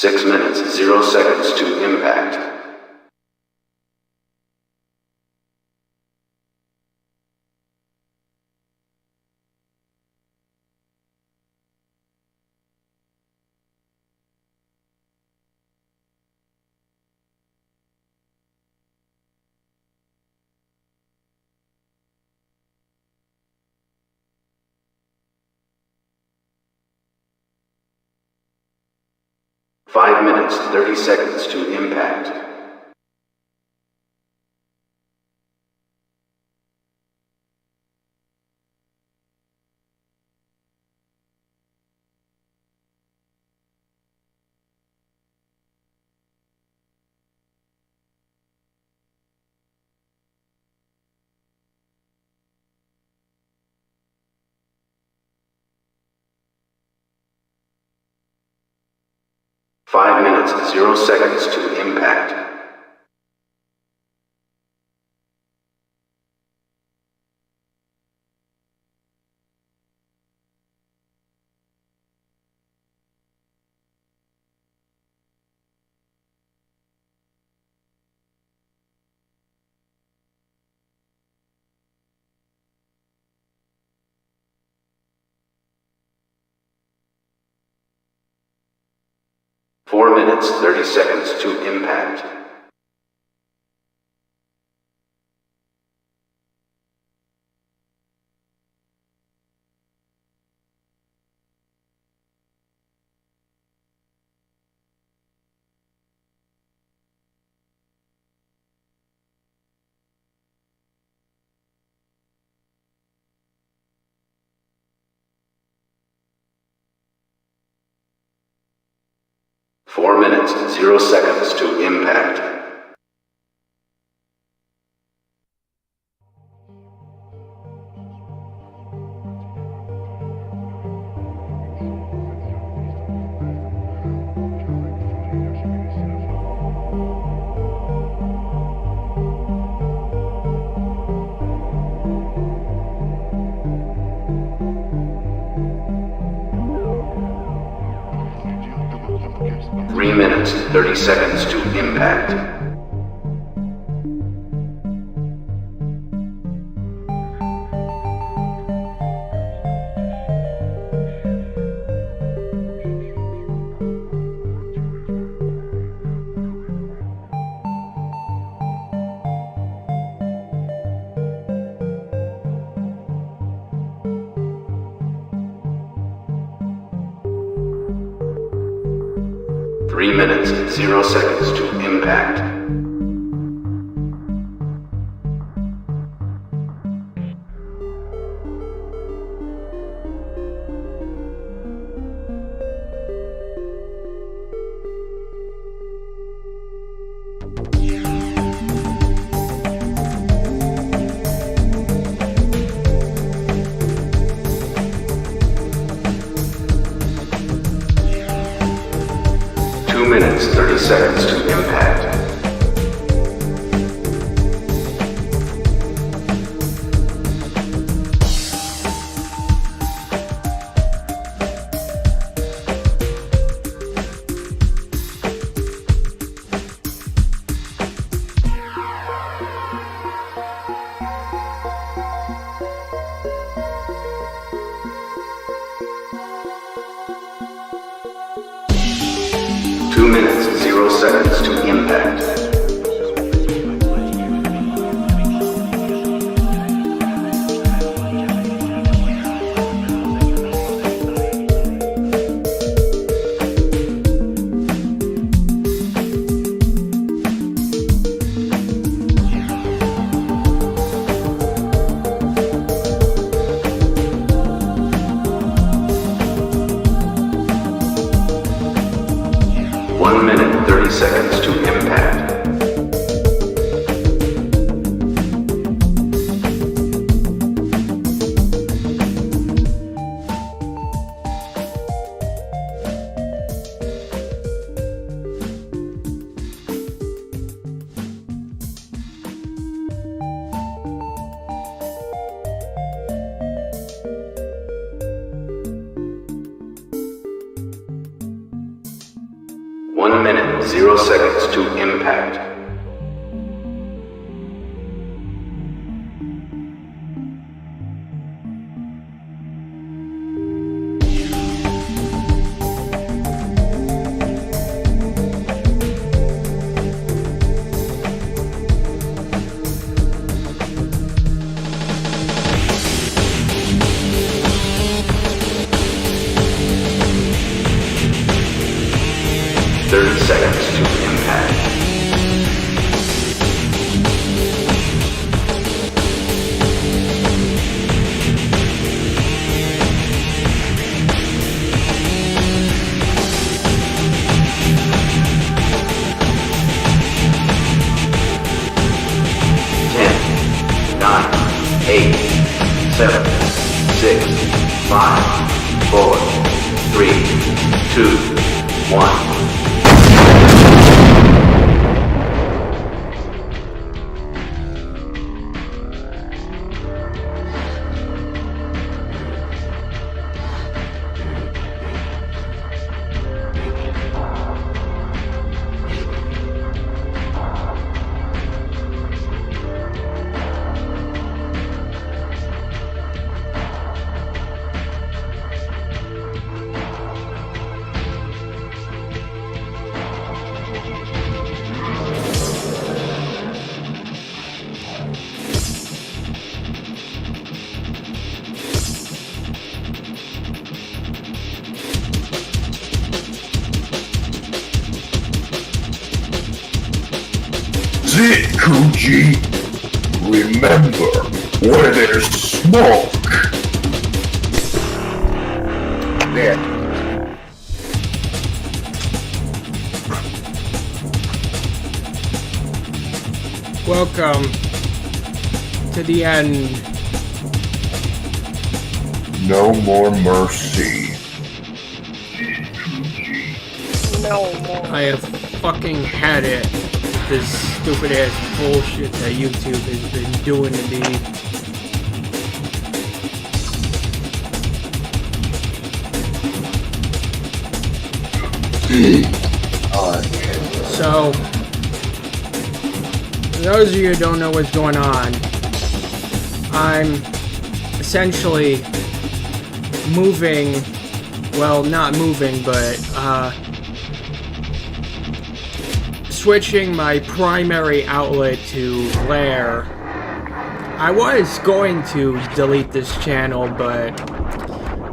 6 minutes, 0 seconds to impact. 5 minutes, 30 seconds to impact. 5 minutes, 0 seconds to impact. 4 minutes, 30 seconds to impact. 4 minutes, 0 seconds to impact. 3 minutes, 30 seconds to impact. 3 minutes, 0 seconds to impact. 2 minutes, 30 seconds to impact. 2 minutes, 0 seconds to impact. 1 minute, 30 seconds 0 seconds to impact. Seconds to impact. 10, 9, 8, 7, 6, 5, 4, 3, 2, 1. Kuji, remember, where there's smoke, there. Welcome to the end. No more mercy. No more. I have fucking had it. This stupid ass bullshit that YouTube has been doing to me. So, for those of you who don't know what's going on, I'm essentially moving, well, not moving, but switching my primary outlet to Blair. I was going to delete this channel, but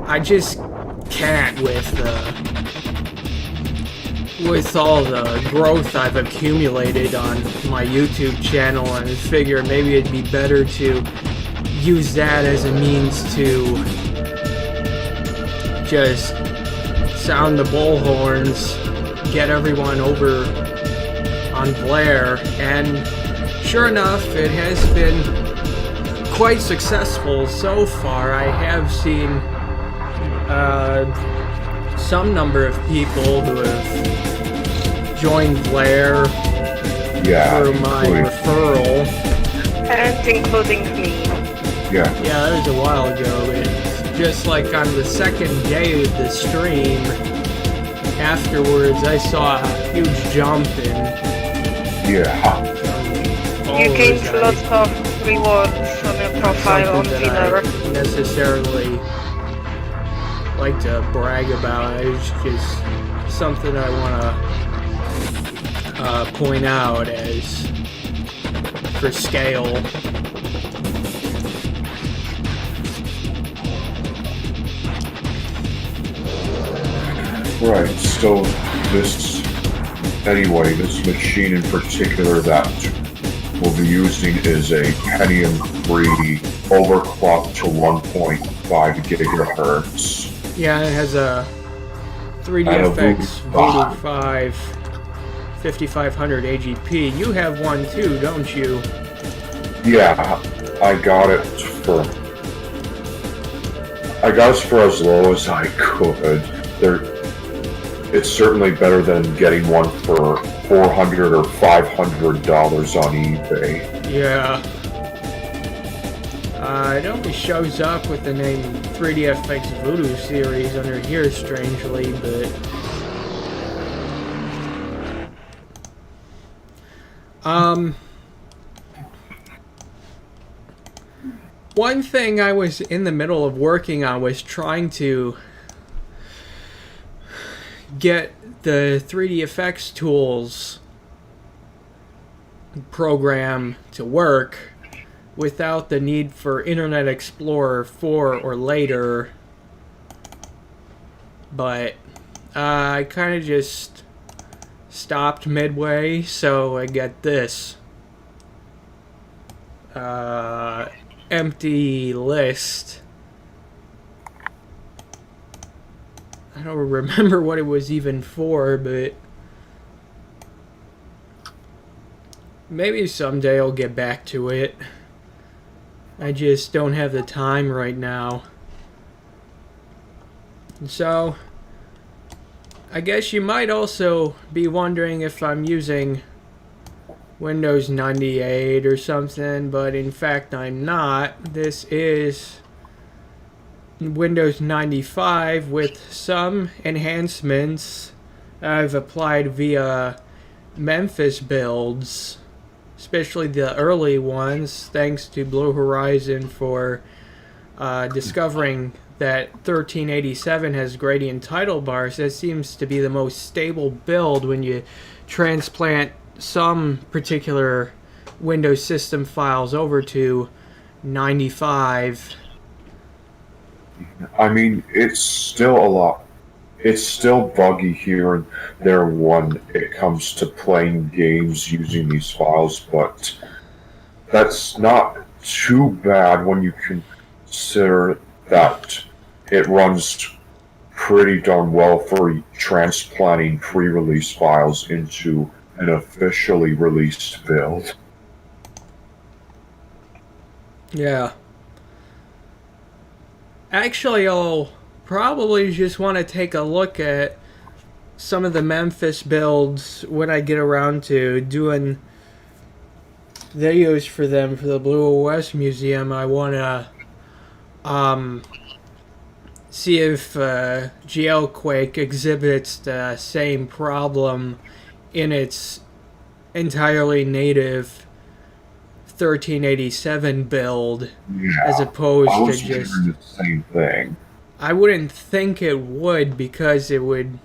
I just can't with all the growth I've accumulated on my YouTube channel, and figure maybe it'd be better to use that as a means to just sound the bullhorns, get everyone over on Blair, and sure enough, it has been quite successful so far. I have seen some number of people who have joined Blair through my referral. And including me. Yeah, that was a while ago. It's just like on the second day of the stream, afterwards I saw a huge jump in You gained lots of rewards on your profile on Dinner. I don't necessarily like to brag about. It's just something I want to point out as for scale. Right, so this machine in particular that we'll be using is a Pentium 3 overclocked to 1.5 gigahertz. Yeah, it has a 3DFX Voodoo 5 5500 AGP. You have one too, don't you? Yeah, I got it for as low as I could. It's certainly better than getting one for $400 or $500 on eBay. Yeah. It only shows up with the name 3DFX Voodoo series under here, strangely, but One thing I was in the middle of working on was trying to get the 3D effects tools program to work without the need for Internet Explorer 4 or later. But I kind of just stopped midway, so I get this. Empty list. I don't remember what it was even for, but maybe someday I'll get back to it. I just don't have the time right now. So, I guess you might also be wondering if I'm using Windows 98 or something, but in fact I'm not. This is Windows 95 with some enhancements I've applied via Memphis builds, especially the early ones, thanks to Blue Horizon for discovering that 1387 has gradient title bars. That seems to be the most stable build when you transplant some particular Windows system files over to 95. I mean, it's still buggy here and there when it comes to playing games using these files, but that's not too bad when you consider that it runs pretty darn well for transplanting pre-release files into an officially released build. Yeah. Actually, I'll probably just want to take a look at some of the Memphis builds when I get around to doing videos for them for the Blue OS Museum. I want to see if GLQuake exhibits the same problem in its entirely native 1387 build, as opposed I was to just doing the same thing. I wouldn't think it would, because it would,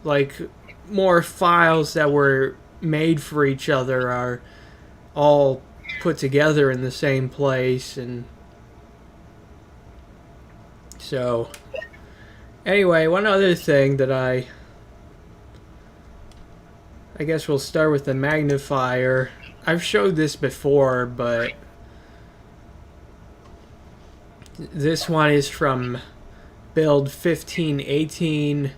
like, more files that were made for each other are all put together in the same place. And so anyway, one other thing that I guess we'll start with the magnifier. I've showed this before, but this one is from build 1518,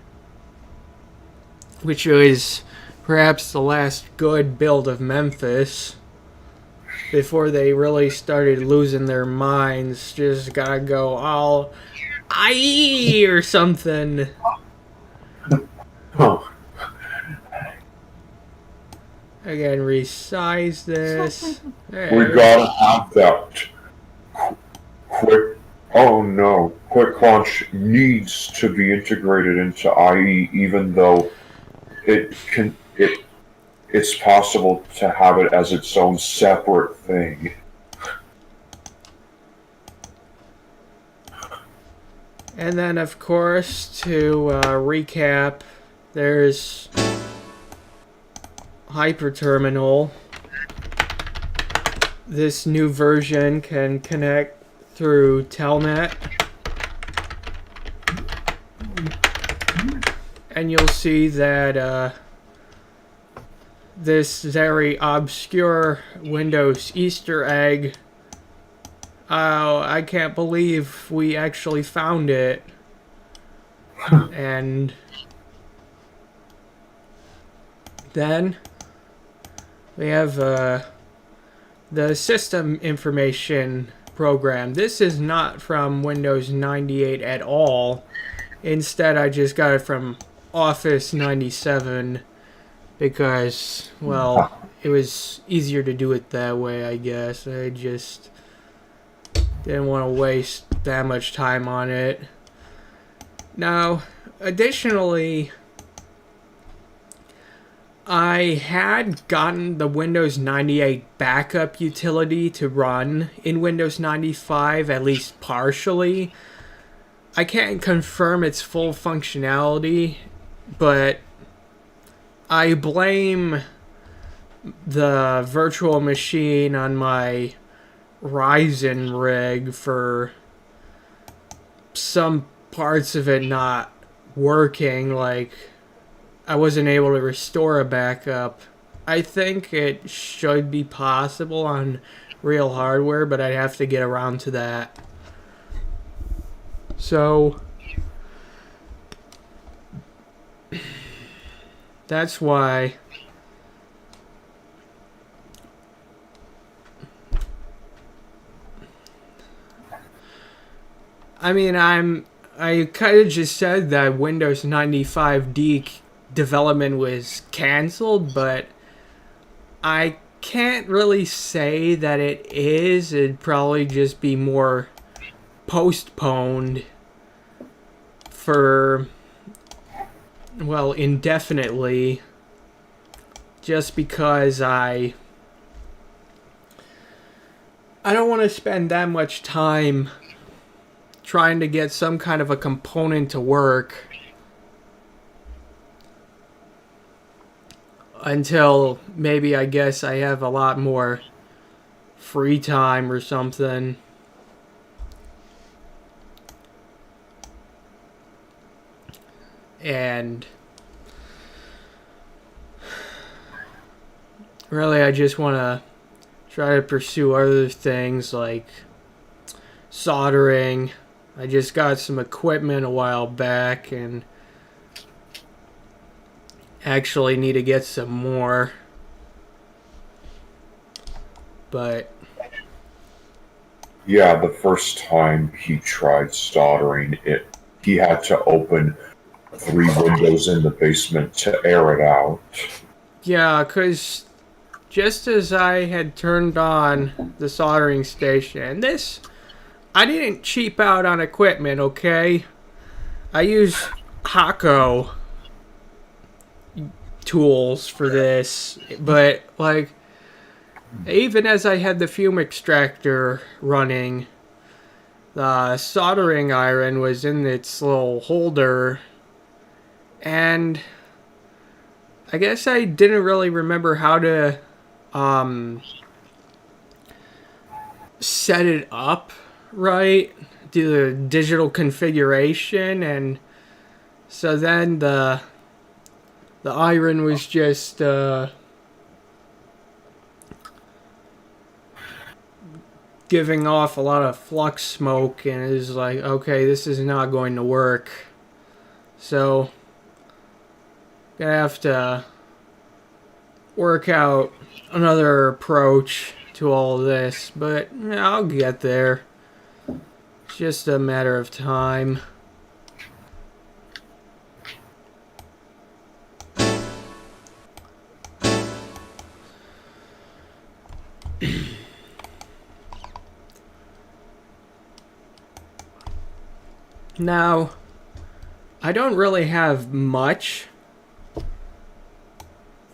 which was perhaps the last good build of Memphis before they really started losing their minds. Just gotta go all IE or something. Huh. Again, resize this. We gotta have that quick. Oh no, Quick Launch needs to be integrated into IE, even though it's possible to have it as its own separate thing. And then, of course, to recap, there's Hyperterminal. This new version can connect through Telnet, and you'll see that this very obscure Windows Easter egg, I can't believe we actually found it. And then we have the system information program. This is not from Windows 98 at all. Instead, I just got it from Office 97 because, well, it was easier to do it that way, I guess. I just didn't want to waste that much time on it. Now, additionally, I had gotten the Windows 98 backup utility to run in Windows 95, at least partially. I can't confirm its full functionality, but I blame the virtual machine on my Ryzen rig for some parts of it not working, like I wasn't able to restore a backup. I think it should be possible on real hardware, but I'd have to get around to that. So that's why I kind of just said that Windows 95D development was canceled, but I can't really say that it is. It'd probably just be more postponed for, well, indefinitely, just because I don't want to spend that much time trying to get some kind of a component to work until maybe, I guess, I have a lot more free time or something. And really, I just want to try to pursue other things like soldering. I just got some equipment a while back and actually need to get some more. But Yeah, the first time he tried soldering it, he had to open 3 windows in the basement to air it out. yeah, because just as I had turned on the soldering station, I didn't cheap out on equipment, okay? I use Hako tools for this, but like, even as I had the fume extractor running, the soldering iron was in its little holder, and I guess I didn't really remember how to set it up right, do the digital configuration, and so then the iron was just giving off a lot of flux smoke, and it was like, okay, this is not going to work. So gonna have to work out another approach to all this, but yeah, I'll get there. It's just a matter of time. Now, I don't really have much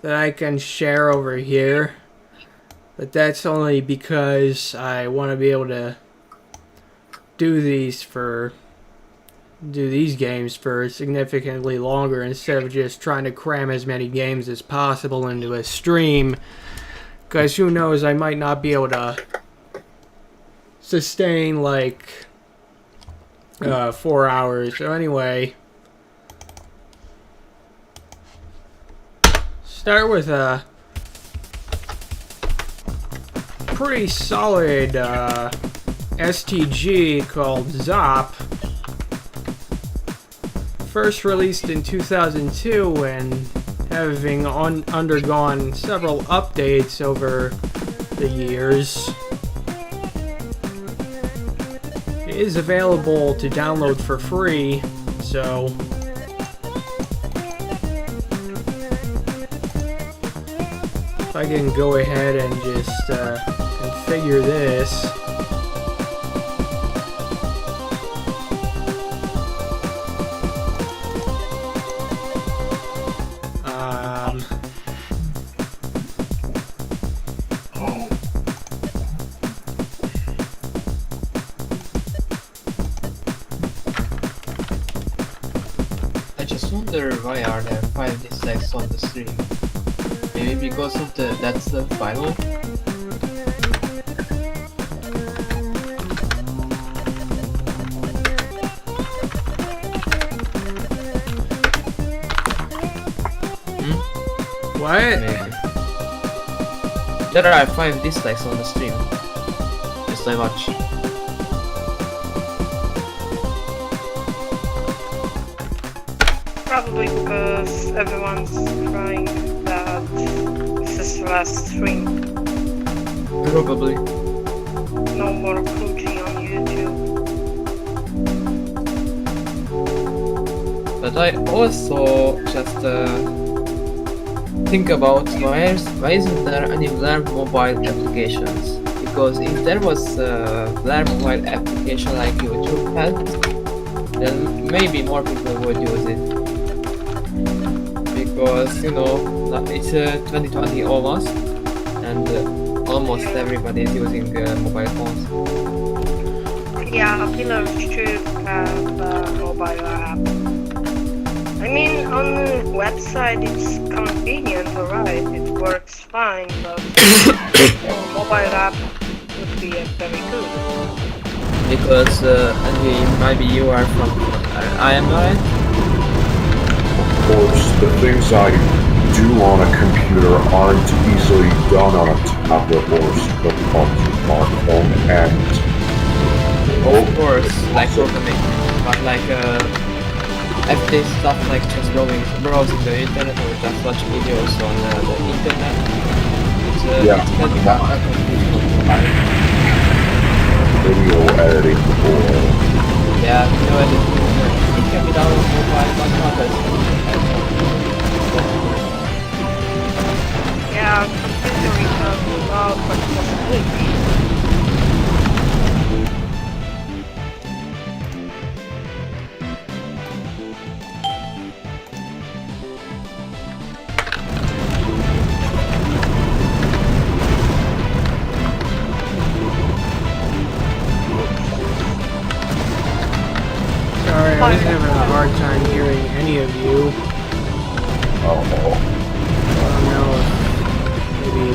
that I can share over here, but that's only because I want to be able to do these games for significantly longer instead of just trying to cram as many games as possible into a stream, because who knows, I might not be able to sustain like 4 hours. So anyway, start with a pretty solid STG called Zop. First released in 2002 and having undergone several updates over the years. It is available to download for free, so if I can go ahead and just configure this. I just wonder why are there 5 dislikes on the stream? Maybe because of that's the final? What? Maybe. There are 5 dislikes on the stream. Just I watch. Probably because everyone's crying that this is the last stream. Probably. No more Fuji on YouTube. But I also just think about why isn't there any Blur mobile applications? Because if there was a Blur mobile application like YouTube had, then maybe more people would use it. Because you know it's 2020 almost, and almost everybody is using mobile phones. Yeah, pillars should have a mobile app. I mean, on the website it's convenient, alright, it works fine, but a mobile app would be very good. Because maybe you are from I am right. Of course, the things I do on a computer aren't easily done on a tablet or smartphone, and Of course, like programming, but like everyday stuff like just browsing the internet or just watch videos on the internet. Yeah. It's can be a computer. video editing or Yeah, video editing. It can be done on mobile, but not as Yeah, computer has a lot of possibilities. Sorry, I was having a hard time hearing any of you. I don't know if maybe...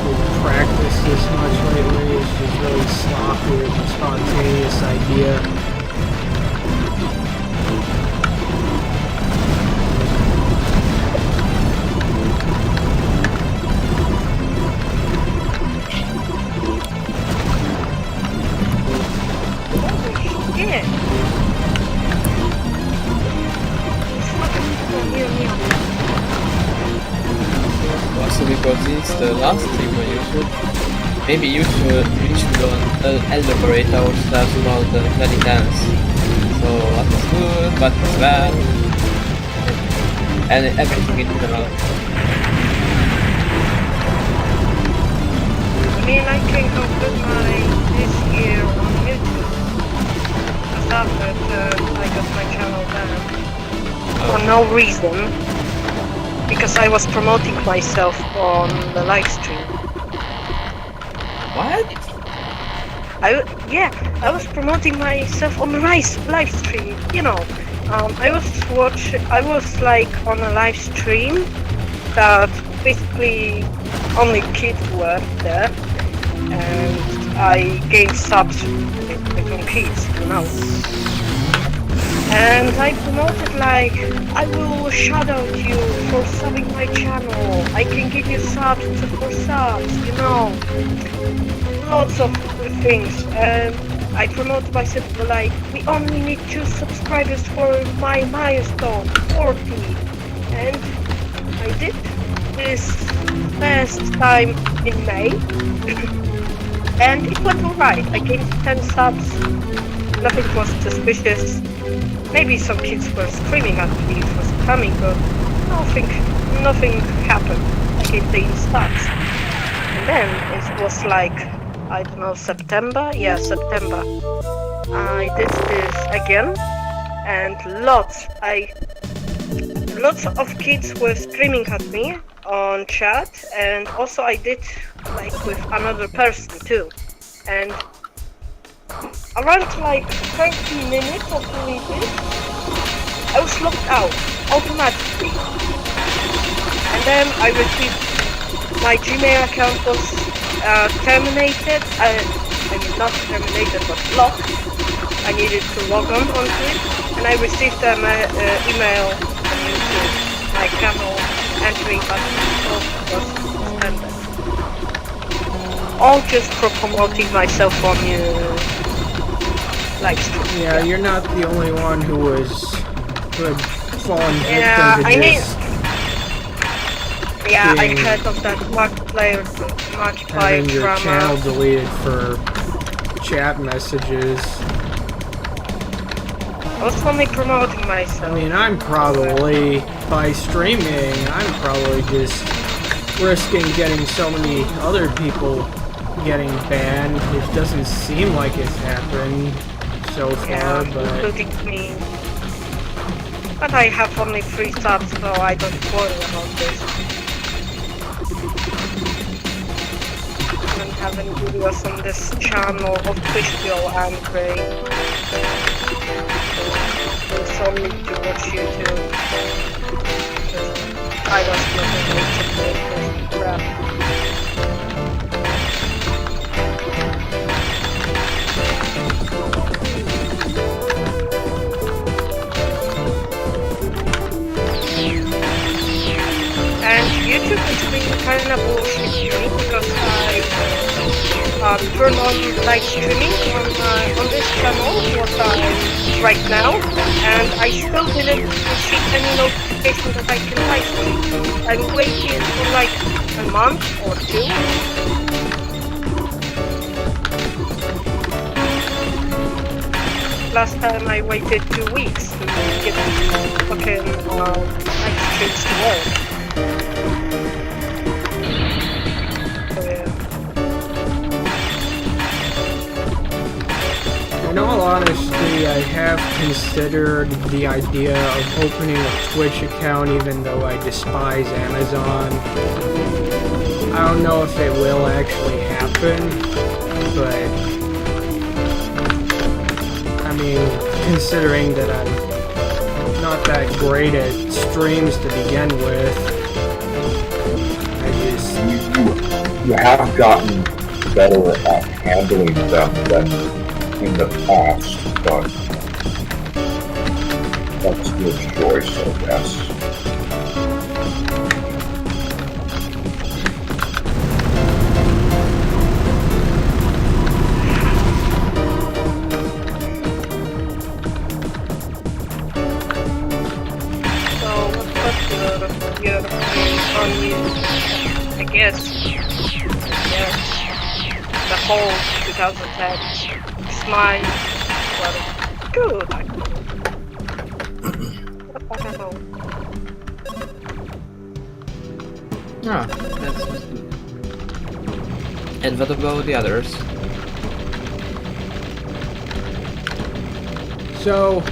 we've practiced this much lately. It's just really sloppy with a spontaneous idea. Yeah. also because it's the last stream on YouTube. Maybe we should elaborate ourselves about the many dance. So what is good, what is bad, and everything in general. I mean, I can conclude my this year on YouTube. After I got my channel banned for no reason, because I was promoting myself on the live stream. What? I was promoting myself on the live stream. You know, I was like on a live stream that basically only kids were there, and I gained subs from kids, you know. And I promoted like, I will shout out you for subbing my channel. I can give you subs for subs, you know. Lots of things. And I promoted myself like, we only need 2 subscribers for my milestone, 40. And I did this first time in May. And it went alright. I gained 10 subs. Nothing was suspicious. Maybe some kids were screaming at me it was coming, but nothing happened. I gained 10 subs. And then it was like, I don't know, September? Yeah, September. I did this again. and lots of kids were screaming at me on chat, and also I did like with another person too, and around like 30 minutes of doing this, I was locked out automatically, and then I received my Gmail account was terminated. I mean, not terminated, but blocked. I needed to log on onto it, and I received an email from YouTube, my channel entering that was suspended. All just for promoting myself on live stream. Yeah, you're not the only one who had fallen victim Yeah, to I mean, this. yeah, I being- heard of that Markiplier Having your drama. channel deleted for chat messages. I was only promoting myself. I mean, I'm probably, by streaming, I'm probably just risking getting so many other people getting banned. It doesn't seem like it's happened so far, Yeah, but including me. But I have only 3 subs, so I don't worry about this. I don't have any videos on this channel of Twitch feel angry. It's only to watch YouTube. I don't know to play this crap. And YouTube is being kind of bullshit to me because I turned on live streaming on this channel right now, and I still didn't receive any notification that I can live stream. I'm waiting for like a month or 2. Last time I waited 2 weeks to get fucking live streams to work. in all honesty, I have considered the idea of opening a Twitch account even though I despise Amazon. I don't know if it will actually happen, but I mean, considering that I'm not that great at streams to begin with, I just... You have gotten better at handling them than in the past, but that's your choice, I guess. So what's your on you? I guess the whole 2010 smile was good. What the hell? Ah, that's good. And what about the others? So,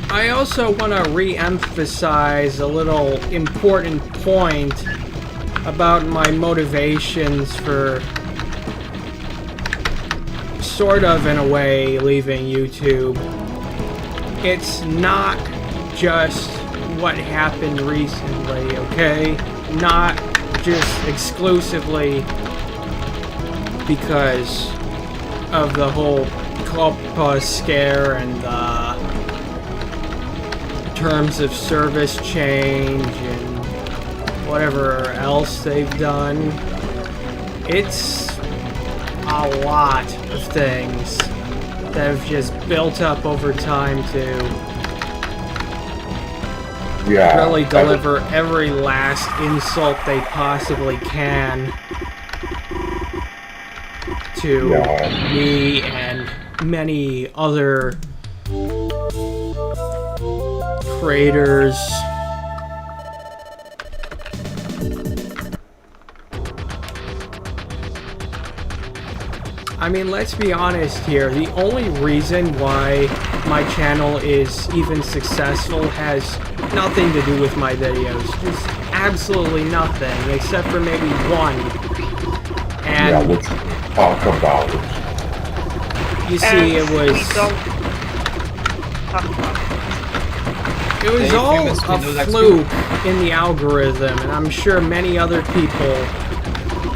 I also want to re-emphasize a little important point about my motivations for sort of, in a way, leaving YouTube. It's not just what happened recently, okay? Not just exclusively because of the whole Copa scare and the terms of service change and whatever else they've done. It's a lot of things that have just built up over time to really deliver every last insult they possibly can to me and many other creators. I mean, let's be honest here. The only reason why my channel is even successful has nothing to do with my videos. Just absolutely nothing, except for maybe one. Yeah, And let's talk about it. you see, it We was don't talk about it. it was They all famously a do that fluke in the algorithm, and I'm sure many other people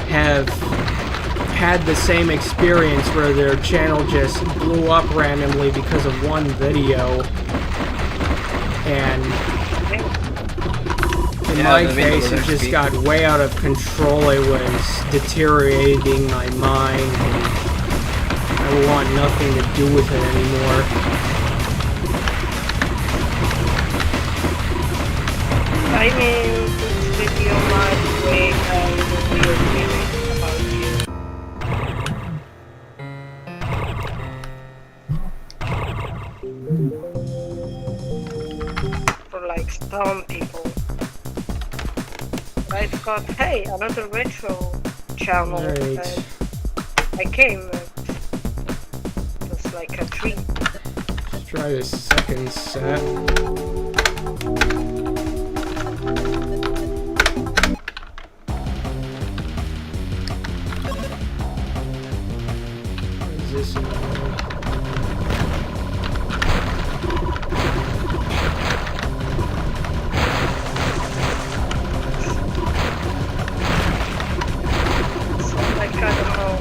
have had the same experience where their channel just blew up randomly because of one video. And in Yeah, my the video case, it was just actually- got way out of control. It was deteriorating my mind, and I want nothing to do with it anymore. I mean, this video might way weird feeling about you. For like some people. I thought, hey, another retro channel. Right. And I came and it was like a treat. Let's try this second set. What is this now? So like, I don't know,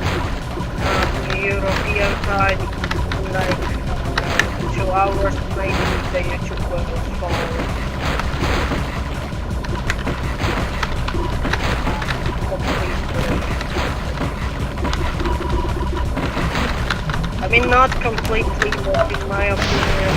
European time, like 2 hours, maybe the YouTube will fall. Completely. I mean, not completely, but in my opinion,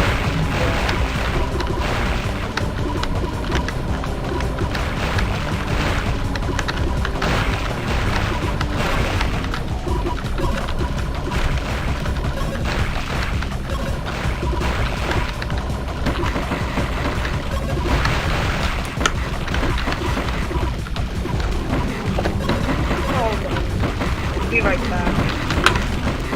hold on. Be right back.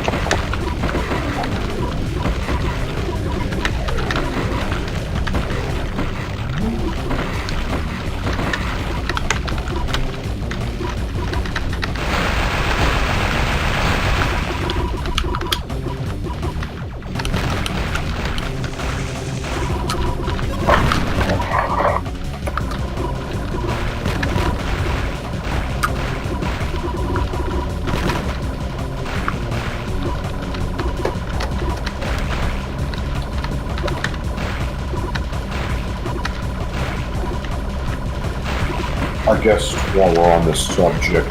I guess while we're on this subject,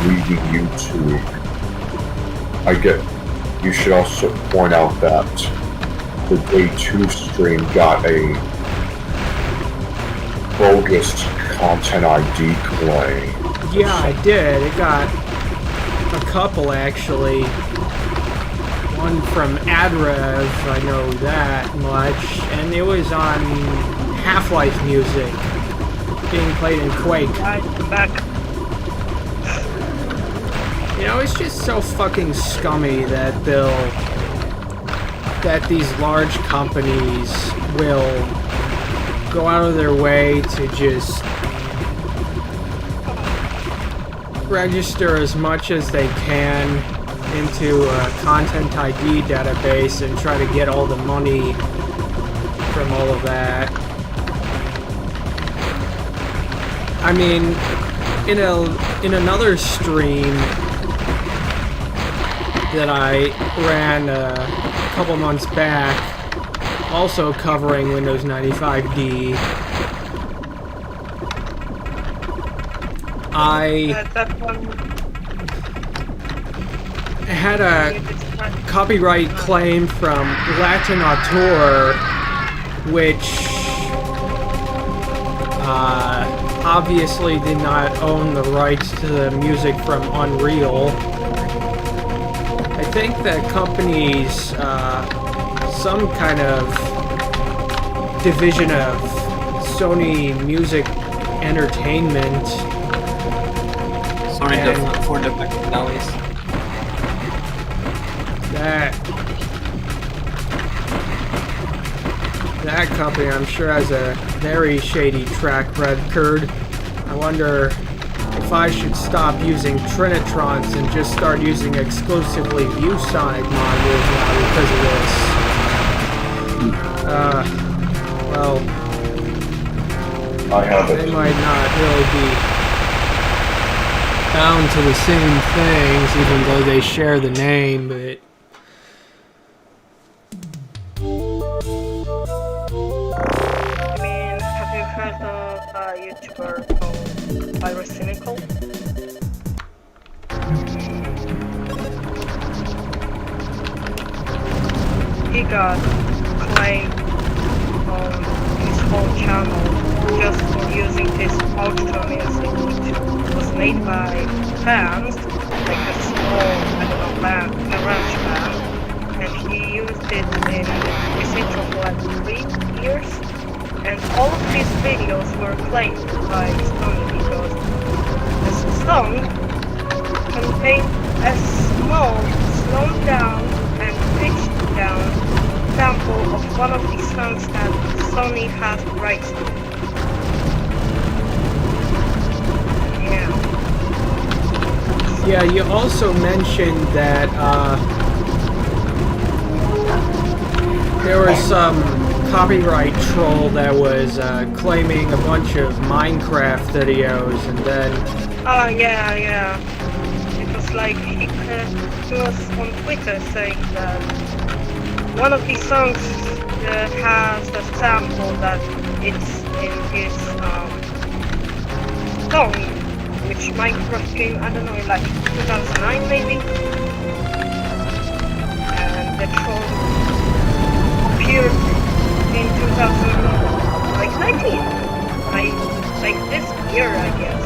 reading YouTube, you should also point out that the Day 2 stream got a bogus content ID claim. Yeah, I did. It got a couple actually. One from Adrev, I know that much, and it was on Half-Life music being played in Quake. I'm back. You know, it's just so fucking scummy that that these large companies will go out of their way to just register as much as they can into a content ID database and try to get all the money from all of that. I mean, in another stream that I ran a couple months back, also covering Windows 95D, I That one. had a copyright claim from Latin Auteur, which obviously did not own the rights to the music from Unreal. I think the company's some kind of division of Sony Music Entertainment. Sorry And- for the background noise. That company, I'm sure, has a very shady track record. I wonder if I should stop using Trinitrons and just start using exclusively ViewSonic monitors now because of this. Well, I have they it. might not really be bound to the same things, even though they share the name, but... I mean, have you heard of a YouTuber called Pyrocynical? He got claimed on his whole channel just for using his outro music, which was made by fans, like a small, I don't know, band, garage band, and he used it in his intro for like 3 years, and all of these videos were claimed by Sony because the song contained a small, slowed down and pitched down sample of one of the songs that Sony has the rights to. Yeah. Yeah, you also mentioned that there was some copyright troll that was claiming a bunch of Minecraft videos, and then... Oh, yeah. It was like, he was on Twitter saying that one of these songs has a sample that it's in his song, which Minecraft came, I don't know, in like 2009 maybe? And the troll appeared in 2019, like this year, I guess.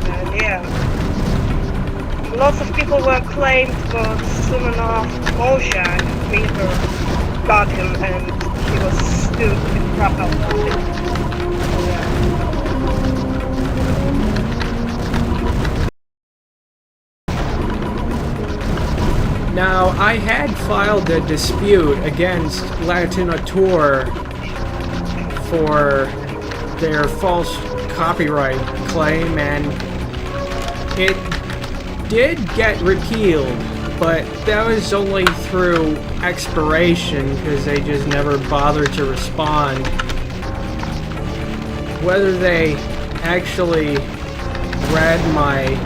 And yeah, lots of people were claimed, but soon enough, Mojang Twitter got him, and he was sued the crap out of it. So, yeah. Now, I had filed a dispute against Latinator for their false copyright claim, and it did get repealed, but that was only through expiration because they just never bothered to respond. Whether they actually read my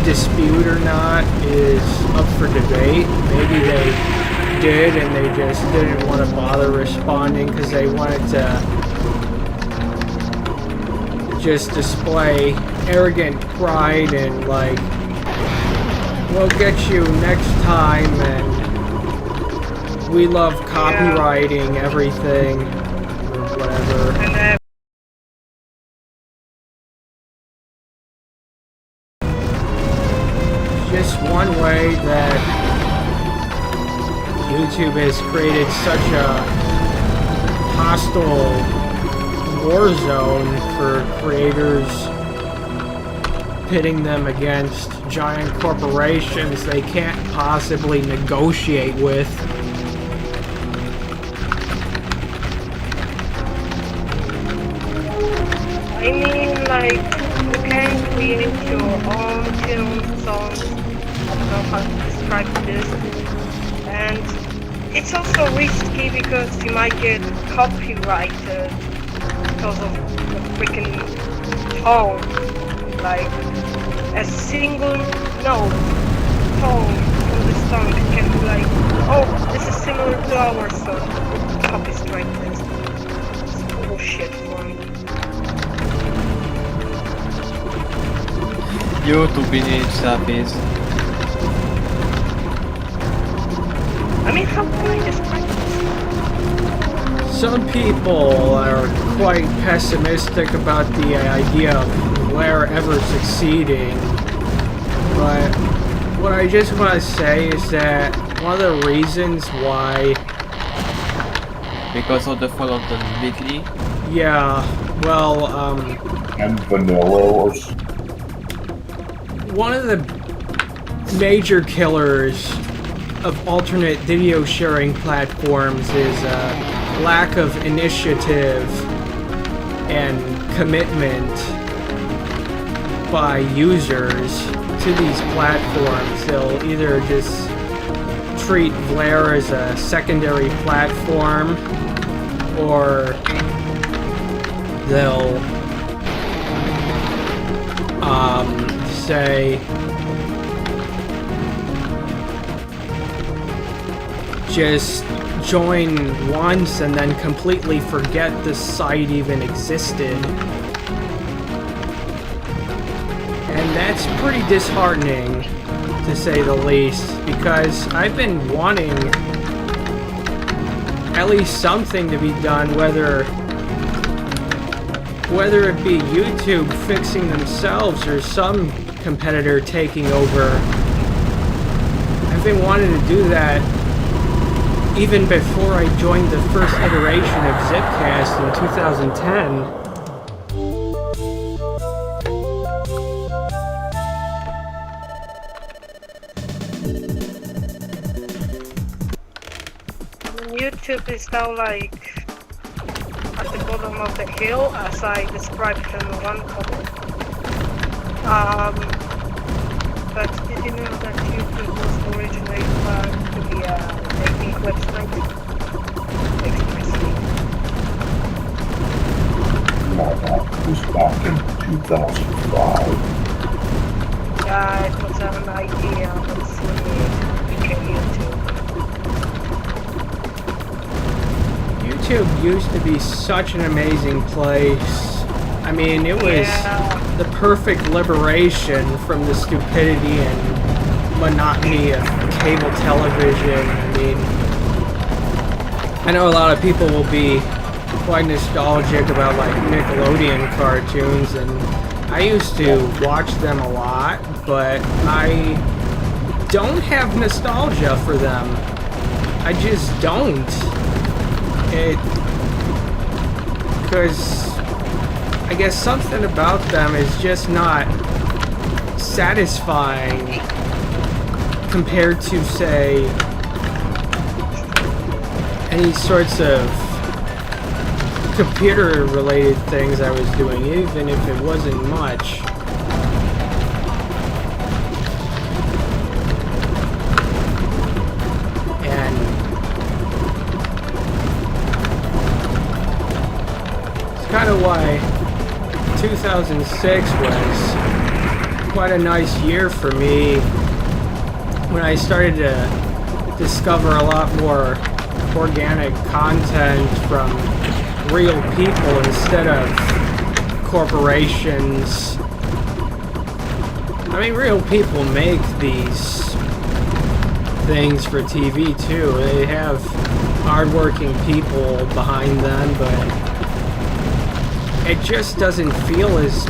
dispute or not is up for debate. Maybe they did and they just didn't want to bother responding because they wanted to just display arrogant pride and like, we'll get you next time and we love copywriting everything or whatever. And then Just one way that YouTube has created such a hostile war zone for creators, pitting them against giant corporations they can't possibly negotiate with. I mean, like, you can create your own film, songs, I don't know how to describe this, and it's also risky because you might get copyrighted because of the freaking tone, like, a single note tone from the song can be like, oh, this is similar to our song, copyright this. It's bullshit for me. YouTube nincs szápész. I mean, how can I describe this? Some people are quite pessimistic about the idea of Blair ever succeeding, but what I just want to say is that one of the reasons why, Because of the fall of the Weekly. yeah, well, And vanilla or one of the major killers of alternate video sharing platforms is lack of initiative and commitment by users to these platforms. They'll either just treat Blair as a secondary platform, or they'll say just join once and then completely forget the site even existed. And that's pretty disheartening, to say the least, because I've been wanting at least something to be done, whether it be YouTube fixing themselves or some competitor taking over. I've been wanting to do that even before I joined the first iteration of Zipcast in 2010. YouTube is now like at the bottom of the hill, as I described in one comment. But did you know that YouTube was originally planned to be a dating website? Explicitly. No, that was back in 2005. Yeah, it was an idea, but soon it became YouTube. YouTube used to be such an amazing place. I mean, it was the perfect liberation from the stupidity and monotony of cable television. I mean, I know a lot of people will be quite nostalgic about like Nickelodeon cartoons, and I used to watch them a lot, but I don't have nostalgia for them. I just don't. Because I guess something about them is just not satisfying compared to, say, any sorts of computer-related things I was doing, even if it wasn't much. Kind of why 2006 was quite a nice year for me, when I started to discover a lot more organic content from real people instead of corporations. I mean, real people make these things for TV too. They have hardworking people behind them, but it just doesn't feel as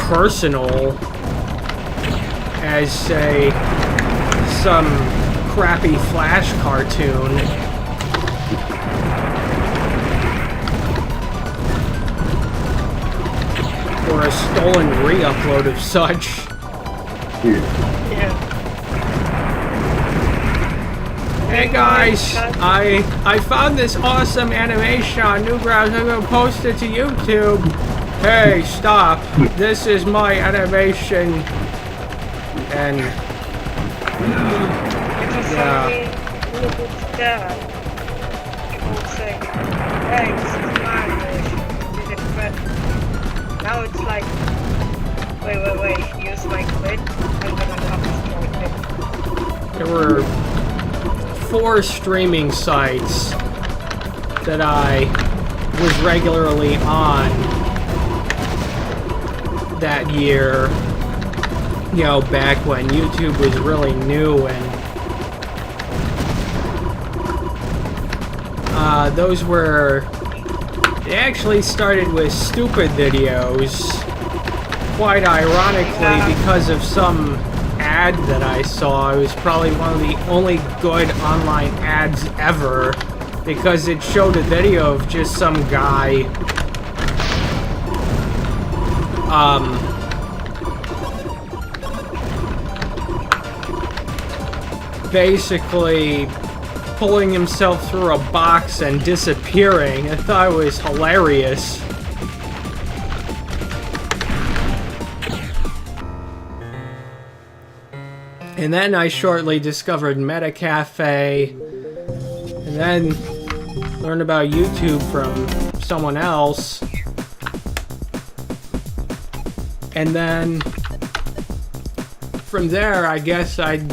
personal as, say, some crappy Flash cartoon. Or a stolen re-upload of such. Yeah. Hey guys, I found this awesome animation on Newgrounds. I'm gonna post it to YouTube. Hey, stop. This is my animation. And yeah. Look at that. People say, hey, this is my animation. Did it better. Now it's like, wait, use my clip. I'm gonna have to store it. there were 4 streaming sites that I was regularly on that year, you know, back when YouTube was really new, and those were, they actually started with stupid videos, quite ironically, because of some ad that I saw. It was probably one of the only good online ads ever, because it showed a video of just some guy basically pulling himself through a box and disappearing. I thought it was hilarious. And then I shortly discovered Metacafe, and then learned about YouTube from someone else. And then from there, I guess I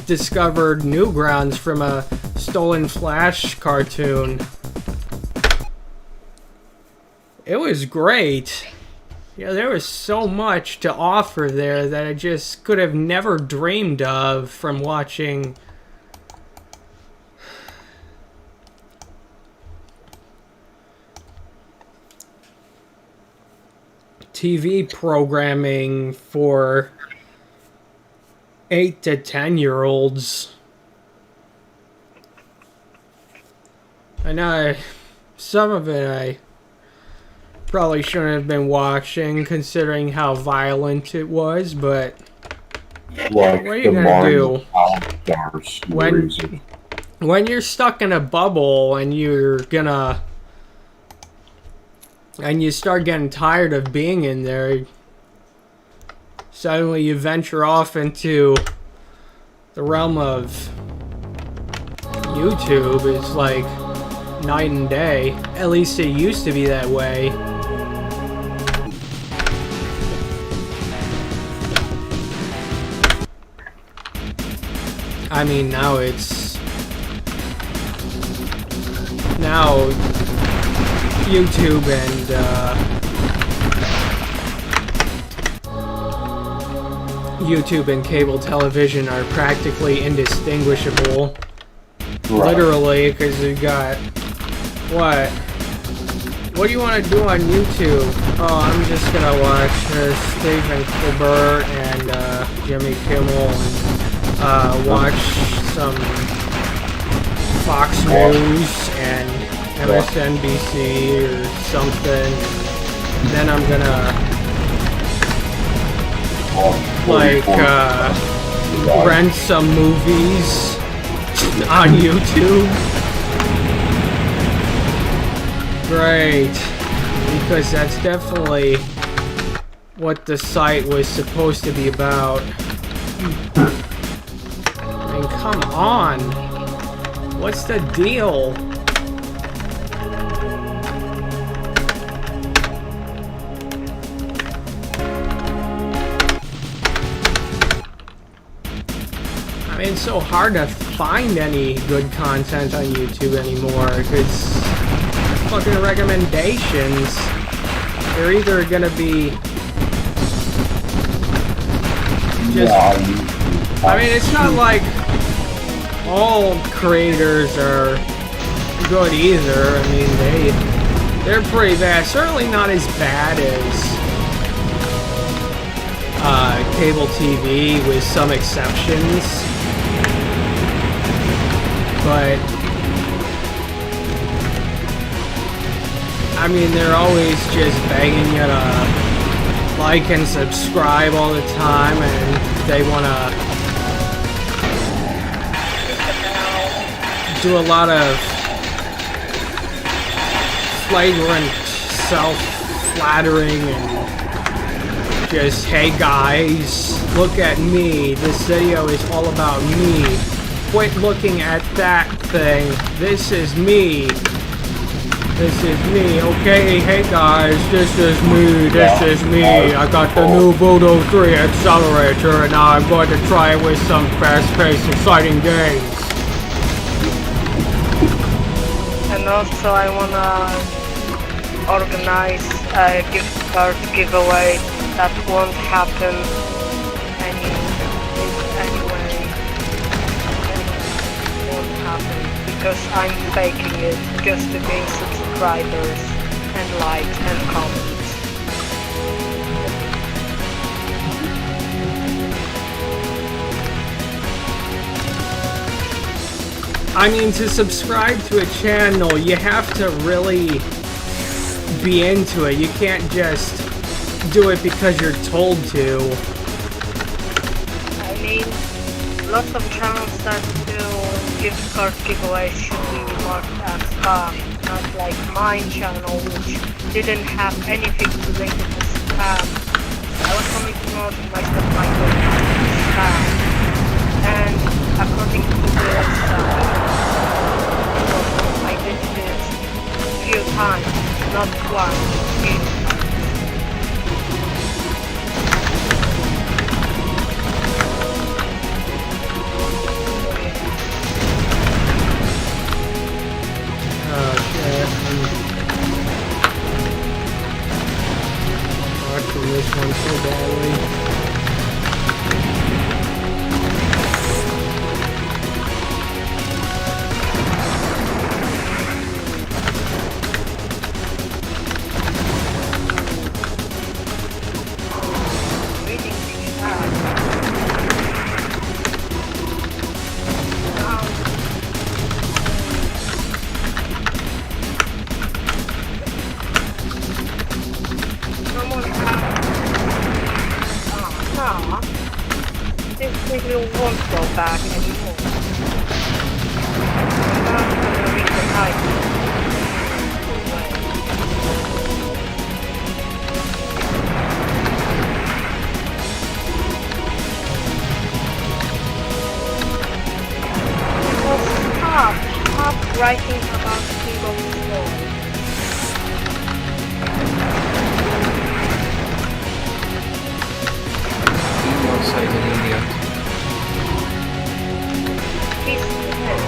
discovered Newgrounds from a Stolen Flash cartoon. It was great. Yeah, there was so much to offer there that I just could have never dreamed of from watching TV programming for 8 to 10-year-olds. I know some of it I probably shouldn't have been watching, considering how violent it was, but Like what are you gonna do? When When you're stuck in a bubble and you start getting tired of being in there, suddenly you venture off into the realm of YouTube. It's like night and day. At least it used to be that way. I mean, now YouTube and cable television are practically indistinguishable. Right. Literally, because you got what do you want to do on YouTube? Oh, I'm just gonna watch Stephen Colbert and Jimmy Kimmel and watch some Fox News and MSNBC or something. And then I'm gonna rent some movies on YouTube. Great, because that's definitely what the site was supposed to be about. I mean, come on. What's the deal? I mean, it's so hard to find any good content on YouTube anymore, because fucking recommendations, they're either gonna be just... I mean, it's not like all creators are good either. I mean, they're pretty bad. Certainly not as bad as cable TV, with some exceptions. But I mean, they're always just begging you to like and subscribe all the time, and they want to do a lot of flagrant self-flattering and just, hey guys, look at me, this video is all about me, quit looking at that thing, this is me. This is me, okay? Hey guys, this is me, I got the new Voodoo 3 accelerator, and now I'm going to try it with some fast-paced, exciting games. And also I wanna organize a gift card giveaway that won't happen anyway. It won't happen because I'm faking it just to gain subscribers and likes and comments. I mean, to subscribe to a channel, you have to really be into it. You can't just do it because you're told to. I mean, lots of channels that do gift card giveaway should be marked as spam, not like mine channel, which didn't have anything related to spam. I was only promoting my stuff by going spam. And according to this I did this a few times, not once, few times. Watching this one so badly. This won't go back anymore. I'm not gonna read the title. Well, stop writing about King of Glory. Also is an idiot. He's dead.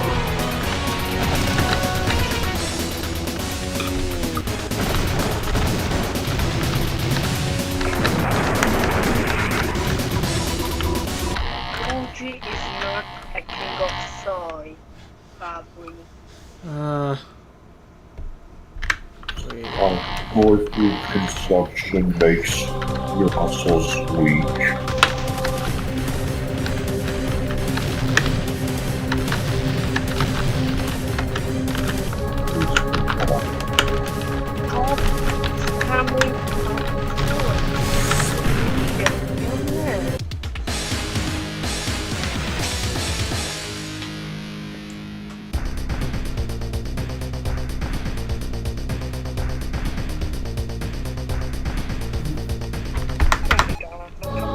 Fuji is not a king of soy, Fabri. Wait. More food consumption makes your muscles weak.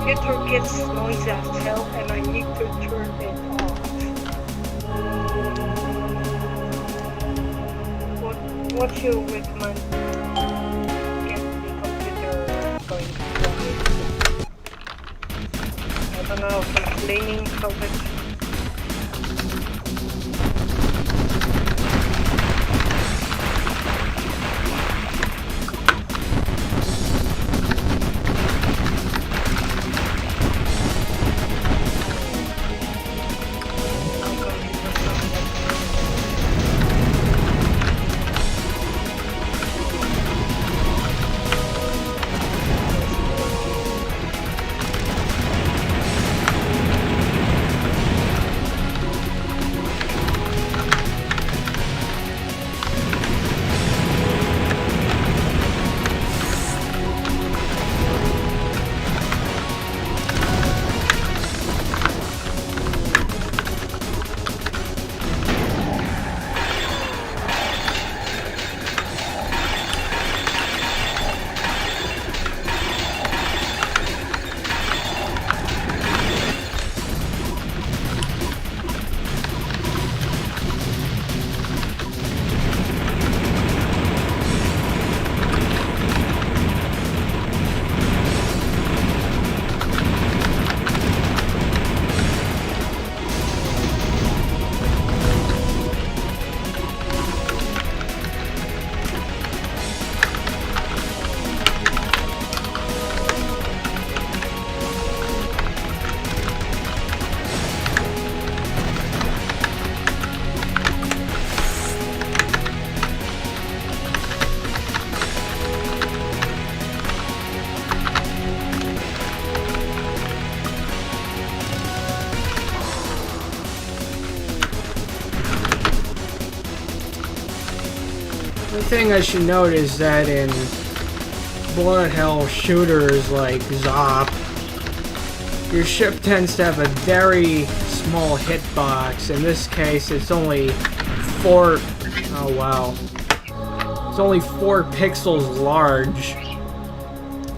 Computer gets noisy as hell and I need to turn it off. What you recommend? Get the computer going quiet. I don't know, complaining of it. The thing I should note is that in bullet hell shooters like Zop, your ship tends to have a very small hitbox. In this case, it's only 4. Oh wow. It's only 4 pixels large.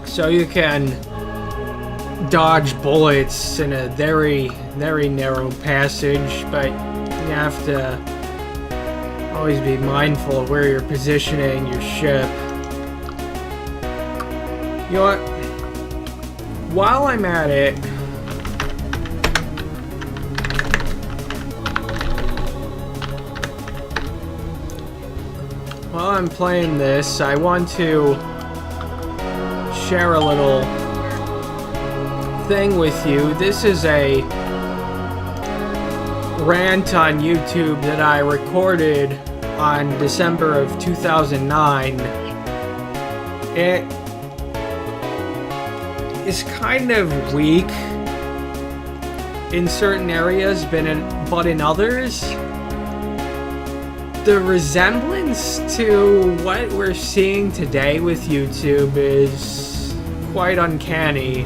So you can dodge bullets in a very, very narrow passage, but you have to always be mindful of where you're positioning your ship. You know what? While I'm at it, while I'm playing this, I want to share a little thing with you. This is a rant on YouTube that I recorded on December of 2009. It is kind of weak in certain areas, but in others, the resemblance to what we're seeing today with YouTube is quite uncanny.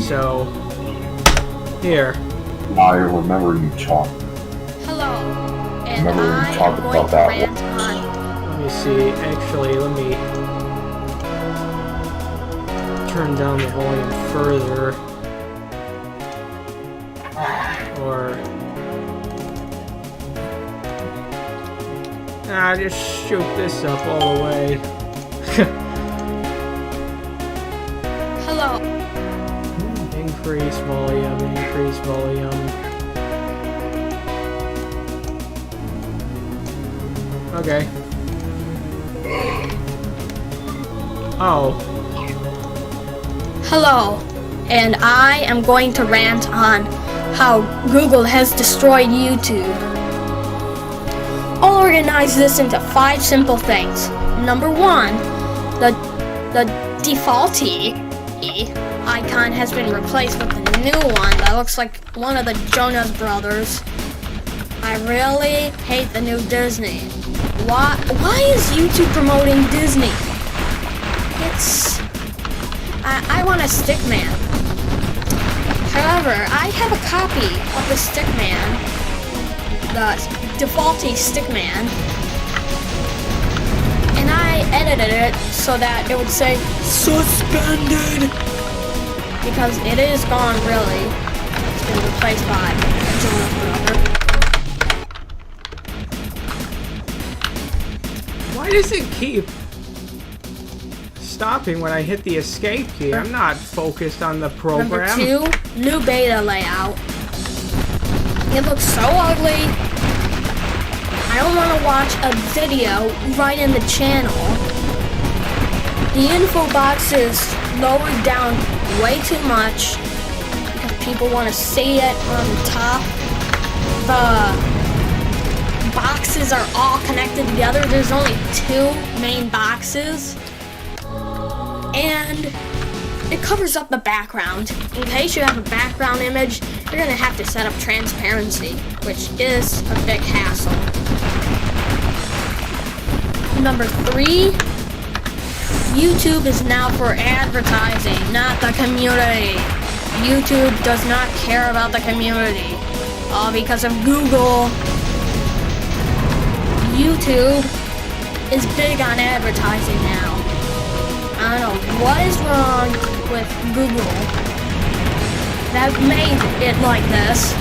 So, here. I remember you talk. Hello, and Remember when I we talked am going about to that rant on. Let me see. Actually, let me turn down the volume further. Or just shoot this up all the way. Hello. Increase volume, increase volume. Okay. Oh. Hello, and I am going to rant on how Google has destroyed YouTube. I'll organize this into 5 simple things. Number 1, the defaulty icon has been replaced with a new one that looks like one of the Jonas Brothers. I really hate the new Disney. Why is YouTube promoting Disney? I want a Stickman. However, I have a copy of the Stickman, the defaulty Stickman, and I edited it so that it would say suspended, because it is gone really. It's been replaced by a Jonas Brother. Why does it keep stopping when I hit the escape key? I'm not focused on the program. Number 2, new beta layout. It looks so ugly. I don't want to watch a video right in the channel. The info box is lowered down way too much because people want to see it on the top. The boxes are all connected together. There's only 2 main boxes. And it covers up the background. In case you have a background image, you're going to have to set up transparency, which is a big hassle. Number 3, YouTube is now for advertising, not the community. YouTube does not care about the community. All because of Google. YouTube is big on advertising now. I don't know what is wrong with Google that made it like this,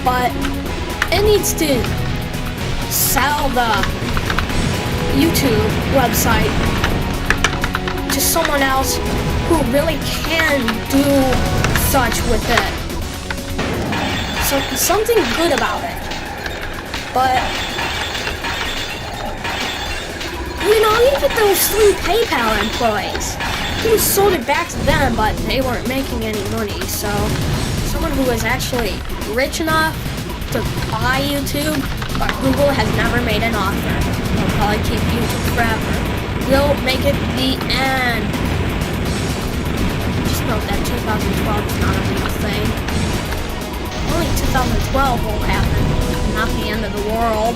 but it needs to sell the YouTube website to someone else who really can do such with it. So something good about it. But you know, even those 3 PayPal employees, he sold it back to them, but they weren't making any money. So someone who is actually rich enough to buy YouTube, but Google has never made an offer. They'll probably keep YouTube forever. They'll make it the end. Just note that 2012 is not a real thing. Only 2012 will happen, not the end of the world.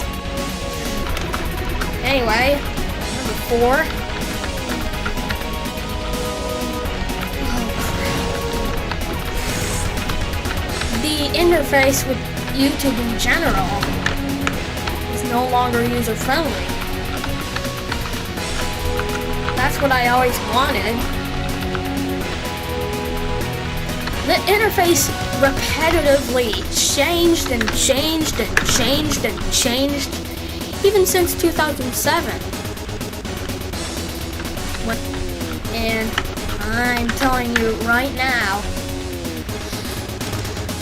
Anyway, number 4. The the interface with YouTube in general is no longer user-friendly. That's what I always wanted. The interface repetitively changed and changed and changed and changed, even since 2007. And I'm telling you right now,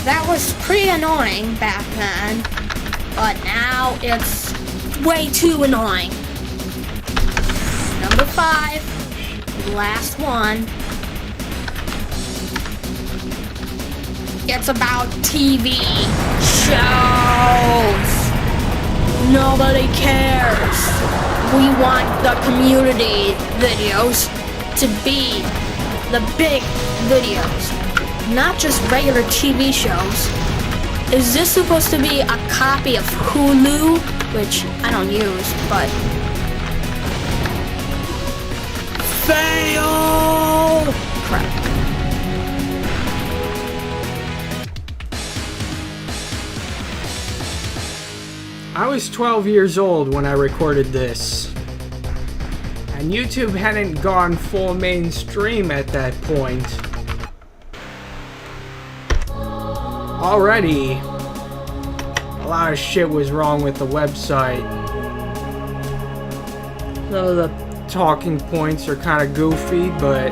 that was pretty annoying back then, but now it's way too annoying. Number 5, last one. It's about TV shows. Nobody cares. We want the community videos to be the big videos, not just regular TV shows. Is this supposed to be a copy of Hulu, which I don't use, but... Fail! Crap. I was 12 years old when I recorded this, and YouTube hadn't gone full mainstream at that point. Already, a lot of shit was wrong with the website. Some of the talking points are kind of goofy, but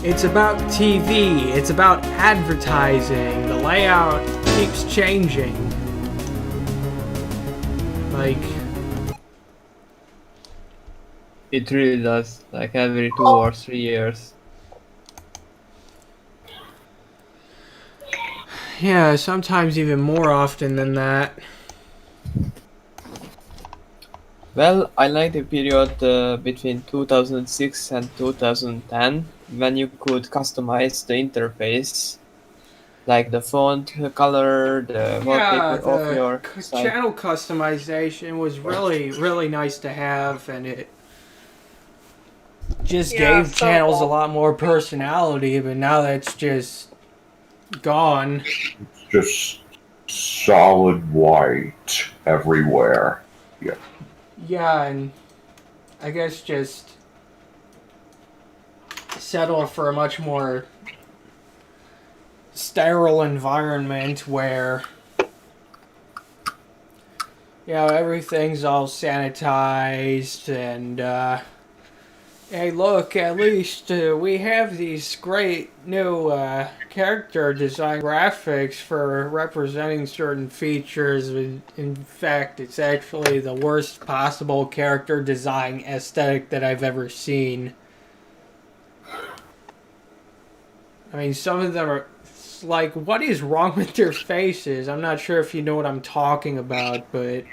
it's about TV, it's about advertising, the layout keeps changing. Like, It really does, like every 2 or 3 years. yeah, sometimes even more often than that. Well, I like the period between 2006 and 2010, when you could customize the interface, like the font color, the wallpaper of your site. Channel customization was really nice to have, and it just Yeah, gave so channels a lot more personality, but now that's just gone. Just solid white everywhere. Yeah. Yeah, and I guess just settle for a much more sterile environment where, you know, everything's all sanitized and, hey, look, at least we have these great new character design graphics for representing certain features. In fact, it's actually the worst possible character design aesthetic that I've ever seen. I mean, some of them are like, what is wrong with their faces? I'm not sure if you know what I'm talking about, but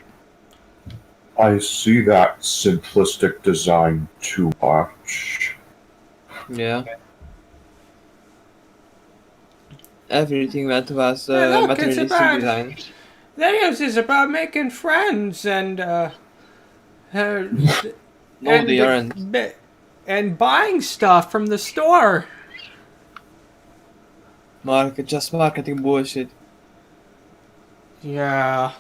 I see that simplistic design too much. Yeah. Everything that was Hey, look, it's materialistic about- design. videos is about making friends and No, and they aren't. and buying stuff from the store. Just marketing bullshit. Yeah.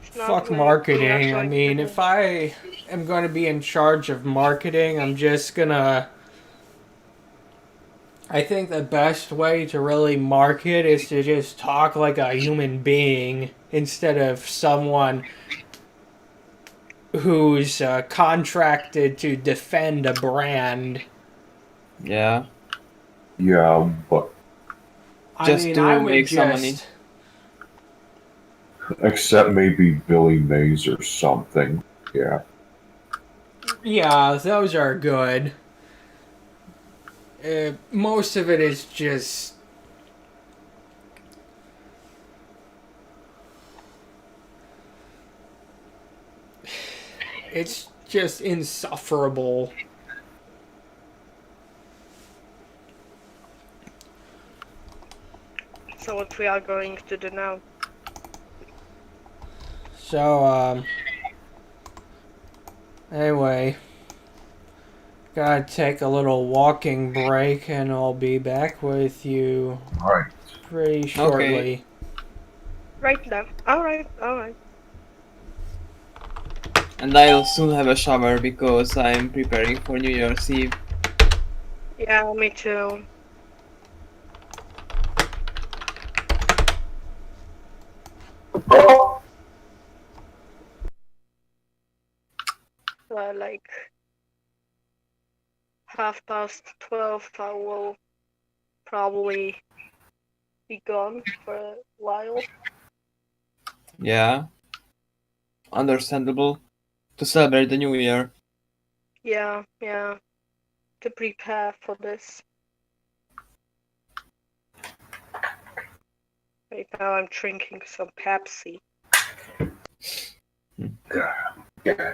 It's not Fuck really marketing. I like mean, that. if I am going to be in charge of marketing, I'm just gonna... I think the best way to really market is to just talk like a human being instead of someone who's contracted to defend a brand. Yeah. Yeah, but Just to make some money. except maybe Billy Mays or something. Yeah. Yeah, those are good. Most of it is just... It's just insufferable. So what we are going to do now? So, anyway, Gotta take a little walking break, and I'll be back with you Alright. pretty shortly. Right now. Alright, alright. And I'll soon have a shower because I'm preparing for New Year's Eve. Yeah, me too. Like 12:30, I will probably be gone for a while. Yeah. Understandable. To celebrate the New Year. Yeah, yeah. To prepare for this. Right now I'm drinking some Pepsi. Yeah.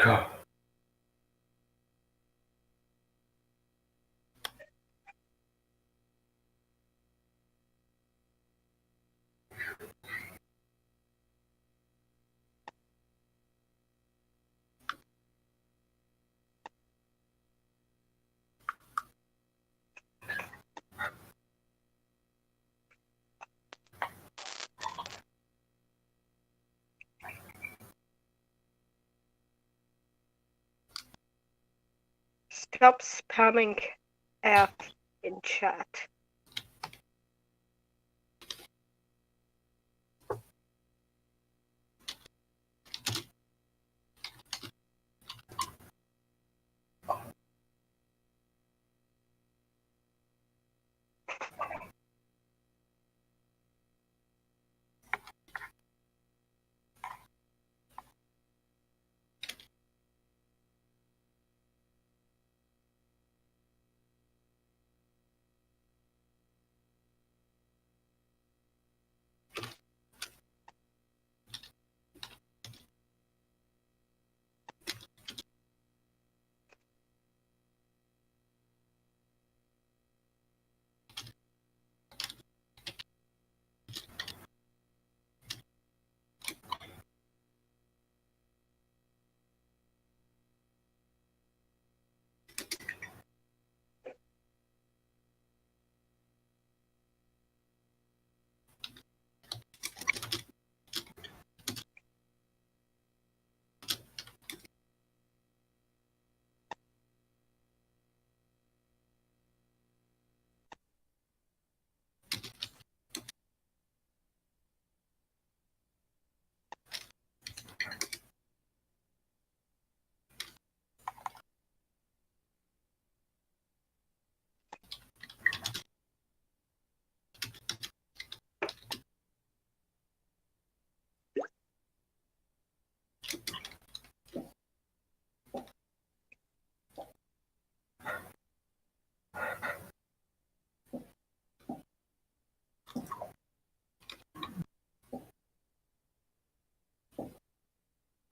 God. Stop spamming F in chat.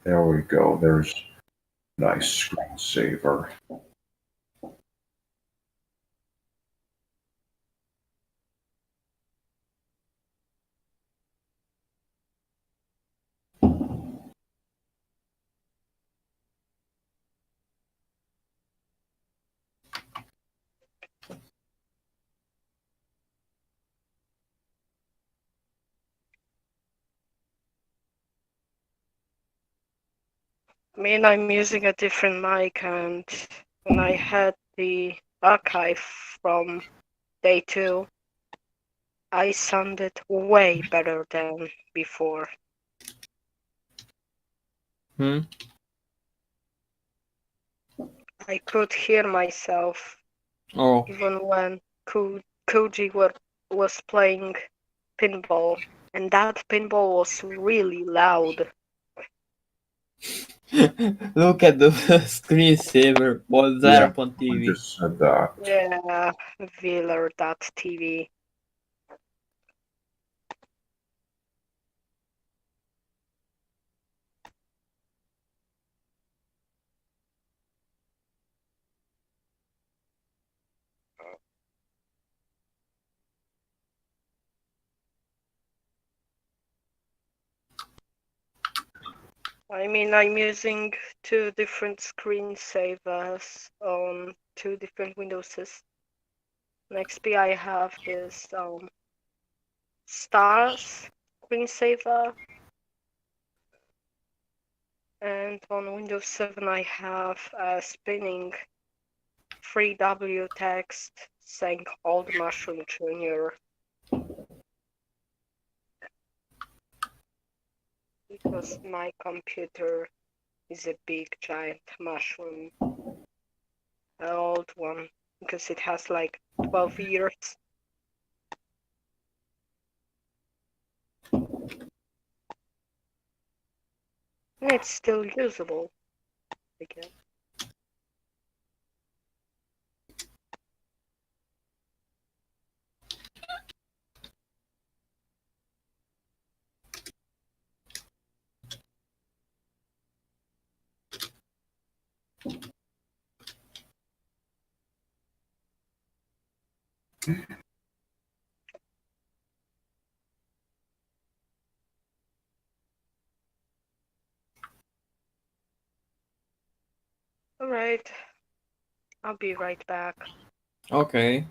There we go. There's nice screensaver. I mean, I'm using a different mic, and when I had the archive from day 2, I sounded way better than before. I could hear myself Oh, even when Koji was playing pinball, and that pinball was really loud. look at the screensaver was there Yeah, upon I TV. just said that. Yeah, Wheeler.tv. I mean, I'm using two different screensavers on two different Windows systems. On XP, I have this stars screensaver, and on Windows 7, I have a spinning 3W text saying Old Mushroom Jr. because my computer is a big giant mushroom, an old one, because it has like 12 years. And it's still usable, I guess. Alright, I'll be right back. Okay.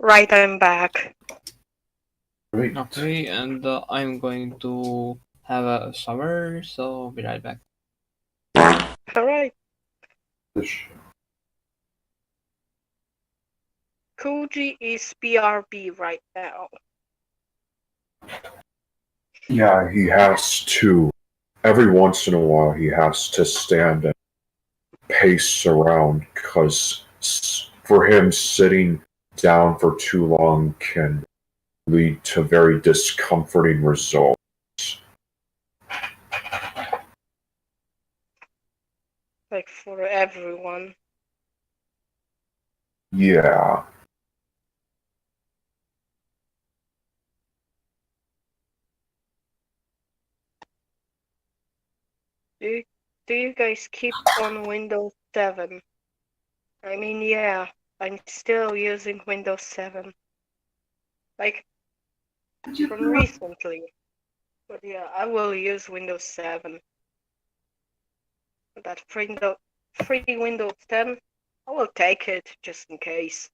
Right, I'm back. Great. Okay, and I'm going to have a summer, so be right back. Alright. Ish. Koji is BRB right now. Yeah, he has to. Every once in a while, he has to stand and pace around because for him, sitting down for too long can lead to very discomforting results. Like for everyone. Yeah. Do you guys keep on Windows 7? I mean, yeah, I'm still using Windows 7. Like, from recently. But yeah, I will use Windows 7. That free Windows 10, I will take it just in case.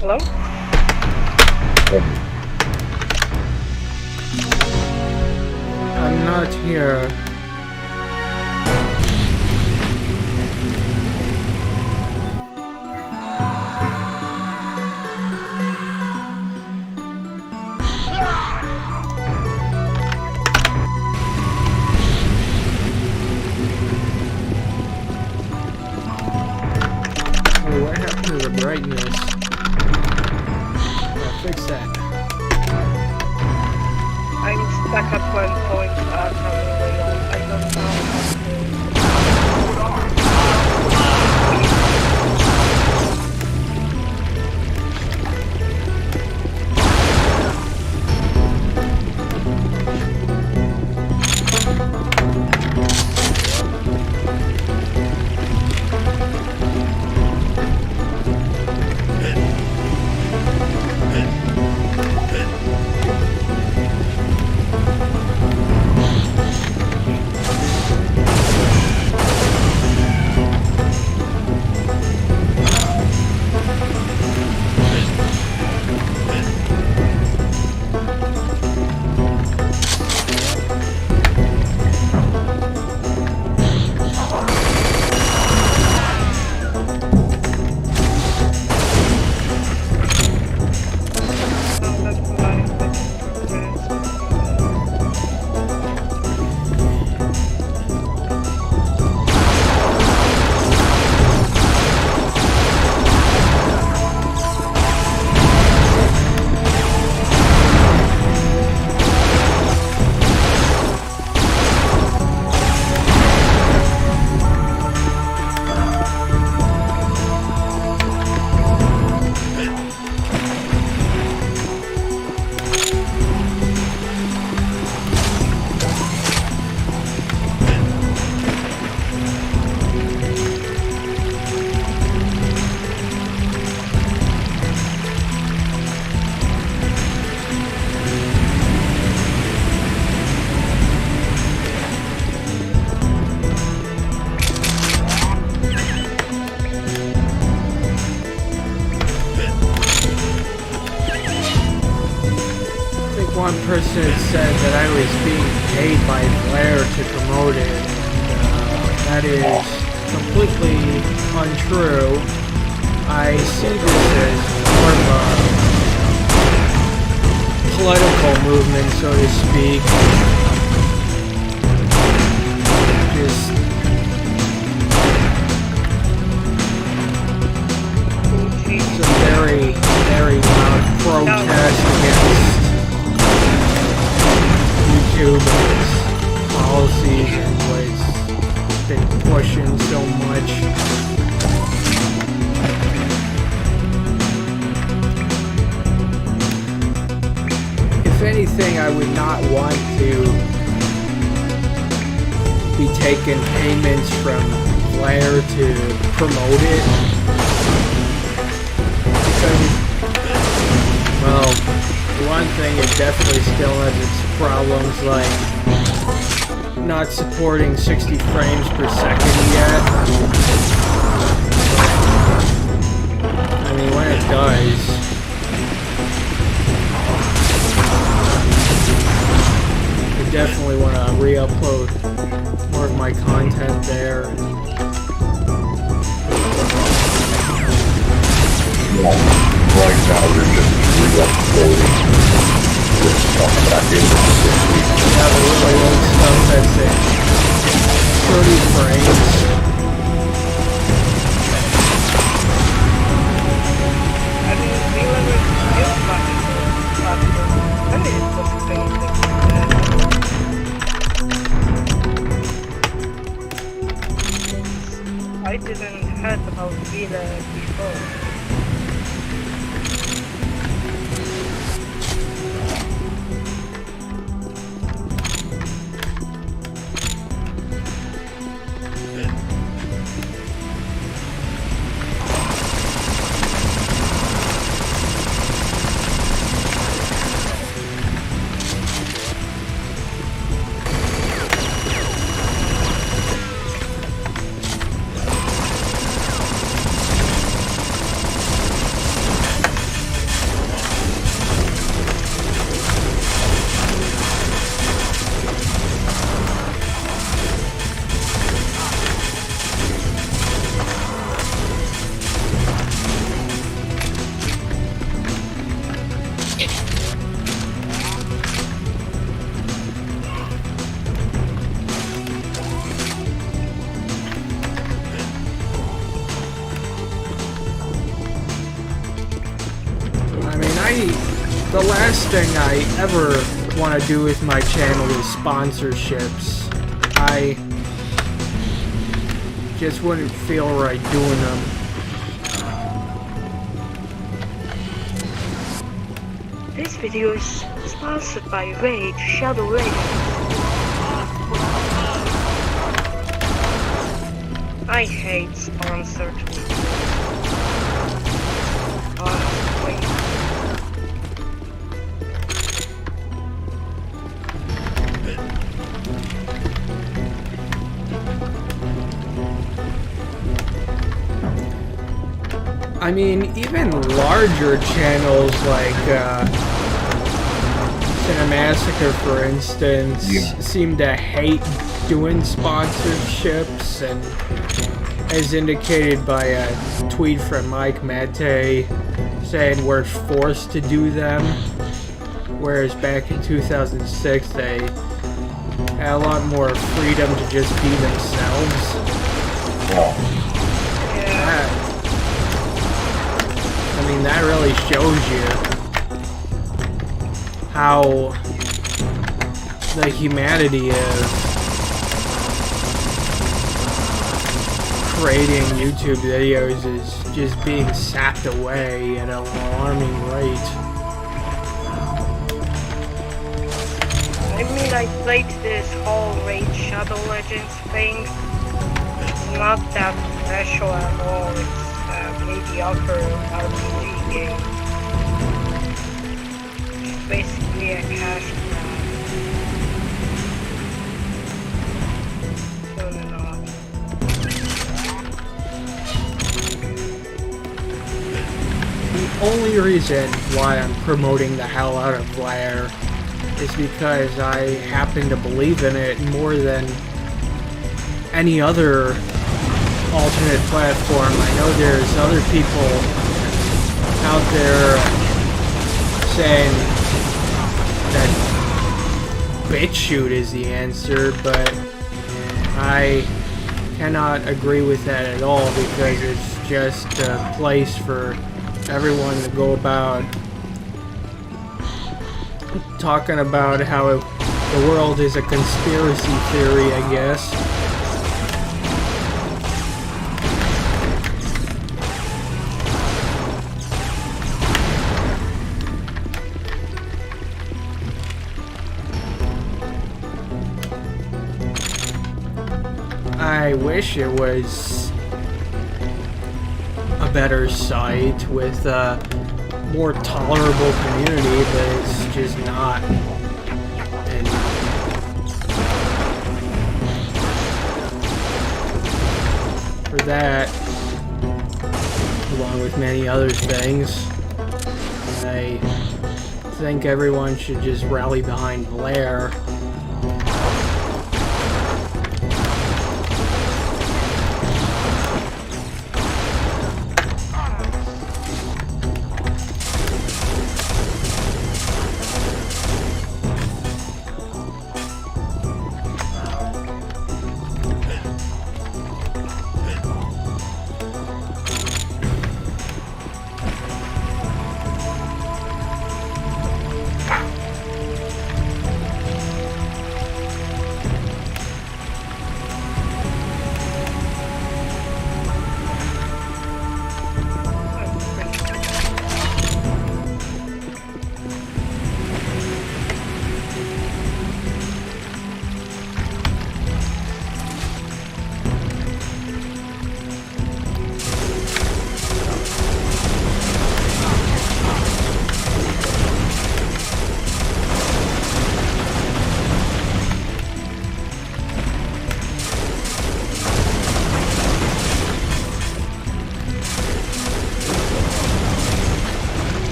Hello? I'm not here. Oh, what happened to the brightness? I'll fix that. I'm stuck at one point. I don't know how to... One person had said that I was being paid by Blair to promote it. That is completely untrue. I see this as more of a political movement, so to speak. Just some very, very loud protest against YouTube's policies and what it's been pushing so much. If anything, I would not want to be taking payments from Blair to promote it. Because, well, one thing, it definitely still has its problems, like not supporting 60 frames per second yet. I mean, when it does, I definitely want to re-upload more of my content there. Right now, they're just re-uploading this stuff back in this week. Yeah, the really old stuff that's at 30 frames. I mean, we never get back into any of the I didn't heard about Vila before. The last thing I ever want to do with my channel is sponsorships. I just wouldn't feel right doing them. This video is sponsored by Raid, Shadow Raid. I hate sponsored videos. Honestly. I mean, even larger channels like Cinemassacre, for instance, seem to hate doing sponsorships, and as indicated by a tweet from Mike Mattei saying we're forced to do them, whereas back in 2006 they had a lot more freedom to just be themselves. I mean, that really shows you how the humanity of creating YouTube videos is just being sapped away at an alarming rate. I mean, I played this whole Raid Shadow Legends thing. It's not that special at all. It's a mediocre RPG game. It's basically a cash grab. Soon enough. The only reason why I'm promoting the hell out of Blair is because I happen to believe in it more than any other alternate platform. I know there's other people out there saying that BitChute is the answer, but I cannot agree with that at all, because it's just a place for everyone to go about talking about how the world is a conspiracy theory, I guess. I wish it was a better site with a more tolerable community, but it's just not. And for that, along with many other things, I think everyone should just rally behind Blair.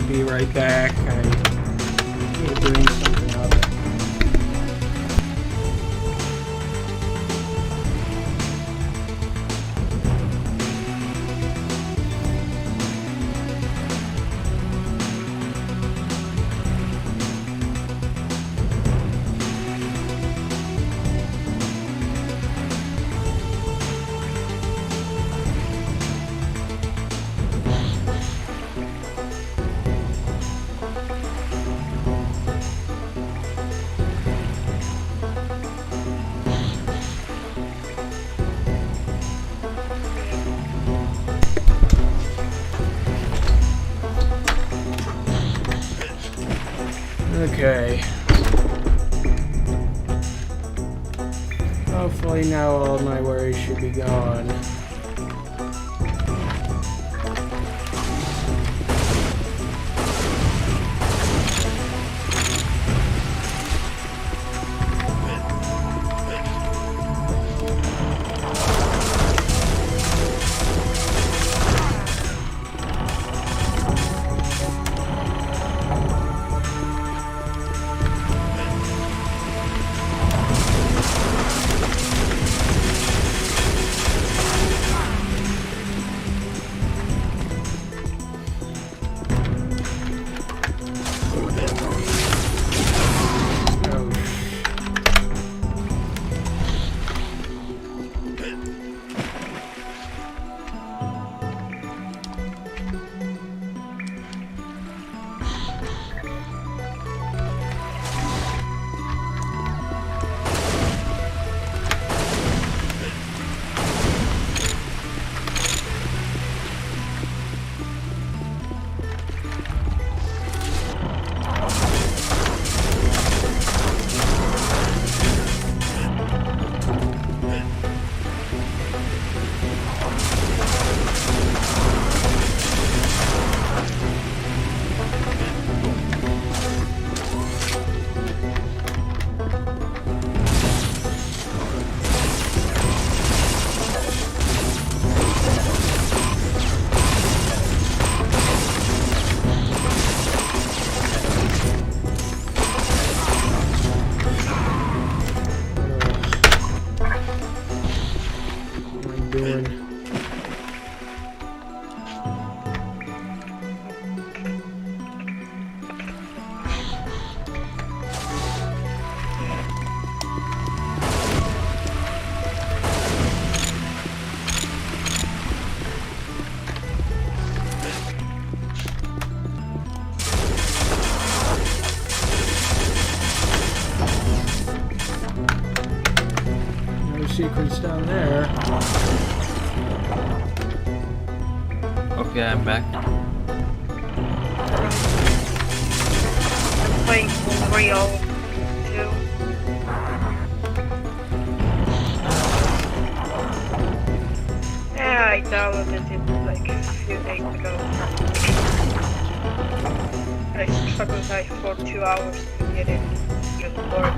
Be right back. screwing something up. Okay. Hopefully now all my worries should be gone. Secrets down there. Okay, I'm back. I'm playing Unreal 2. Yeah, I downloaded it like a few days ago. I struggled like for 2 hours to get it to work.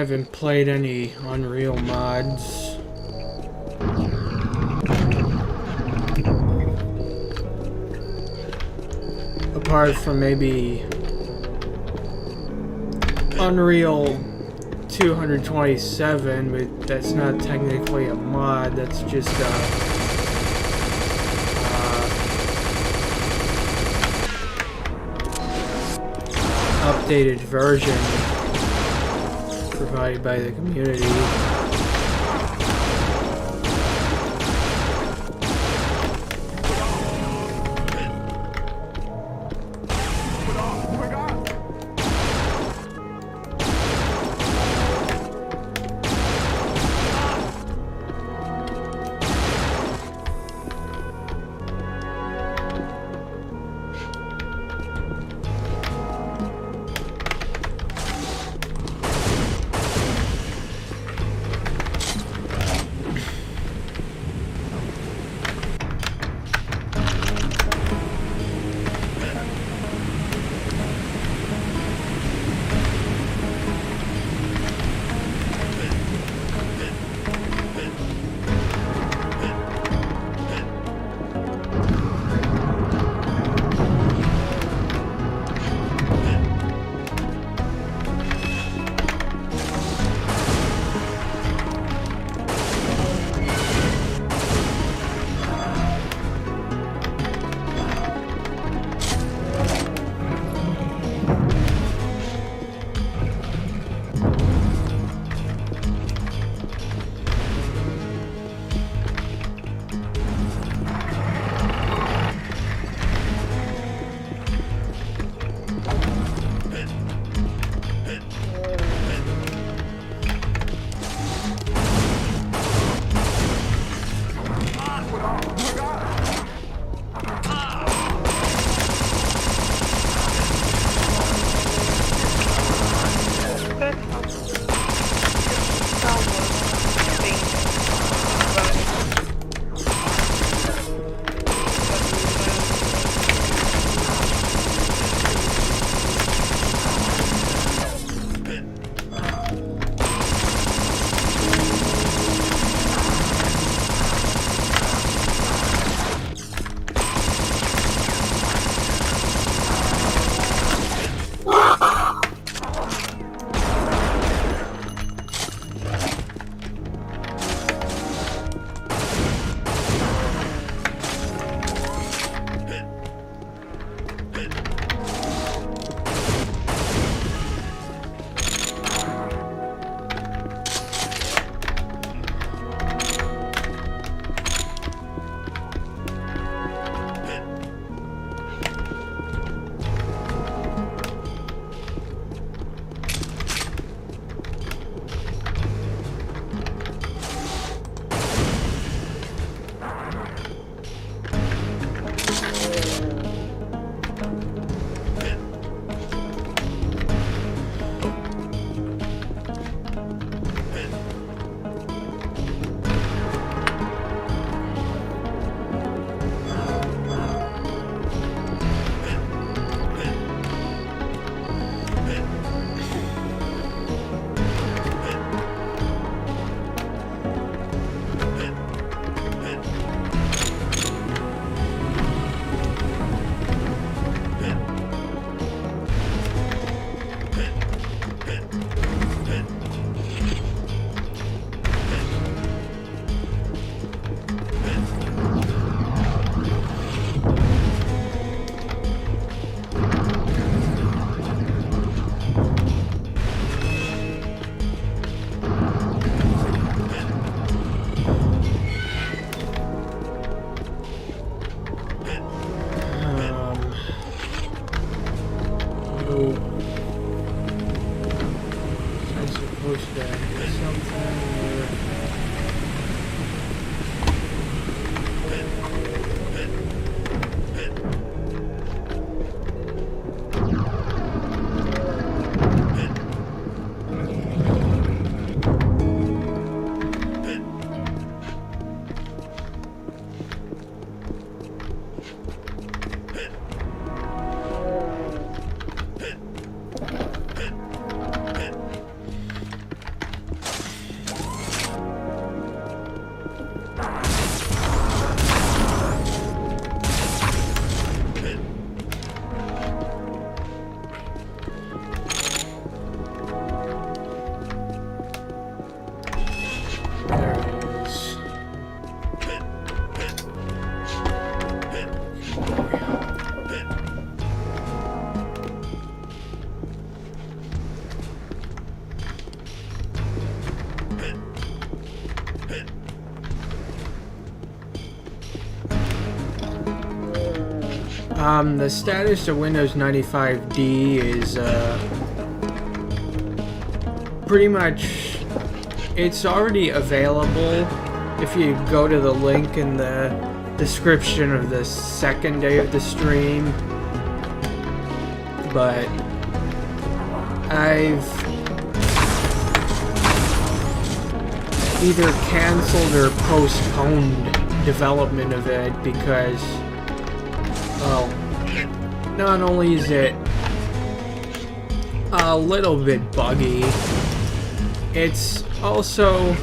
haven't played any Unreal mods. Apart from maybe Unreal 227, but that's not technically a mod, that's just updated version provided by the community. The status of Windows 95D is pretty much, it's already available if you go to the link in the description of the second day of the stream, but I've either canceled or postponed development of it because, well, not only is it a little bit buggy, it's also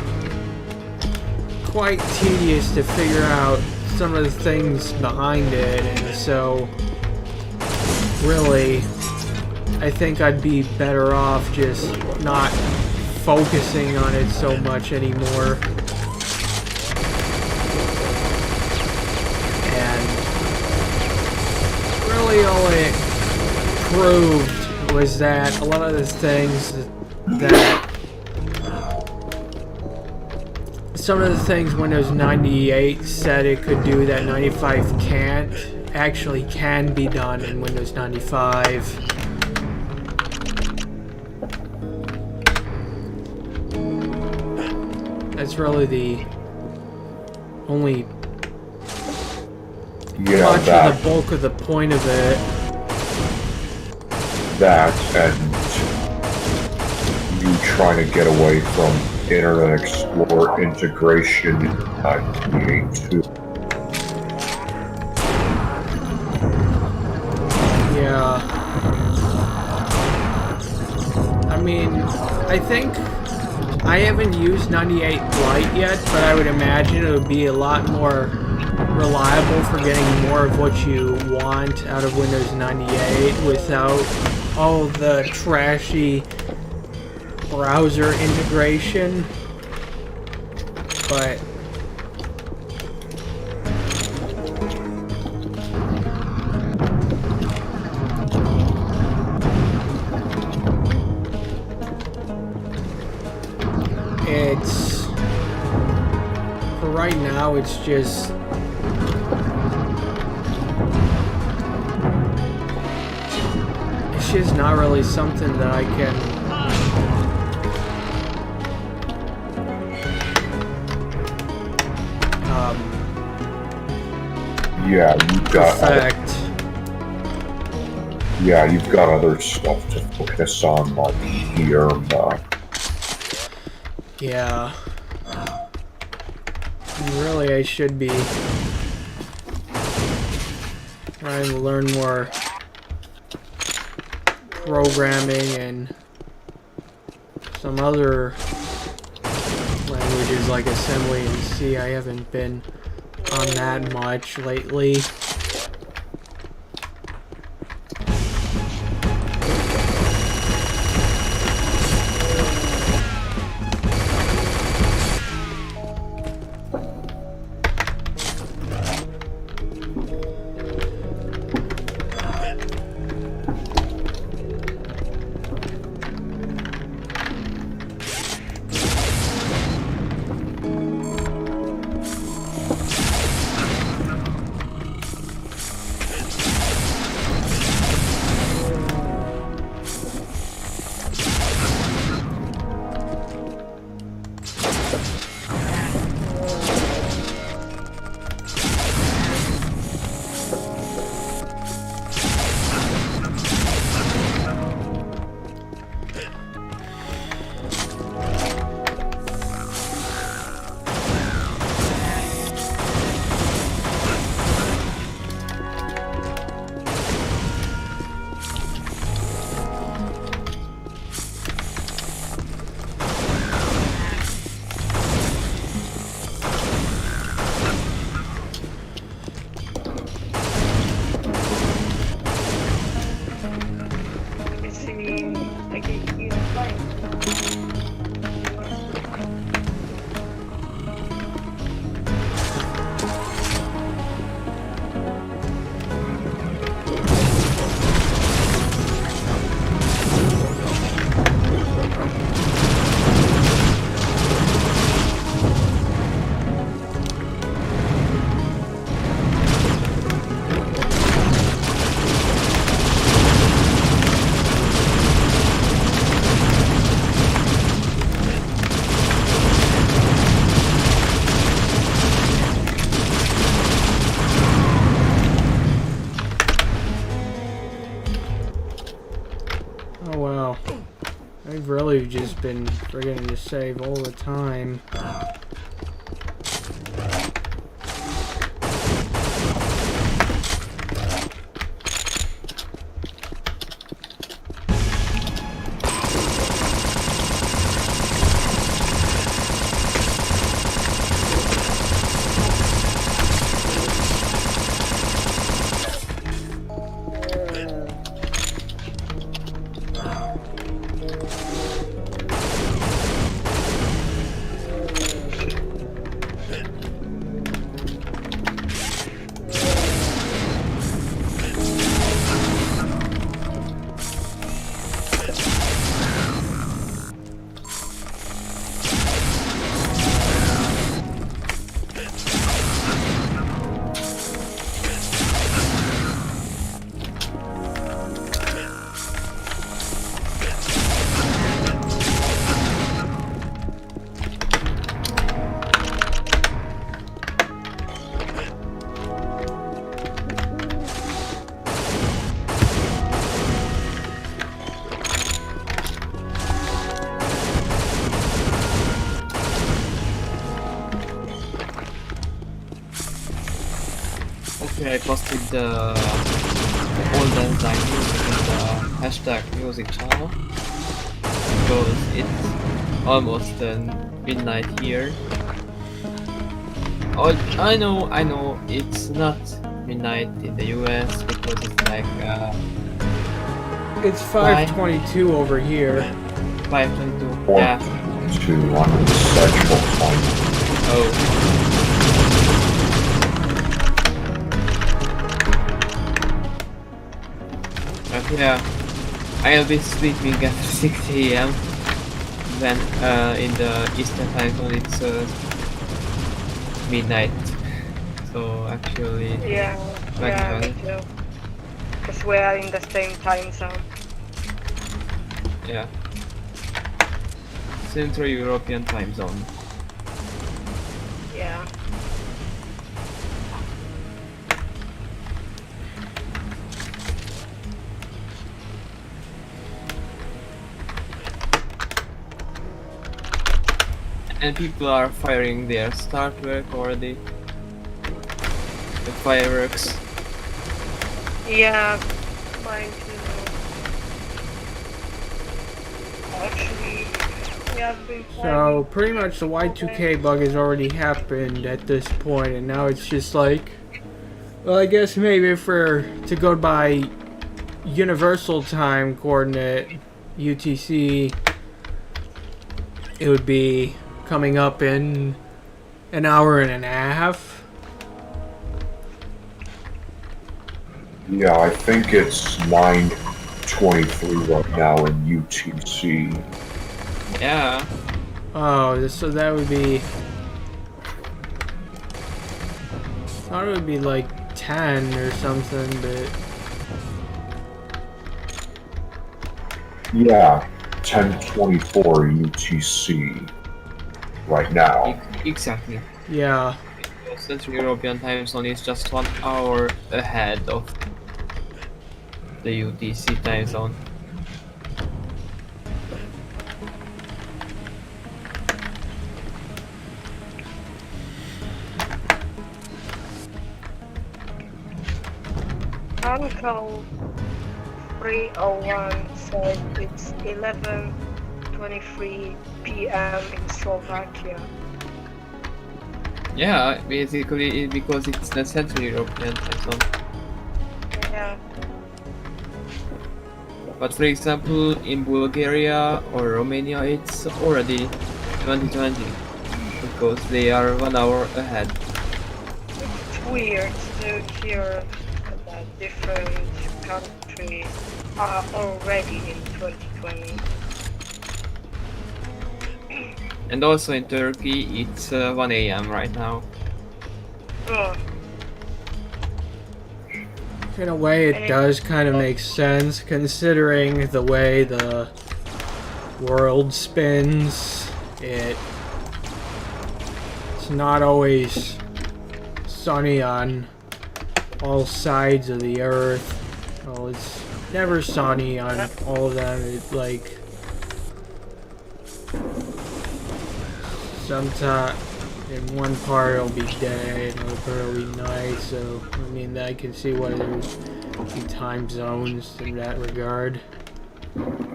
quite tedious to figure out some of the things behind it, and so really I think I'd be better off just not focusing on it so much anymore. And really all it proved was that a lot of the things that some of the things Windows 98 said it could do that 95 can't, actually can be done in Windows 95. That's really the only much of the bulk of the point of it. That and you trying to get away from Internet Explorer integration in 98 Yeah. I mean, I think I haven't used 98 Lite yet, but I would imagine it would be a lot more reliable for getting more of what you want out of Windows 98 without all the trashy browser integration. But it's, for right now, it's just not really something that I can yeah, you've got perfect. Yeah, you've got other stuff to focus on, like here. Yeah. Really, I should be trying to learn more programming and some other languages like assembly and C. I haven't been on that much lately. Oh wow. I've really just been forgetting to save all the time. Okay, I posted the all dance I music in the hashtag music channel because it's almost midnight here. Oh, I know, it's not midnight in the US because it's like It's 5:22 over here. 5:22. Or Yeah. to on the Central Time. Oh. But yeah, I'll be sleeping at 6 a.m. Then in the Eastern time zone it's midnight. So actually, Yeah, yeah, me too. Because we are in the same time zone. yeah, Central European time zone. Yeah. And people are firing their start work already. The fireworks. Yeah, mine too. Actually, we have been So playing. pretty much the Y2K bug has already happened at this point, and now it's just like, well, I guess maybe if we're to go by universal time coordinate UTC, it would be coming up in an hour and a half. Yeah, I think it's 9:23 right now in UTC. Yeah. Oh, so that would be. I thought it would be like 10 or something, but. Yeah, 10:24 UTC right now. Exactly. Yeah. Central European time zone is just 1 hour ahead of the UTC time zone. Uncle 301 said it's 11:23 p.m. in Slovakia. Yeah, basically because it's the Central European time zone. Yeah. But for example, in Bulgaria or Romania, it's already 2020 because they are 1 hour ahead. It's weird to hear that different countries are already in 2020. And also in Turkey, it's 1 a.m. right now. Oh, In a way, it does kind of make sense considering the way the world spins. It's not always sunny on all sides of the earth. Well, it's never sunny on all of them. It like sometime in one part it'll be day, another part will be night. So I mean, I can see why there's time zones in that regard.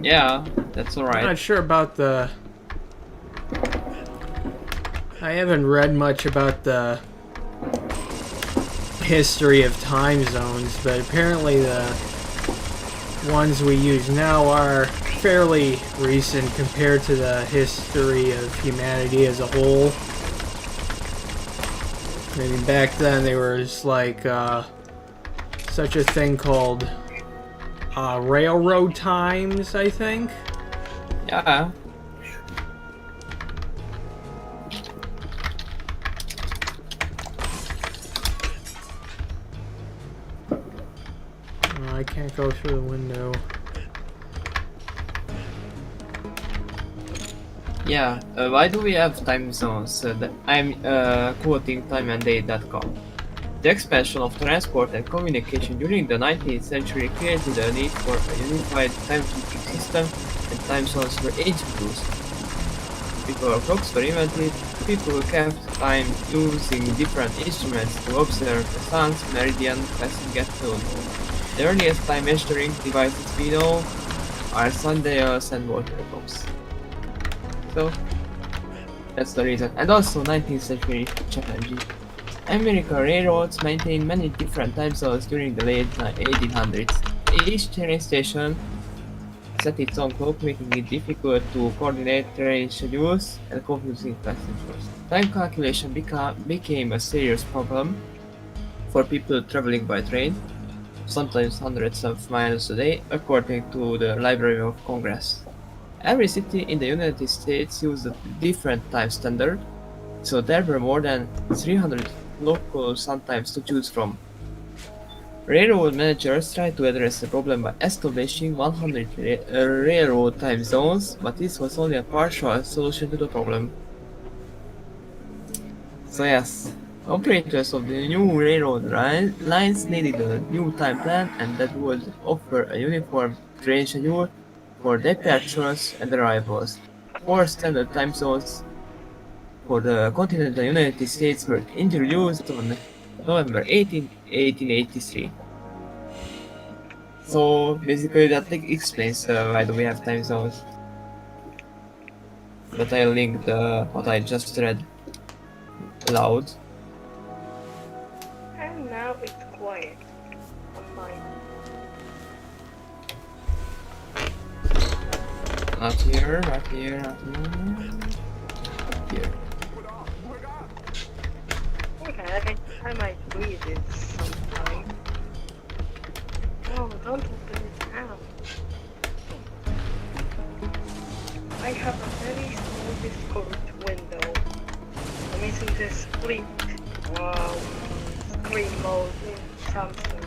Yeah, that's I'm alright. not sure about the. I haven't read much about the history of time zones, but apparently the ones we use now are fairly recent compared to the history of humanity as a whole. I mean, back then there was like such a thing called railroad times, I think. Yeah. I can't go through the window. Yeah, why do we have time zones? I'm quoting timeanddate.com. The expansion of transport and communication during the 19th century created a need for a unified timekeeping system, and time zones were introduced. Before clocks were invented, people kept time using different instruments to observe the sun's meridian passing at noon. The earliest time measuring devices we know are sundials and water clocks. So, that's the reason. And also 19th century challenge. American railroads maintained many different time zones during the late 1800s. Each train station set its own clock, making it difficult to coordinate train schedules and confusing passengers. Time calculation became a serious problem for people traveling by train, sometimes hundreds of miles a day, according to the Library of Congress. Every city in the United States used a different time standard, so there were more than 300 local sun times to choose from. Railroad managers tried to address the problem by establishing 100 railroad time zones, but this was only a partial solution to the problem. So yes, operators of the new railroad lines needed a new time plan, and that would offer a uniform train schedule for departures and arrivals. 4 standard time zones for the continental United States were introduced on November 18, 1883. So basically that explains why do we have time zones. But I'll link what I just read aloud. And now it's quiet on mine. Not here, not here, not here. Here. Okay, I might read it sometime. No, don't open it now. I have a very small Discord window. I'm using the split screen mode in Samsung.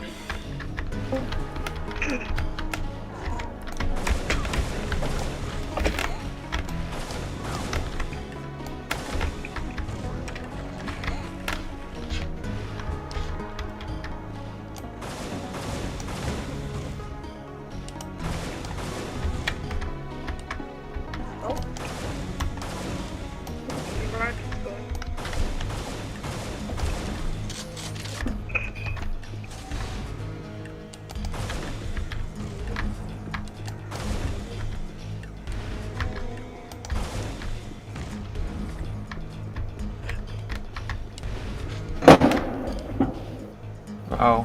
Oh,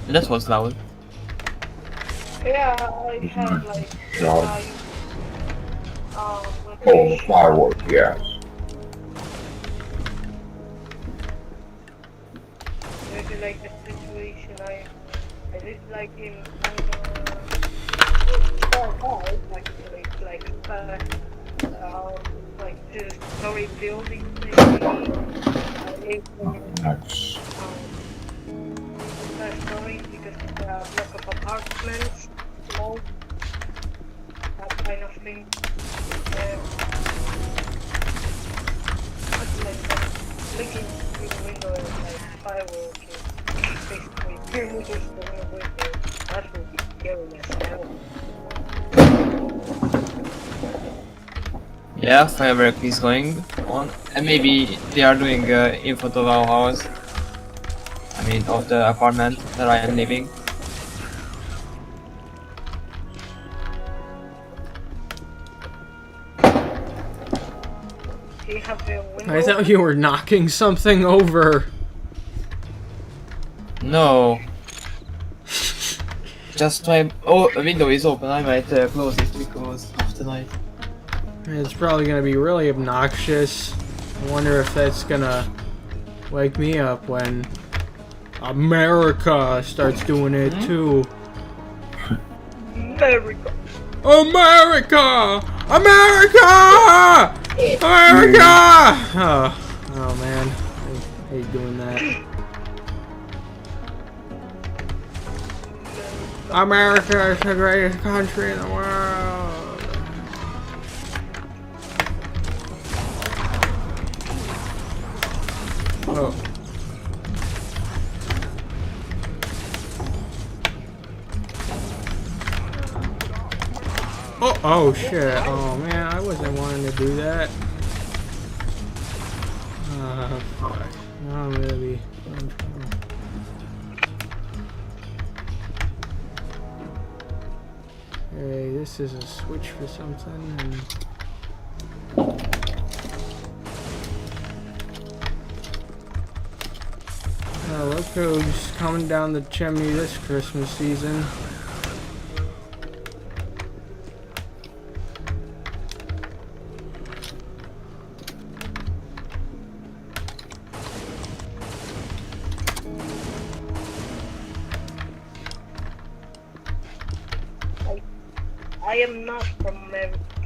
that was loud. Yeah, I have like Yeah. Oh, location. firework, yes. Maybe like the situation I did like in like the story building thing. Nice. The story because it's a block of apartments, small, that kind of thing. But like looking through the window and like fireworks, basically just the window. That would be scary as hell. Yeah, firework is going on, and maybe they are doing in front of our house. I mean, of the apartment that I am living. Do you have a window? I thought you were knocking something over. No. Just my window is open. I might close it because of the night. It's probably gonna be really obnoxious. I wonder if that's gonna wake me up when America starts doing it too. America. America! America! America! Oh man, I hate doing that. America is the greatest country in the world. Oh. Oh shit. Oh man, I wasn't wanting to do that. Fuck. Now I'm gonna be in trouble. Hey, this is a switch for something. Look who's coming down the chimney this Christmas season. I am not from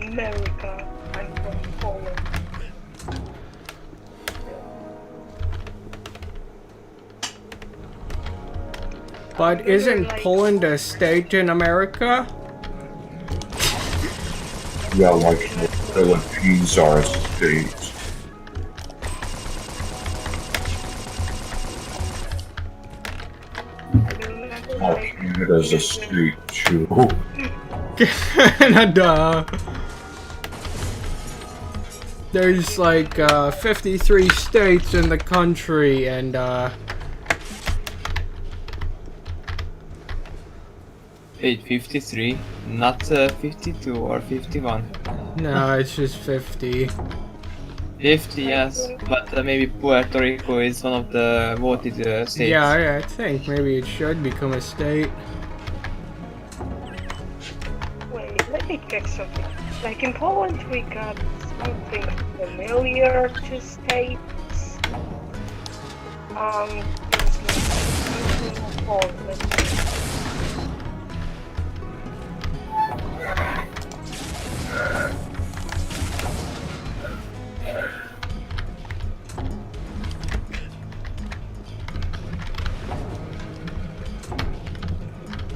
America. I'm from Poland. But isn't Poland a state in America? Yeah, like the Philippines are a state. Oh, Canada's a state too. Canada. There's like 53 states in the country, and 853, not 52 or 51. no, it's just 50. 50, yes, but maybe Puerto Rico is one of the voted states. Yeah, I think maybe it should become a state. Wait, let me check something. Like in Poland, we got something familiar to states. Let's see.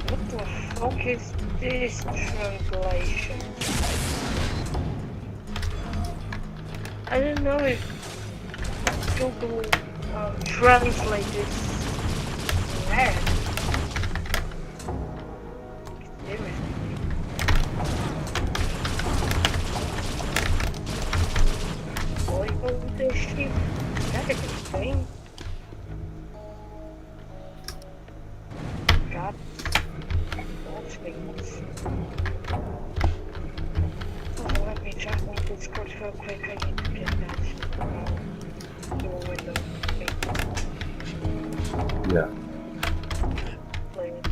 What the fuck is this translation? I don't know if Google translate this right. Ship. That is insane. God. Those things. Oh, let me jump on Discord real quick. I need to get that. Door window. Yeah. Play it.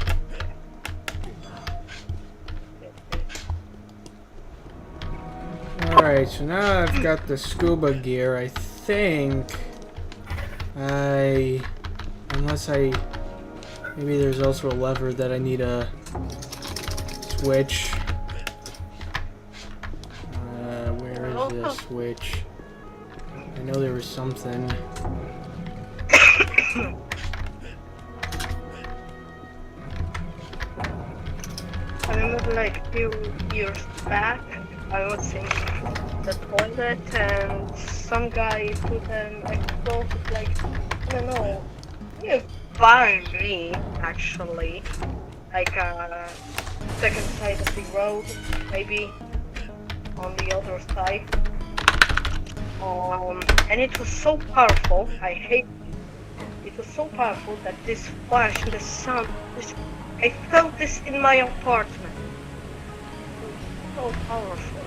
Alright, so now I've got the scuba gear. I think unless maybe there's also a lever that I need a switch. Where is this switch? I know there was something. I remember like a few years back, I was in the toilet and some guy put an explosive, like, I don't know, he fired me actually. like second side of the road, maybe on the other side. And it was so powerful. It was so powerful that this flash, the sound, I felt this in my apartment. It was so powerful.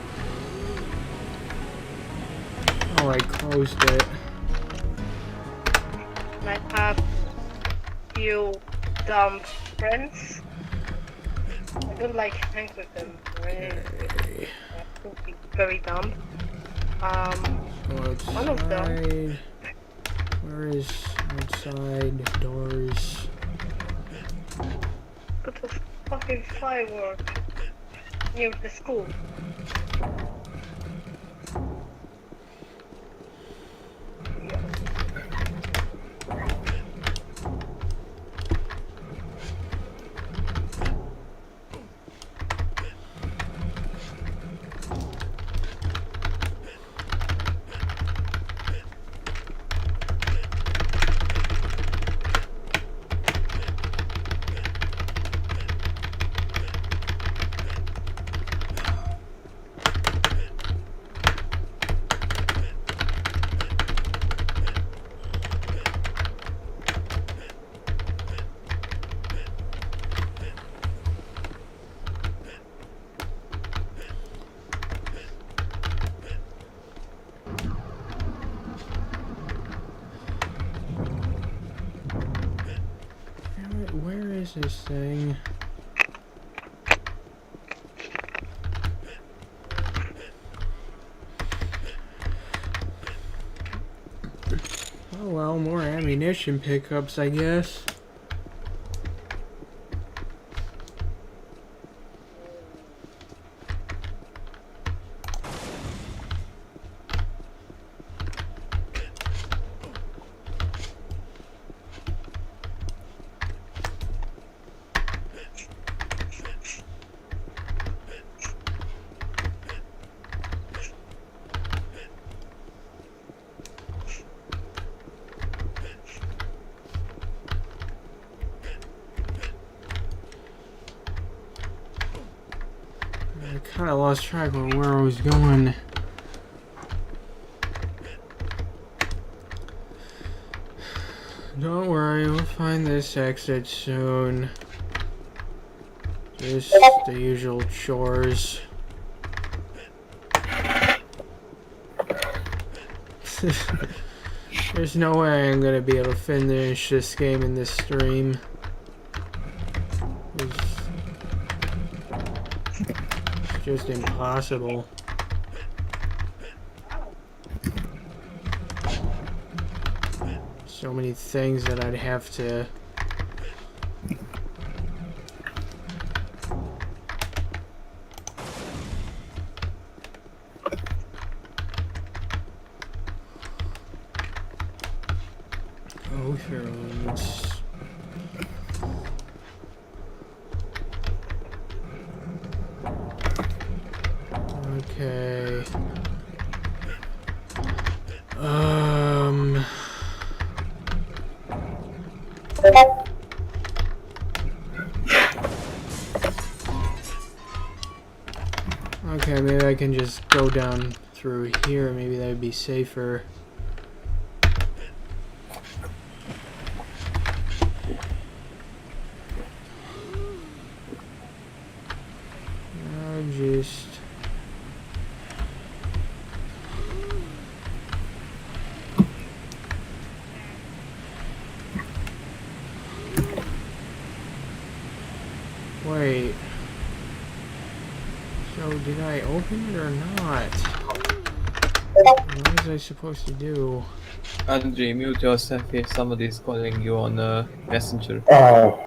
Oh, I closed it. And I have few dumb friends. I don't like hang with them. Right? Okay. I think it's very dumb. Go One of them. outside. Where is outside doors? Put a fucking firework near the school. Where is this thing? Oh well, more ammunition pickups, I guess. I kind of lost track of where I was going. Don't worry, we'll find this exit soon. Just the usual chores. There's no way I'm gonna be able to finish this game in this stream. It's just impossible. So many things that I'd have to... go through. Okay. Okay, maybe I can just go down through here. Maybe that would be safer. Just... wait. So did I open it or not? What was I supposed to do? Andre, mute yourself if somebody is calling you on Messenger. Oh,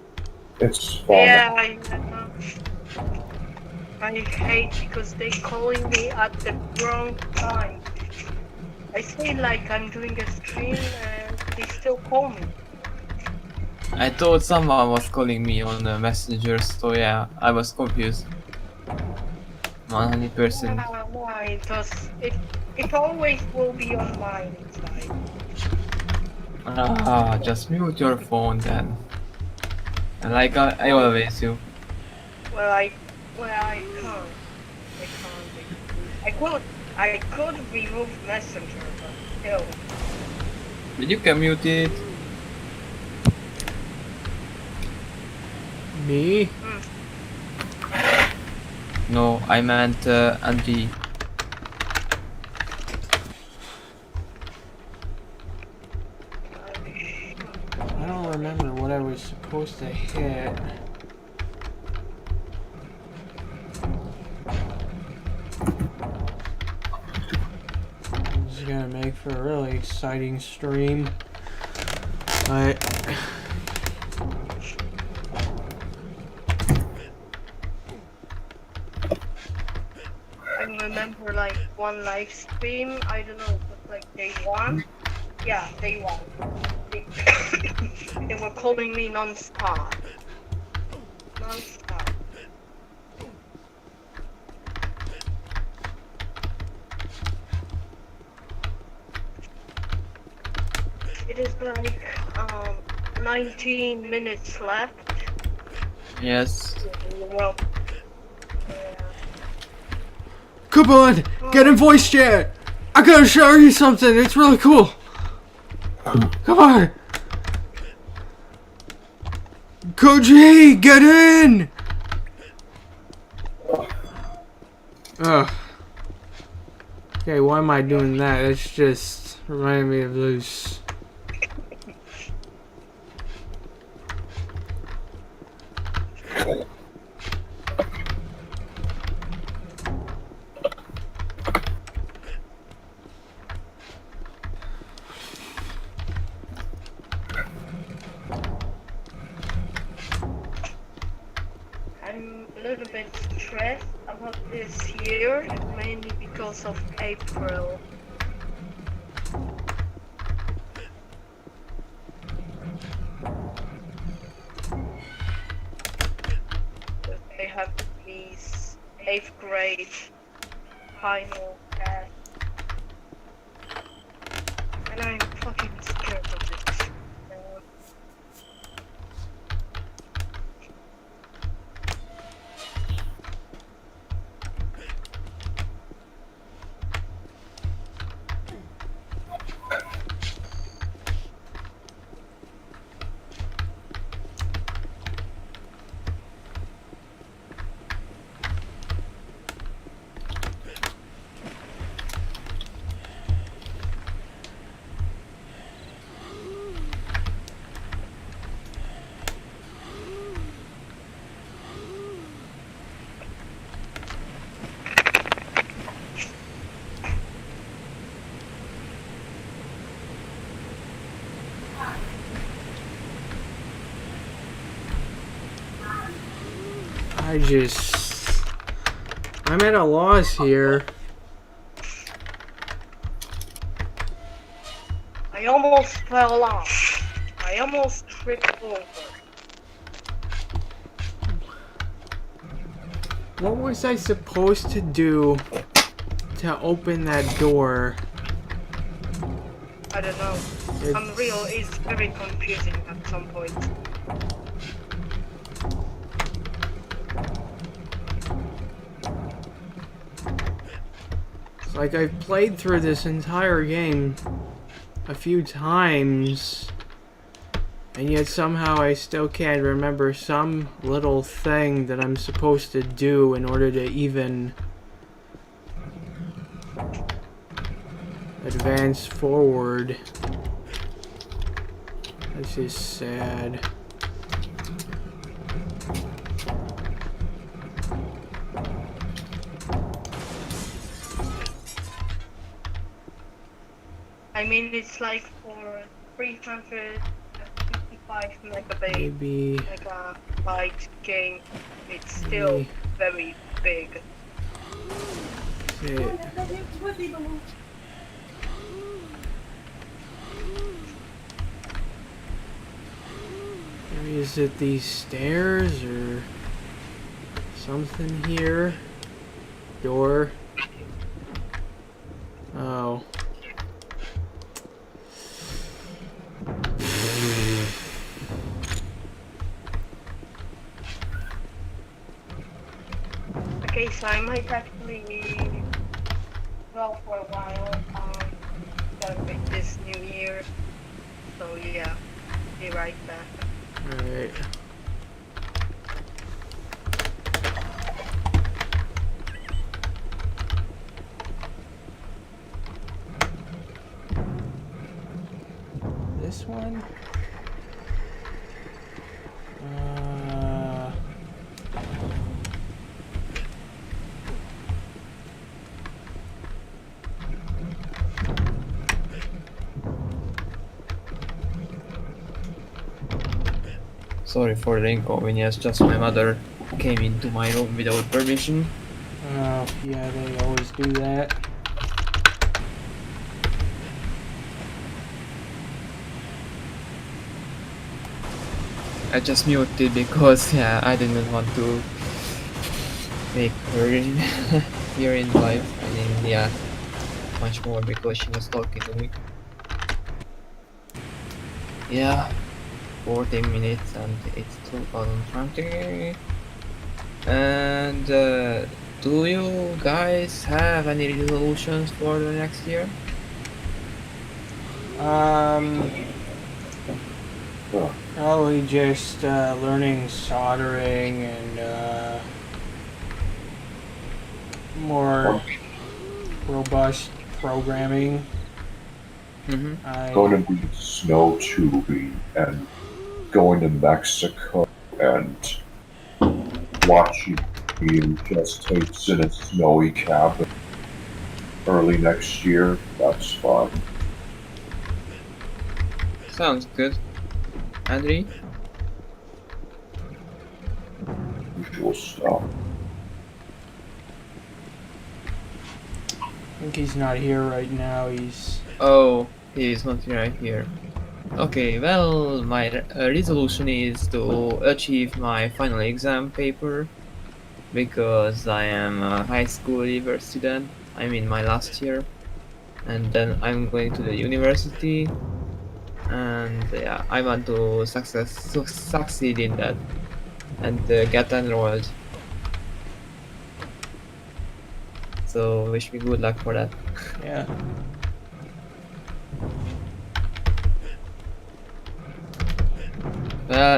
it's fine. Yeah, I hate because they calling me at the wrong time. I feel like I'm doing a stream and they still call me. I thought someone was calling me on Messenger, so yeah, I was confused. 100%. Why? It always will be on mine inside. Just mute your phone then. Like I always do. Well, I can't. I could remove Messenger, but still. But you can mute it. Me? No, I meant Andy. I don't remember what I was supposed to hit. This is gonna make for a really exciting stream. But I remember like one live stream, I don't know, it was like day one. Yeah, day one. They were calling me non-stop. Non-stop. It is like 19 minutes left. Yes. Well, come on, get in voice chat. I gotta show you something. It's really cool. Come on. Koji, get in. Ugh. Okay, why am I doing that? It's just reminding me of those. I'm a little bit stressed about this year, mainly because of April. They have these 8th grade final tests. And I'm fucking scared of it. I'm at a loss here. I almost fell off. I almost tripped over. What was I supposed to do to open that door? I don't know. Unreal is very confusing at some point. It's like I've played through this entire game a few times, and yet somehow I still can't remember some little thing that I'm supposed to do in order to even advance forward. This is sad. I mean, it's like for 355 Maybe megabyte game, it's still very big. it. Maybe is it these stairs or something here? Door. Oh. case, I might actually go for a while. Celebrate this new year. So yeah, be right back. Alright. This one? Sorry for the inconvenience, just my mother came into my room without permission. Oh, yeah, they always do that. I just muted because yeah, I didn't want to make her hear in live. I mean, yeah, much more because she was talking to me. Yeah, 14 minutes and it's 2020. And do you guys have any resolutions for the next year? Probably just learning soldering and more robust programming. Going to be snow tubing and going to Mexico and watching you just takes in a snowy cabin early next year. That's fun. Sounds good. Andri? Usual stuff. I think he's not here right now. He's Oh, he is not right here. Okay, well, my resolution is to achieve my final exam paper because I am a high school year student. I'm in my last year, and then I'm going to the university, and yeah, I want to succeed in that and get enrolled. So wish me good luck for that. yeah.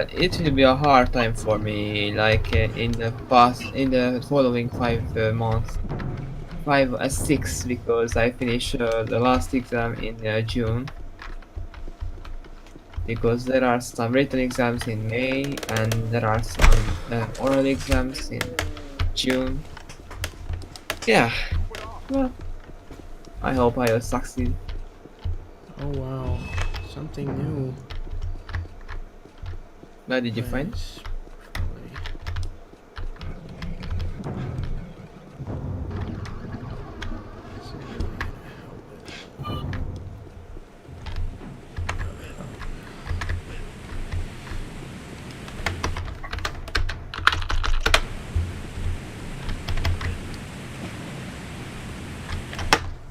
It will be a hard time for me, like in the following 5 months, 6, because I finished the last exam in June. Because there are some written exams in May and there are some oral exams in June. Yeah, well, I hope I will succeed. Oh wow, something new. What did you find? Nice. Probably- Is it really gonna help it?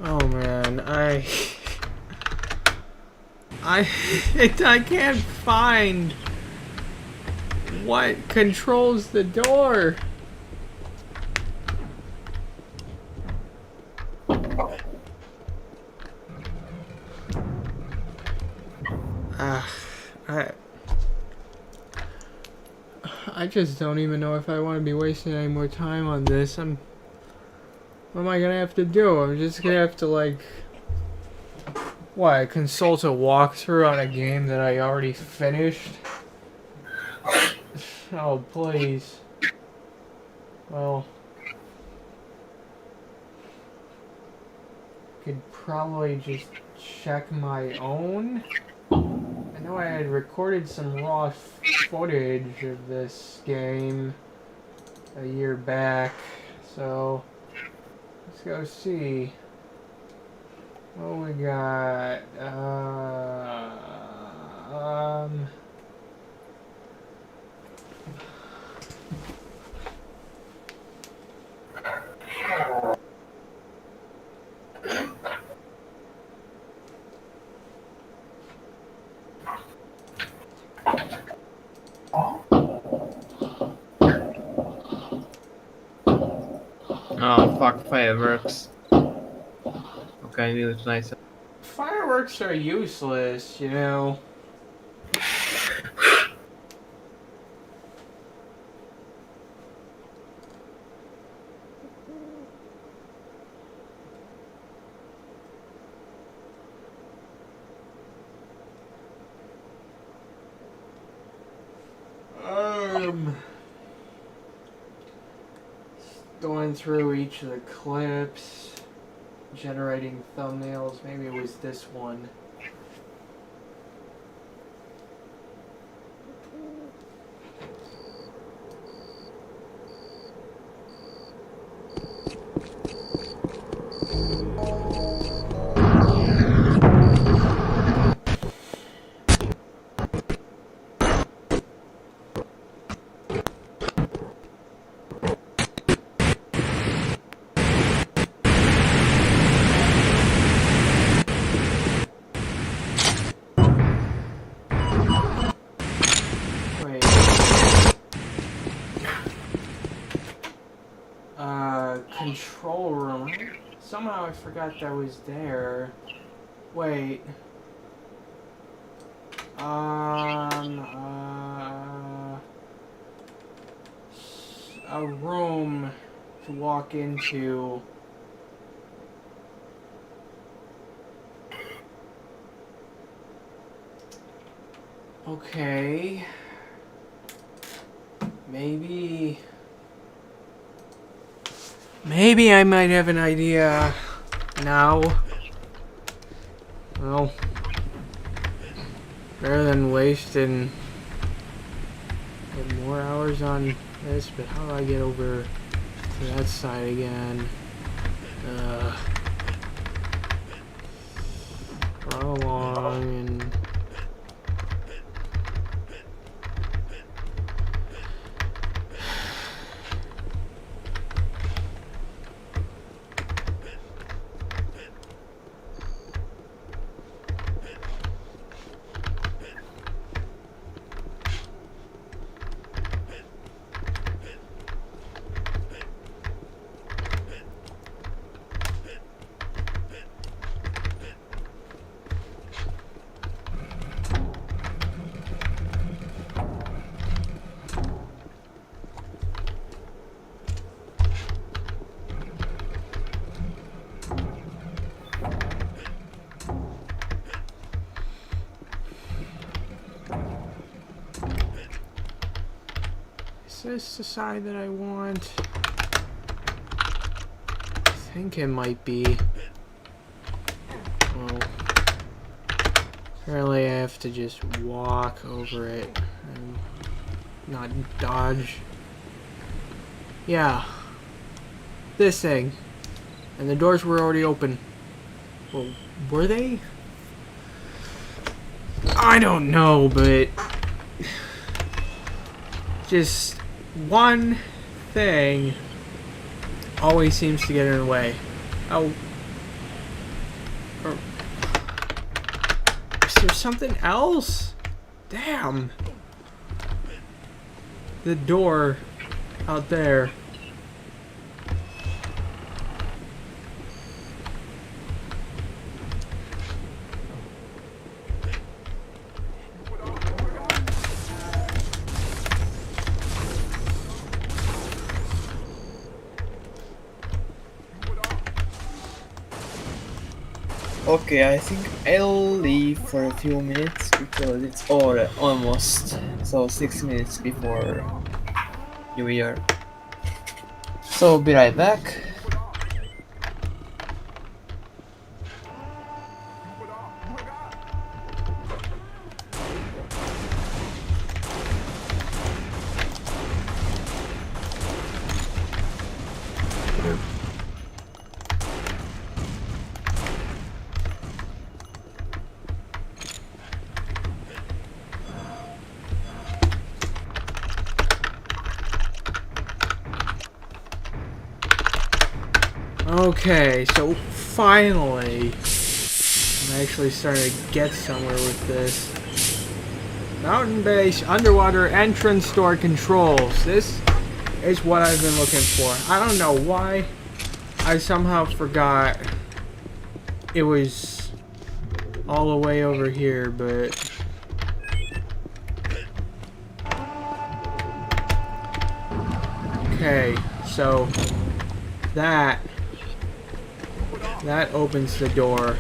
Oh man, I can't find what controls the door. I just don't even know if I want to be wasting any more time on this. What am I gonna have to do? I'm just gonna have to like, what, consult a walkthrough on a game that I already finished? Oh, please. Well, could probably just check my own. I know I had recorded some raw footage of this game a year back, so let's go see what we got. Oh fuck, fireworks. Okay, we'll try some. Fireworks are useless, you know. Going through each of the clips, generating thumbnails. Maybe it was this one. Control room. Somehow I forgot that was there. Wait. A room to walk into. Okay. Maybe I might have an idea now. Well, better than wasting more hours on this, but how do I get over to that side again? Follow along and... Is this the side that I want? I think it might be. Well, apparently I have to just walk over it and not dodge. Yeah. This thing. And the doors were already open. Well, were they? I don't know, but... just one thing always seems to get in the way. Oh. Or, is there something else? Damn. The door out there. Okay, I think I'll leave for a few minutes because it's almost so 6 minutes before New Year. So be right back. Okay, so finally, I'm actually starting to get somewhere with this. Mountain base underwater entrance door controls. This is what I've been looking for. I don't know why I somehow forgot it was all the way over here, but okay, so that opens the door.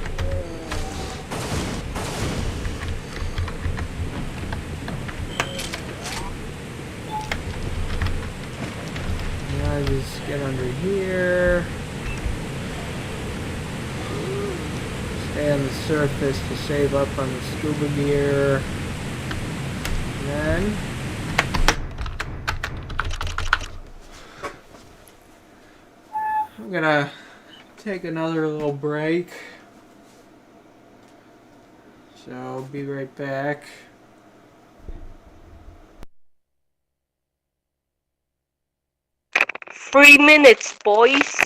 Now I just get under here. Stay on the surface to save up on the scuba gear. And then I'm gonna take another little break. So I'll be right back. 3 minutes, boys.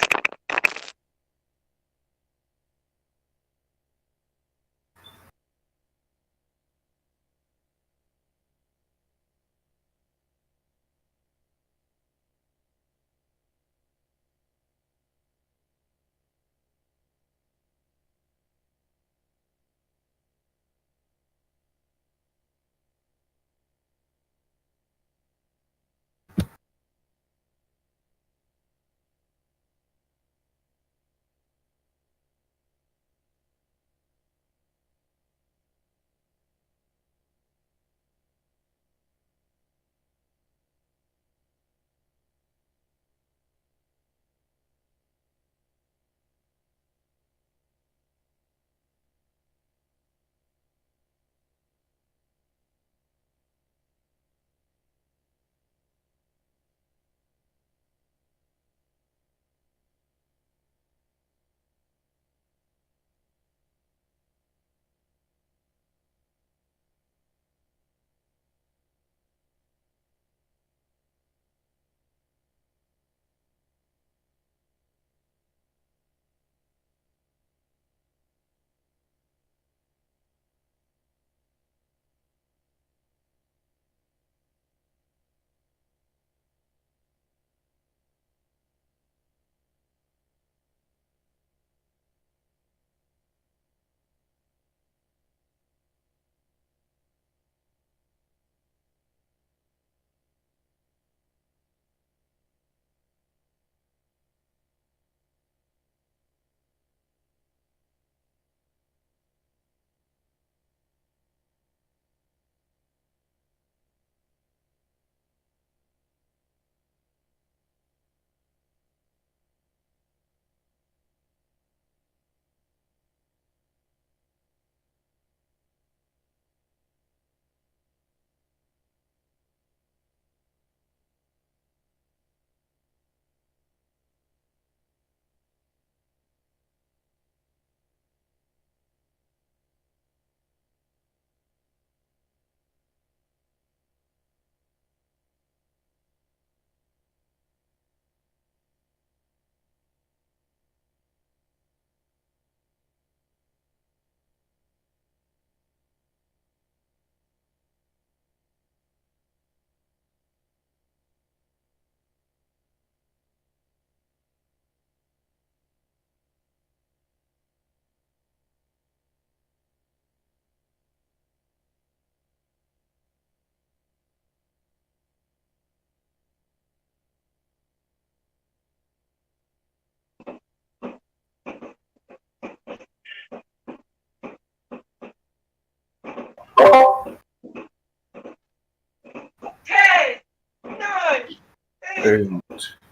Eight,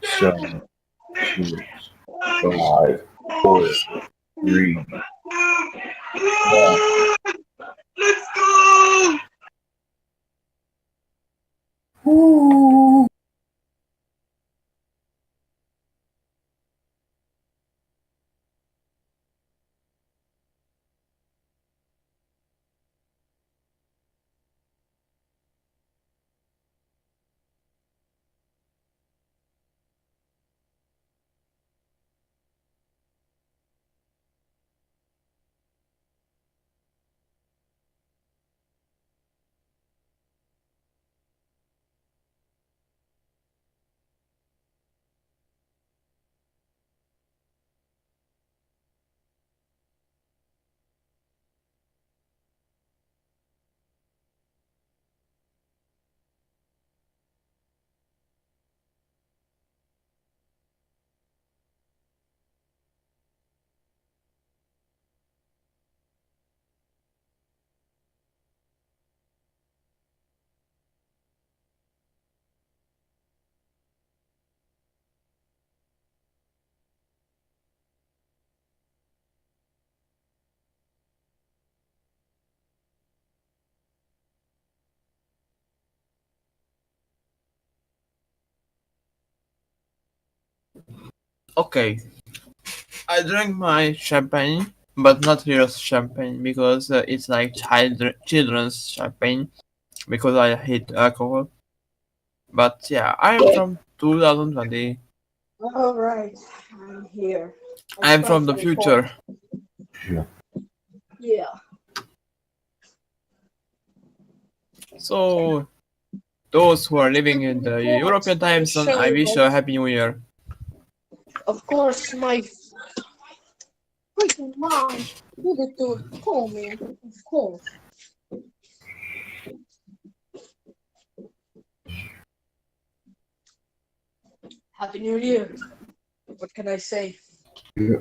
seven, six, five, four, three, one. Let's go! Okay, I drank my champagne, but not real champagne because it's like children's champagne because I hate alcohol. But yeah, I'm from 2020. All right, I'm here. I I'm start from the the report. future. Yeah. Yeah, So those who are living in the report. European time zone, I wish Show, a happy new year. of course, my freaking mom needed to call me. Of course. Happy New Year. What can I say? Yeah.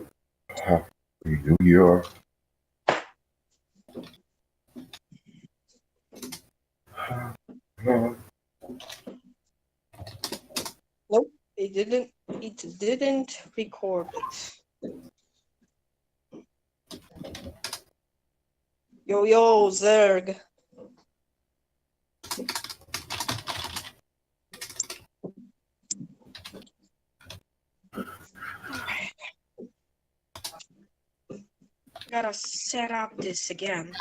Happy New Year. Nope, it didn't. It didn't record it. Yo yo, Zerg. Alright, gotta set up this again.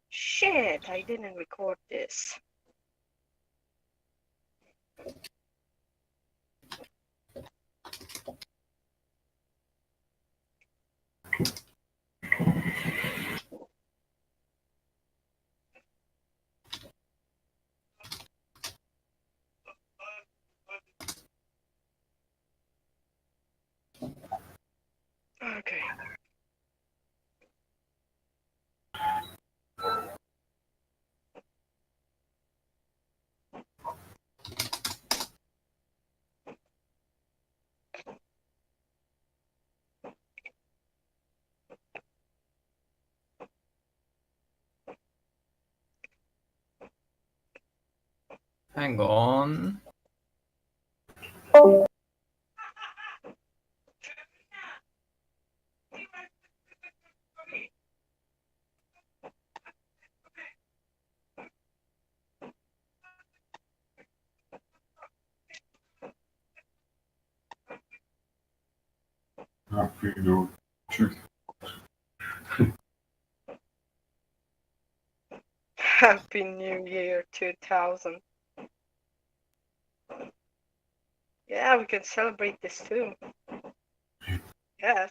Shit, I didn't record this. Okay. Hang on. Happy New Year. Happy New Year 2000. Yeah, we can celebrate this too. Yes.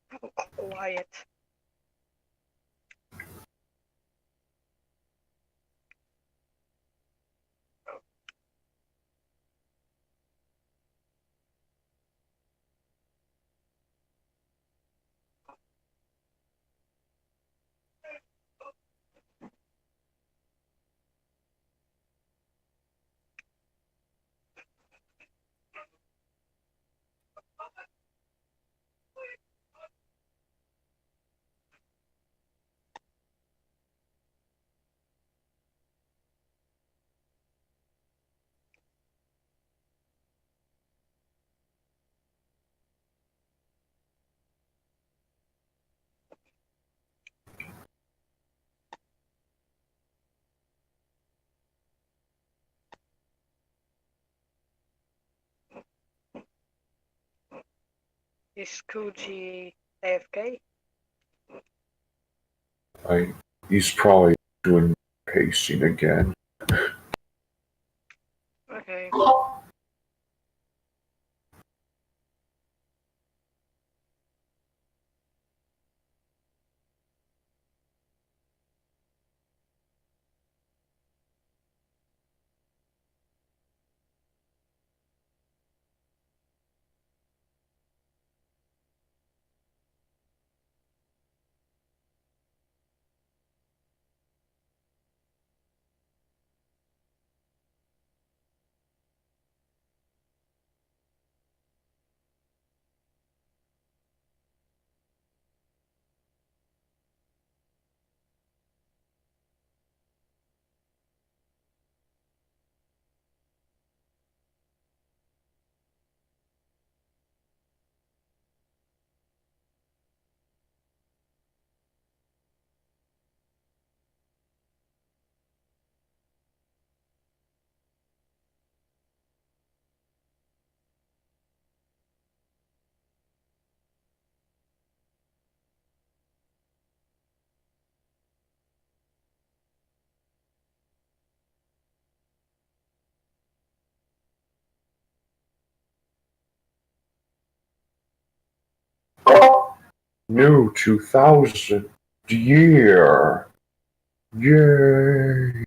How quiet. Is Koji AFK? He's probably doing pacing again. Okay. New 2000 year. Yay.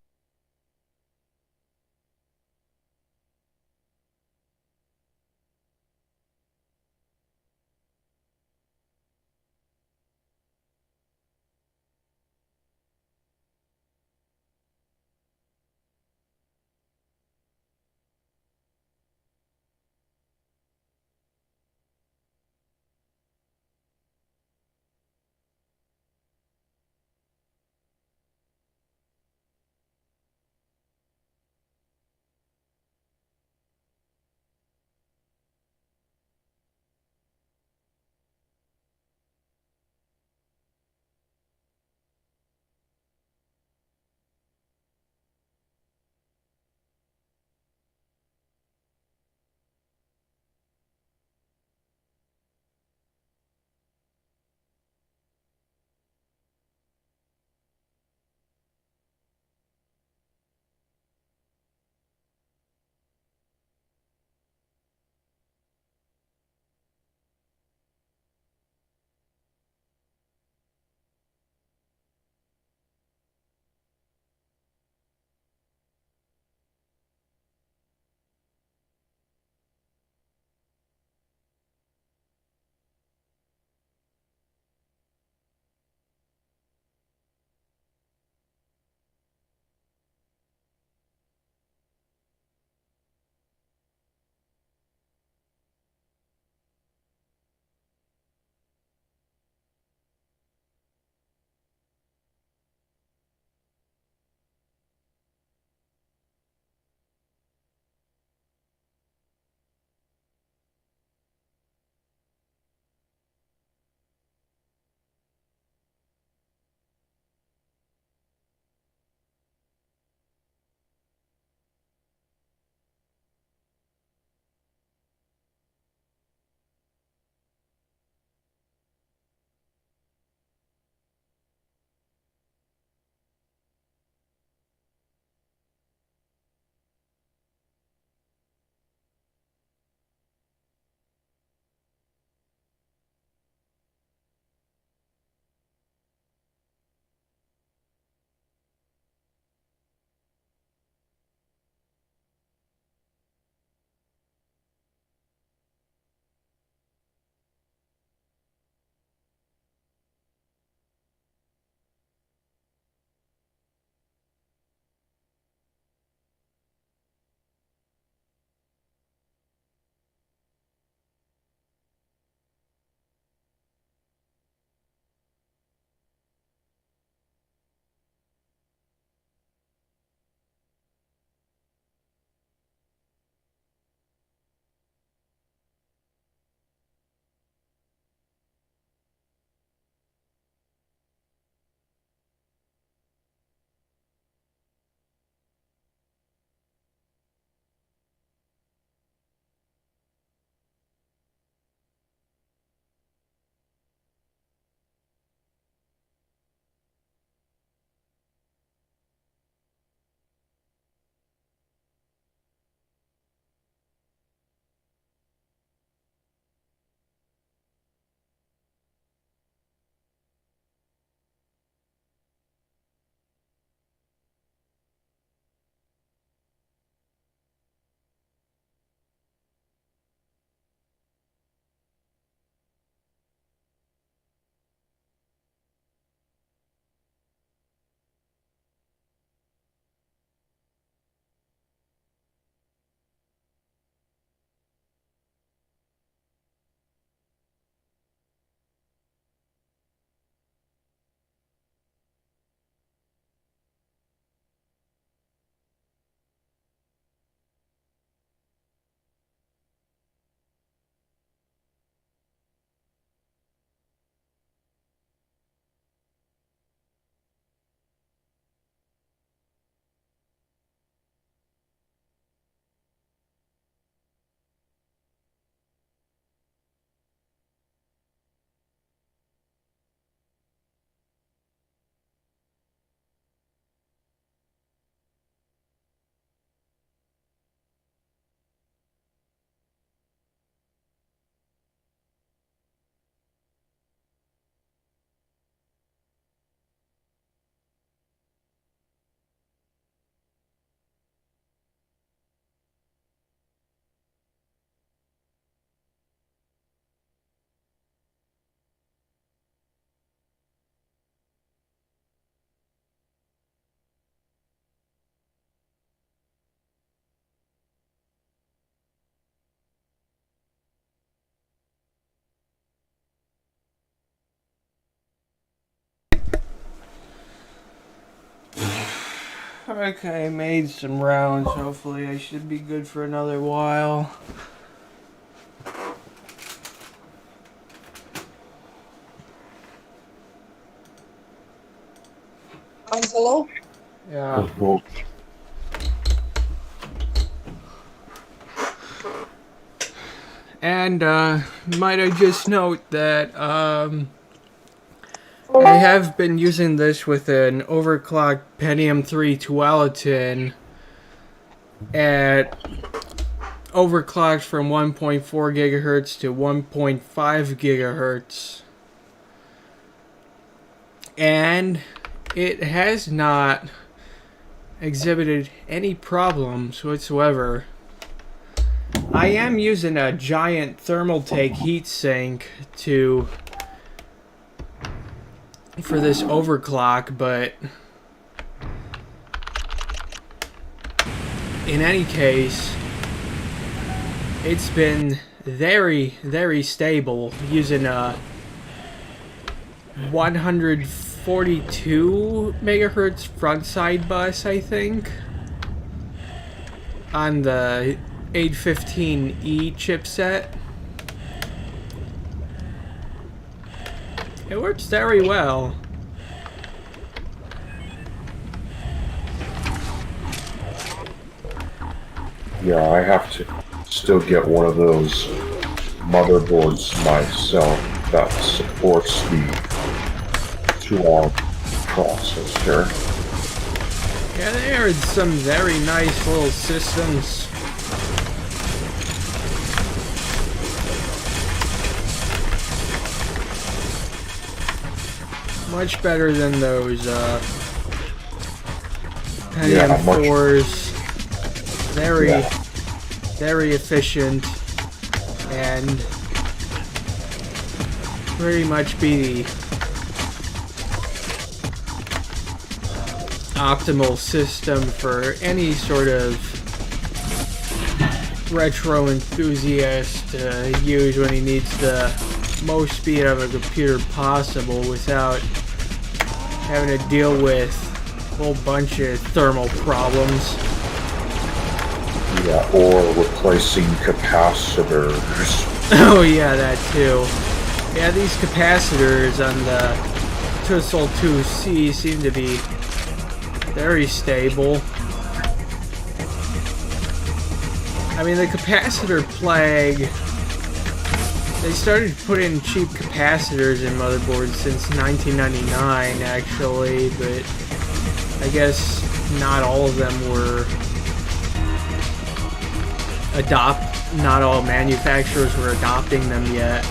Okay, made some rounds. Hopefully I should be good for another while. Hello? Yeah. Well, And might I just note that I have been using this with an overclocked Pentium 3 Tualatin at overclocked from 1.4 gigahertz to 1.5 gigahertz. And it has not exhibited any problems whatsoever. I am using a giant Thermaltake heatsink for this overclock, but in any case, it's been very, very stable using a 142 megahertz frontside bus, I think, on the 815E chipset. It works very well. yeah, I have to still get one of those motherboards myself that supports the 2-ARM processor. Yeah, there are some very nice little systems. Much better than those Pentium 4s. Very, very efficient, and pretty much be the optimal system for any sort of retro enthusiast to use when he needs the most speed of a computer possible without having to deal with a whole bunch of thermal problems. Yeah, or replacing capacitors. Oh yeah, that too. Yeah, these capacitors on the Tussle 2C seem to be very stable. I mean, the capacitor plague, they started putting cheap capacitors in motherboards since 1999, actually, but I guess not all of them were not all manufacturers were adopting them yet.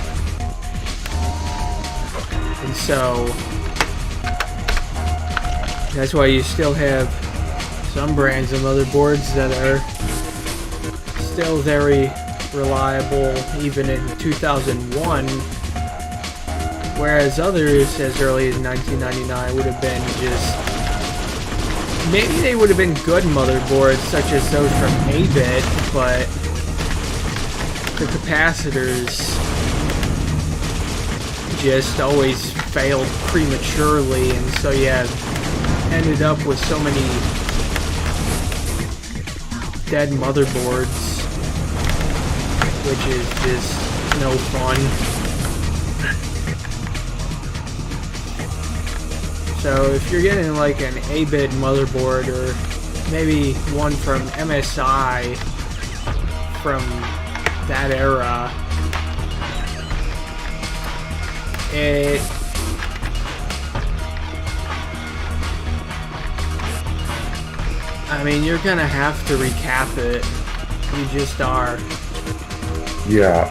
And so that's why you still have some brands of motherboards that are still very reliable even in 2001, whereas others as early as 1999 would have been just, maybe they would have been good motherboards such as those from 8-bit, but the capacitors just always failed prematurely, and so yeah, ended up with so many dead motherboards, which is just no fun. So if you're getting like an 8-bit motherboard, or maybe one from MSI from that era, I mean, you're gonna have to recap it. You just are. Yeah,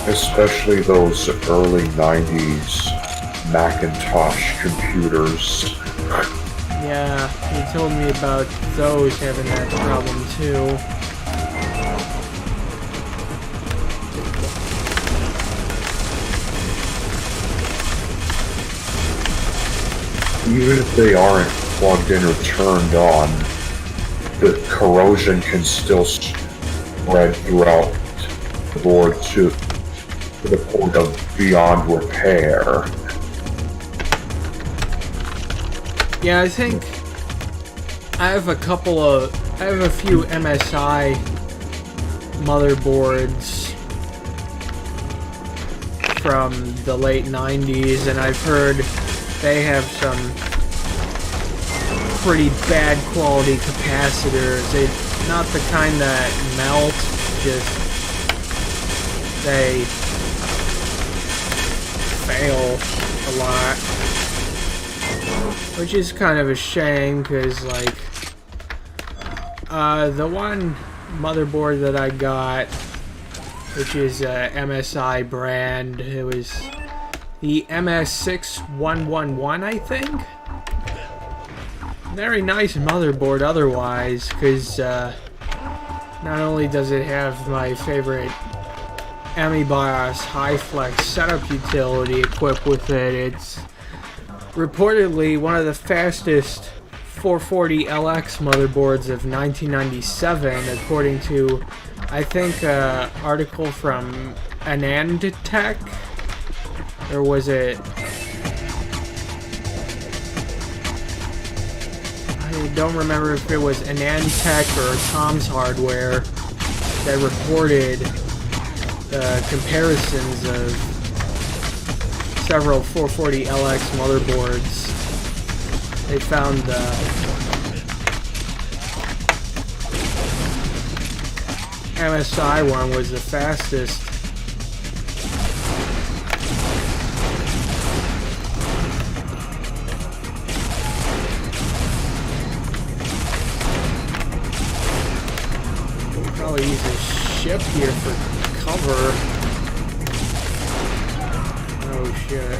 especially those early 90s Macintosh computers. Yeah, you told me about those having that problem too. Even if they aren't plugged in or turned on, the corrosion can still spread throughout the board to the point of beyond repair. Yeah, I have a few MSI motherboards from the late 90s, and I've heard they have some pretty bad quality capacitors. They're not the kind that melt, just they fail a lot. Which is kind of a shame, because, like, the one motherboard that I got, which is a MSI brand, it was the MS6111, I think? Very nice motherboard otherwise, because, not only does it have my favorite AmiBIOS HiFlex setup utility equipped with it, it's reportedly one of the fastest 440LX motherboards of 1997, according to, I think, an article from AnandTech, or was it? I don't remember if it was AnandTech or Tom's Hardware that reported comparisons of several 440LX motherboards. They found the MSI one was the fastest. We'll probably use a ship here for cover. Oh shit.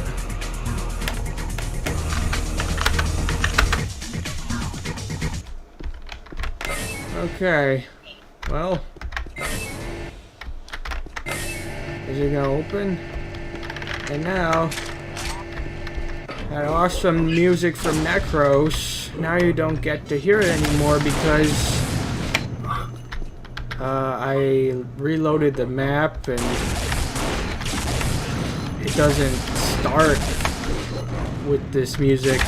Okay. Well. Is it gonna open? And now, that awesome music from Necros, now you don't get to hear it anymore because I reloaded the map and it doesn't start with this music,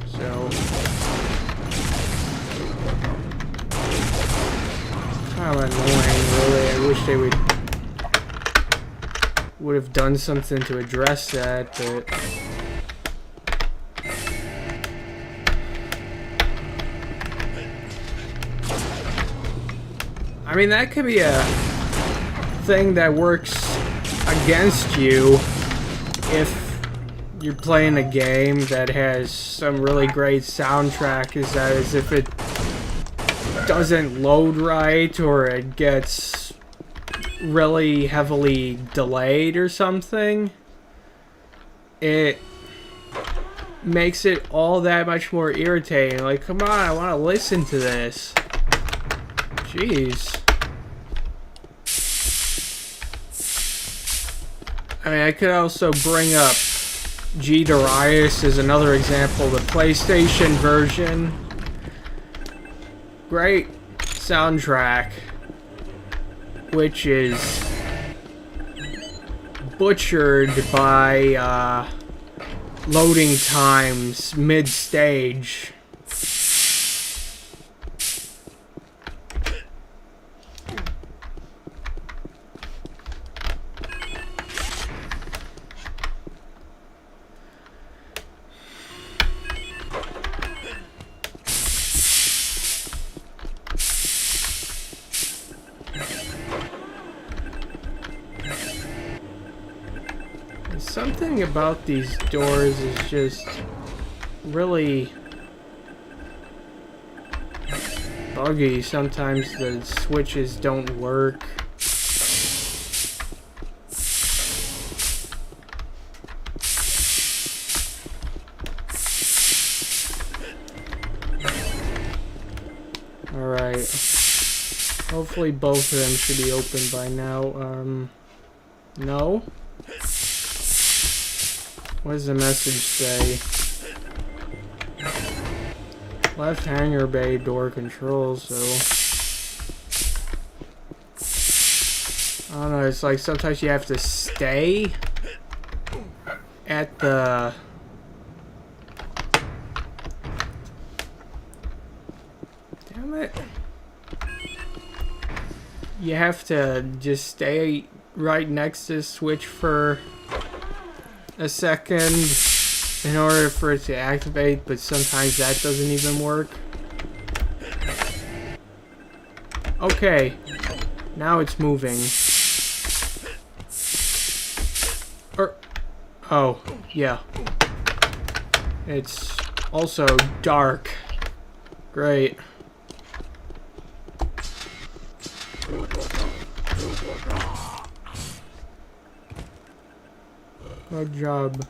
so kind of annoying, really. I wish they would have done something to address that, but I mean, that could be a thing that works against you if you're playing a game that has some really great soundtrack, is that as if it doesn't load right or it gets really heavily delayed or something, it makes it all that much more irritating. Like, come on, I want to listen to this. Jeez. I mean, I could also bring up G Darius as another example, the PlayStation version. Great soundtrack, which is butchered by loading times mid-stage. Something about these doors is just really buggy. Sometimes the switches don't work. Alright. Hopefully both of them should be open by now. No? What does the message say? Left hangar bay door controls, so I don't know, it's like sometimes you have to stay at the What? You have to just stay right next to the switch for a second in order for it to activate, but sometimes that doesn't even work. Okay, now it's moving. Oh, yeah. It's also dark. Great. Good job.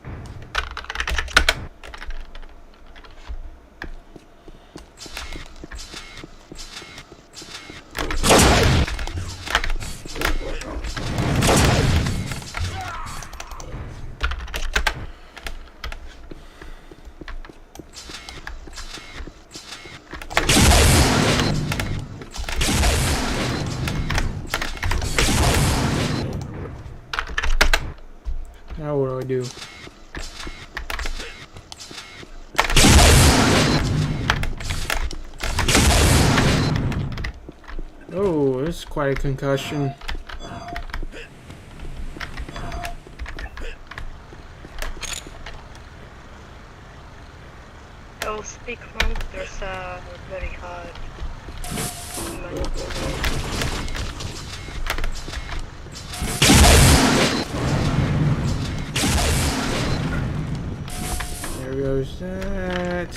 Now what do I do? Oh, this is quite a concussion. Oh, speak monk, there's a very hard. There goes that.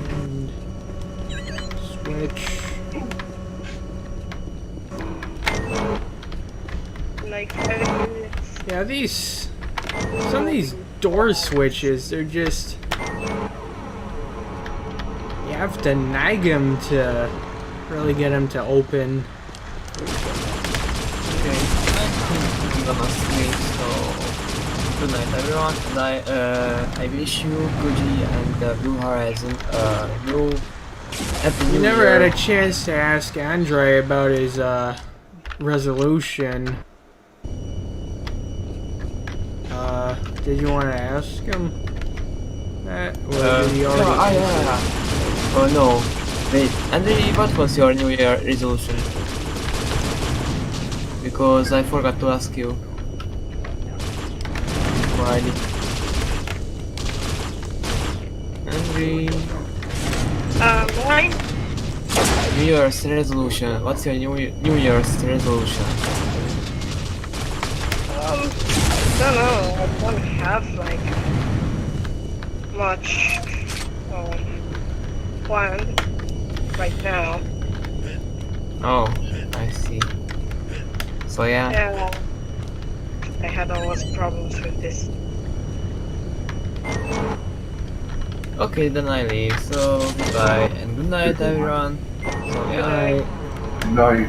And switch. Like 30 minutes. Yeah, some of these door switches, they're just, you have to nag them to really get them to open. Okay, I'm gonna sleep, so good night everyone, and I wish you, Guji, and Blue Horizon new happy You new never year. had a chance to ask Andre about his resolution. Did you want to ask him that? Or did he already answer? Oh no, wait, Andre, what was your New Year resolution? Because I forgot to ask you. Why did... Andre, Mine? New Year's resolution. What's your New Year's resolution? I don't know, I don't have like much planned right now. Oh, I see. So yeah. Yeah, I had always problems with this. Okay, then I leave. So goodbye and good night, everyone. So yeah. Night.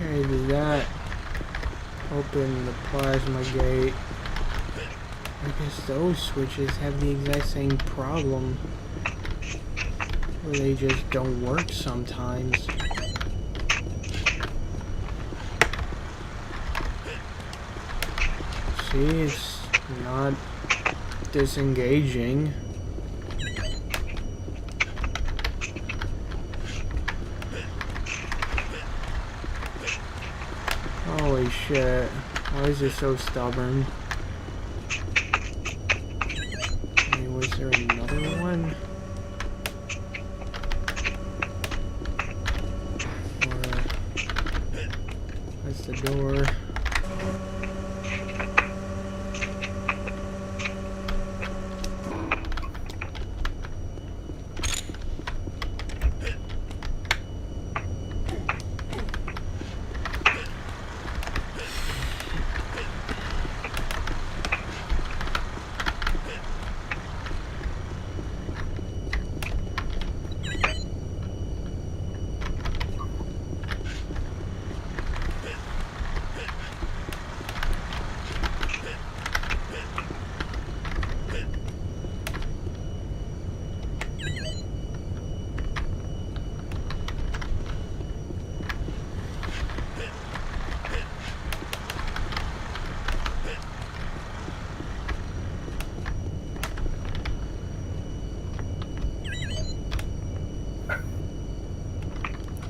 Okay, did that open the plasma gate? I guess those switches have the exact same problem, where they just don't work sometimes. See, it's not disengaging. Holy shit. Why is it so stubborn? Hey, was there another one? Or... that's the door.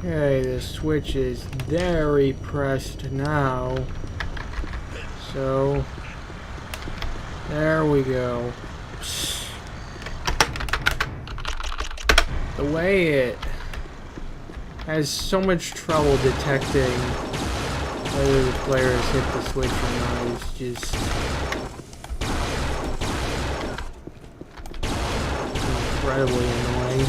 Okay, the switch is very pressed now. So, there we go. The way it has so much trouble detecting whether the player has hit the switch or not is just incredibly annoying.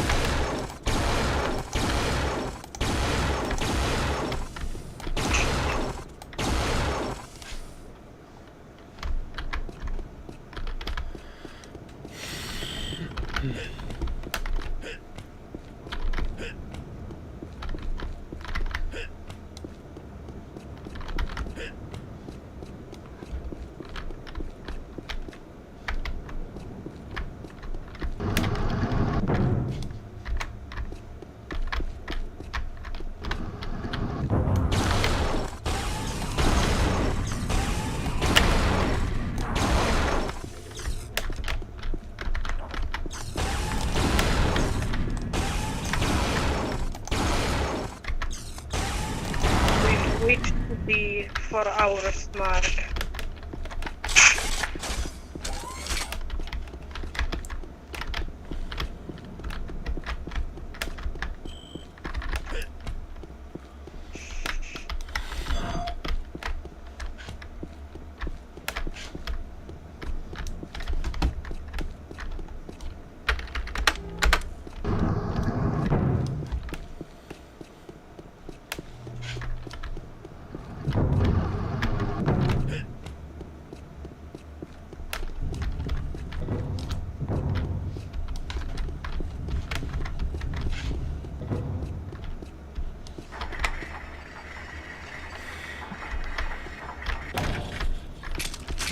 We've reached the 4 hours mark.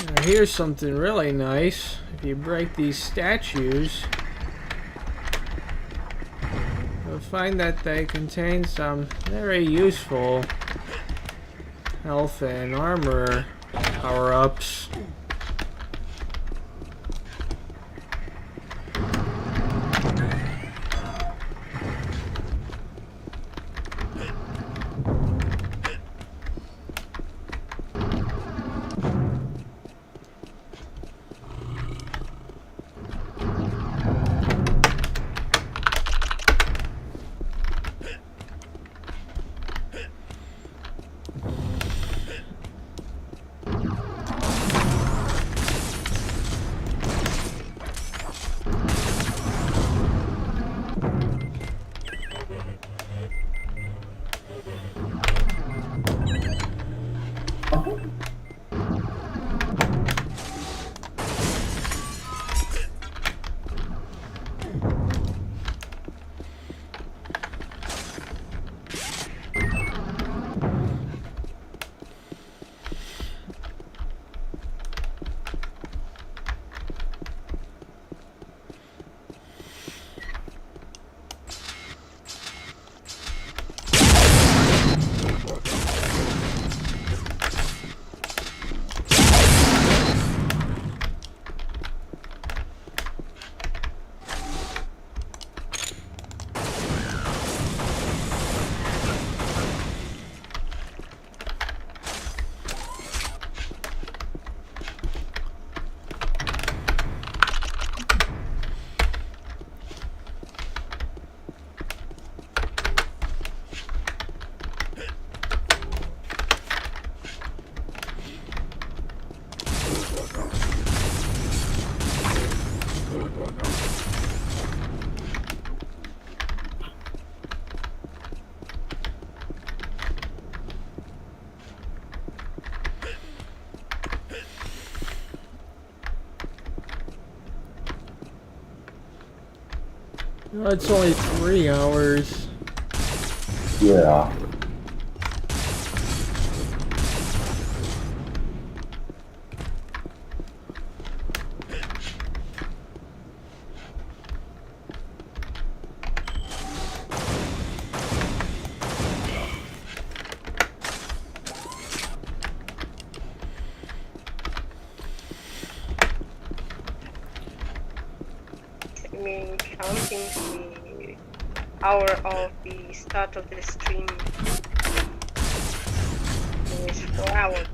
Now here's something really nice. If you break these statues, you'll find that they contain some very useful health and armor power-ups. Oh, it's only 3 hours. Yeah. I mean, counting the hour of the start of the stream is 4 hours.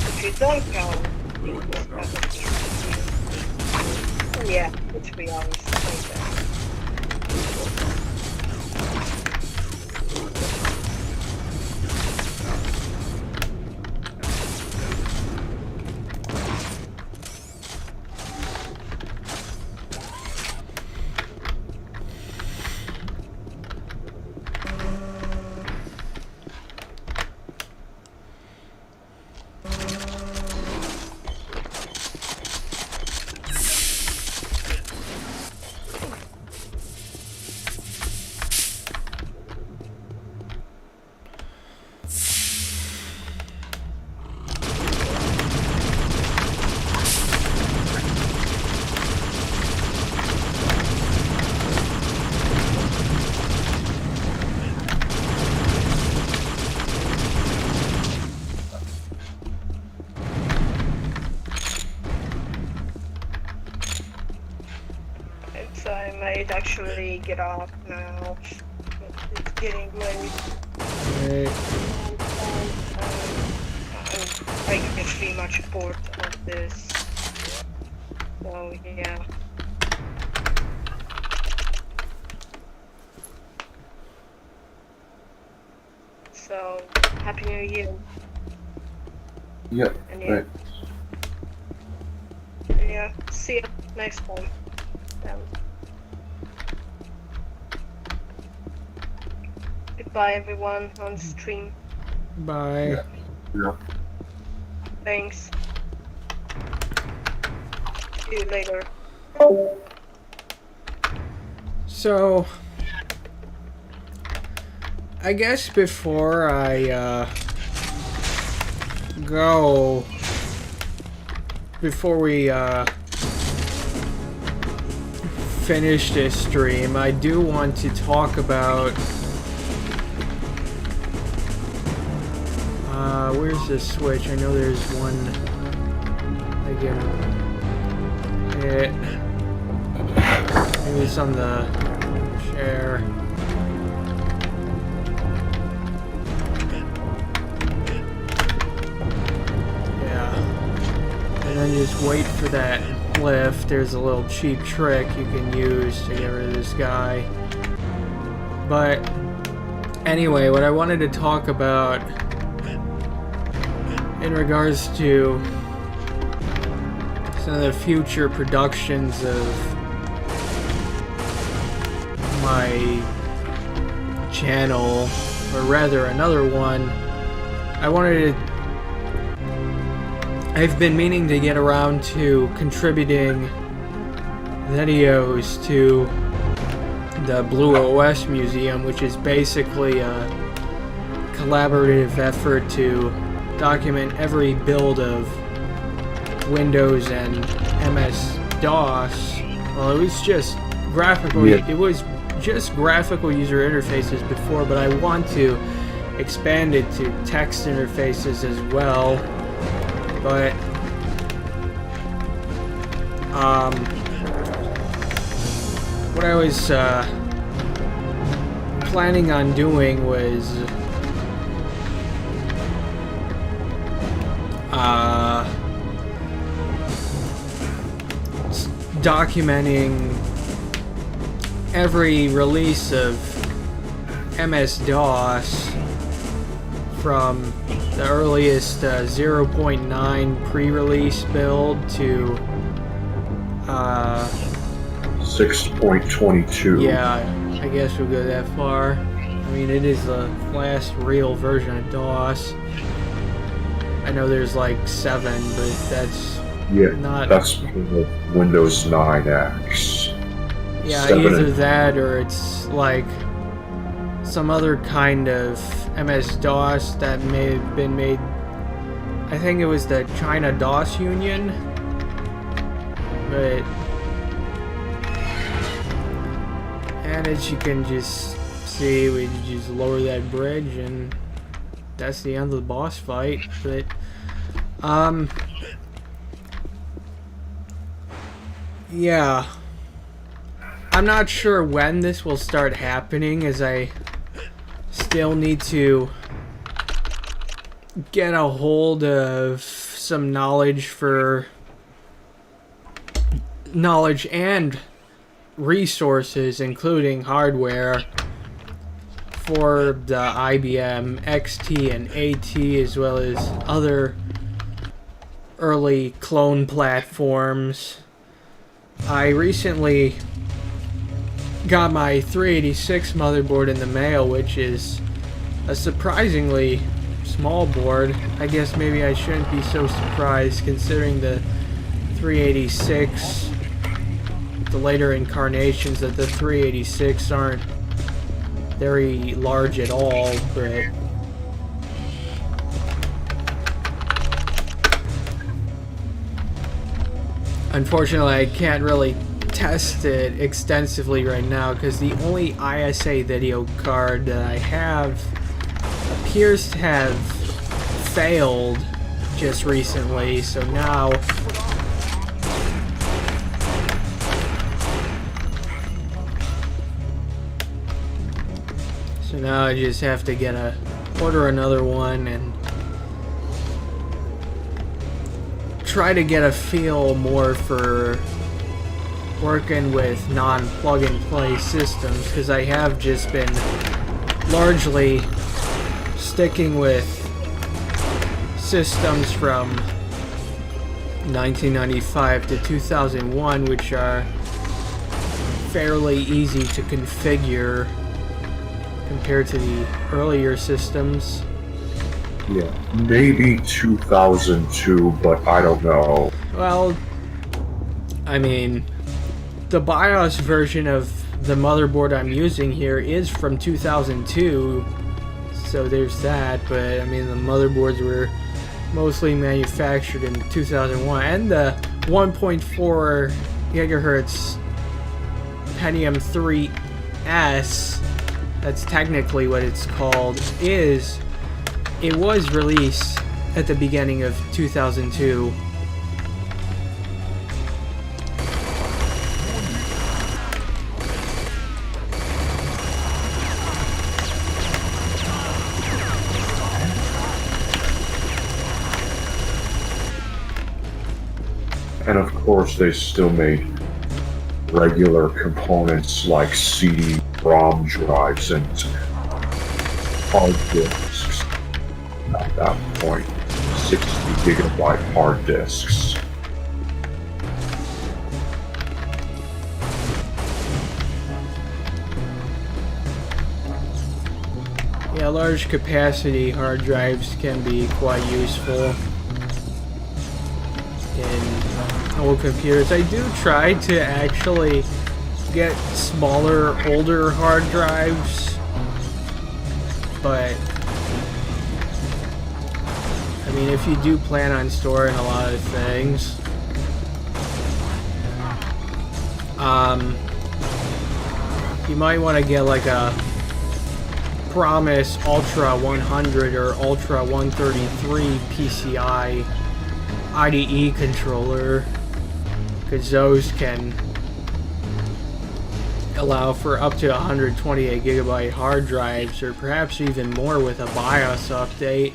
If you don't count the start of the stream, then yeah, it's 3 hours like that. I might actually get off now. It's getting late. Right. I get pretty much bored of this. So yeah. So Happy New Year. Yeah, And right. Yeah, see you next time. Goodbye everyone on stream. Bye. Yeah. Yeah. Thanks. See you later. So, I guess before I before we finish this stream, I do want to talk about where's the switch? I know there's one. Again, maybe it's on the chair. And then just wait for that lift. There's a little cheap trick you can use to get rid of this guy. But anyway, what I wanted to talk about in regards to some of the future productions of my channel, or rather another one, I've been meaning to get around to contributing videos to the Blue OS Museum, which is basically a collaborative effort to document every build of Windows and MS-DOS. Well, it was just graphical. Yeah. It was just graphical user interfaces before, but I want to expand it to text interfaces as well. But what I was planning on doing was documenting every release of MS-DOS from the earliest 0.9 pre-release build to 6.22. yeah, I guess we'll go that far. I mean, it is the last real version of DOS. I know there's like 7, but that's not... That's Windows 9X. Yeah, 7 either and... that or it's like some other kind of MS-DOS that may have been made. I think it was the China DOS Union, but and as you can just see, we just lower that bridge and that's the end of the boss fight. But yeah, I'm not sure when this will start happening, as I still need to get a hold of some knowledge and resources, including hardware, for the IBM XT and AT, as well as other early clone platforms. I recently got my 386 motherboard in the mail, which is a surprisingly small board. I guess maybe I shouldn't be so surprised, considering the 386, the later incarnations of the 386 aren't very large at all, but unfortunately I can't really test it extensively right now, because the only ISA video card that I have appears to have failed just recently, so now I just have to order another one and try to get a feel more for working with non-plug-and-play systems, because I have just been largely sticking with systems from 1995 to 2001, which are fairly easy to configure compared to the earlier systems. Yeah, maybe 2002, but I don't know. Well, I mean, the BIOS version of the motherboard I'm using here is from 2002, so there's that, but I mean, the motherboards were mostly manufactured in 2001, and the 1.4 gigahertz Pentium 3S, that's technically what it's called, it was released at the beginning of 2002. And of course, they still made regular components like CD-ROM drives and hard disks. At that point, 60 gigabyte hard disks. Yeah, large capacity hard drives can be quite useful in old computers. I do try to actually get smaller, older hard drives, but I mean, if you do plan on storing a lot of things, you might want to get like a Promise Ultra 100 or Ultra 133 PCI IDE controller, because those can allow for up to 128 gigabyte hard drives, or perhaps even more with a BIOS update.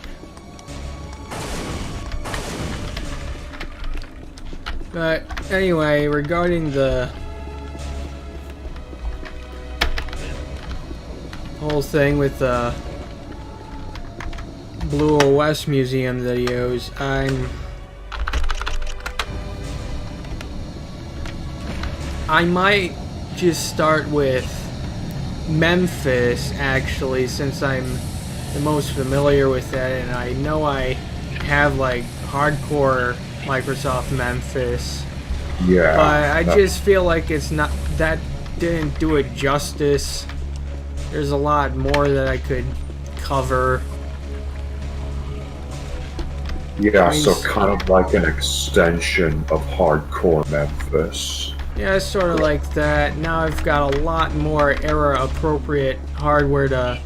But anyway, regarding the whole thing with the Blue OS Museum videos, I might just start with Memphis, actually, since I'm the most familiar with that, and I know I have like hardcore Microsoft Memphis. Yeah. But I just feel like it's not, that didn't do it justice. There's a lot more that I could cover. Yeah, so kind of like an extension of hardcore Memphis. Yeah, it's sort of like that. Now I've got a lot more era-appropriate hardware to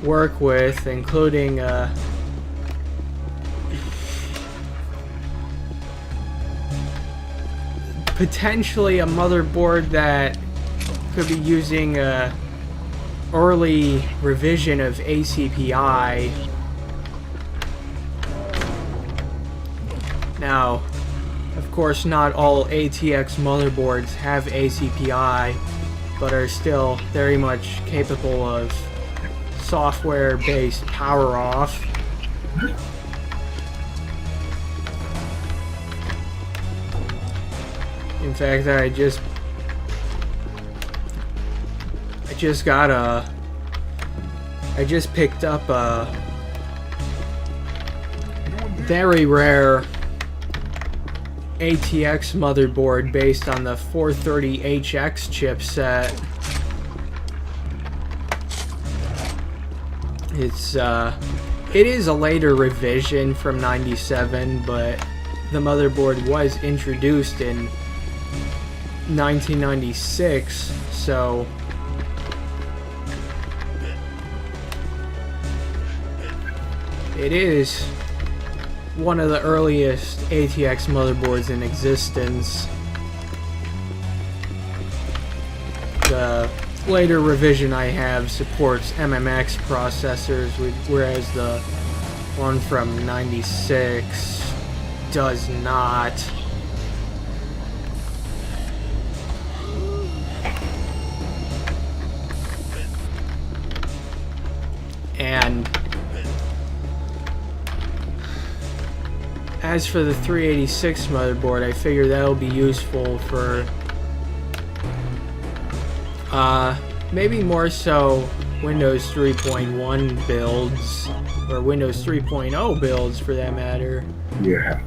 work with, including potentially a motherboard that could be using a early revision of ACPI. Now, of course, not all ATX motherboards have ACPI, but are still very much capable of software-based power off. In fact, I just picked up a very rare ATX motherboard based on the 430HX chipset. It is a later revision from '97, but the motherboard was introduced in 1996, so it is one of the earliest ATX motherboards in existence. The later revision I have supports MMX processors, whereas the one from '96 does not. And as for the 386 motherboard, I figure that'll be useful for maybe more so Windows 3.1 builds, or Windows 3.0 builds for that matter. Yeah.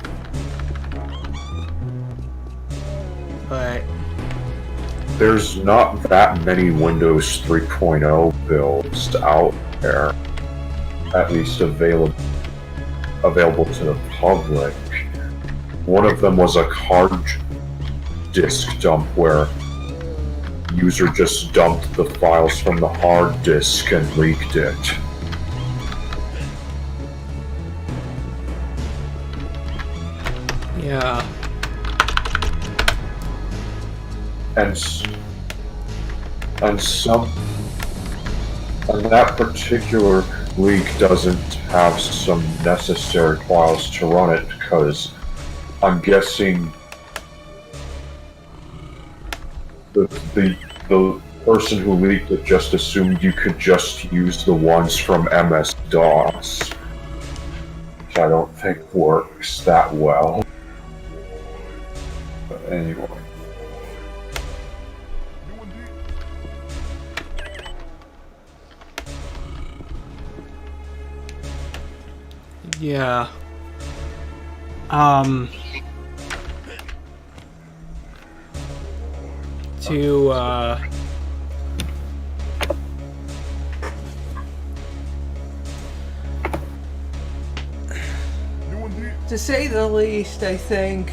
But There's not that many Windows 3.0 builds out there, at least available to the public. One of them was a hard disk dump where user just dumped the files from the hard disk and leaked it. yeah, And that particular leak doesn't have some necessary files to run it, because I'm guessing the person who leaked it just assumed you could just use the ones from MS-DOS, which I don't think works that well. But anyway. yeah. To say the least, I think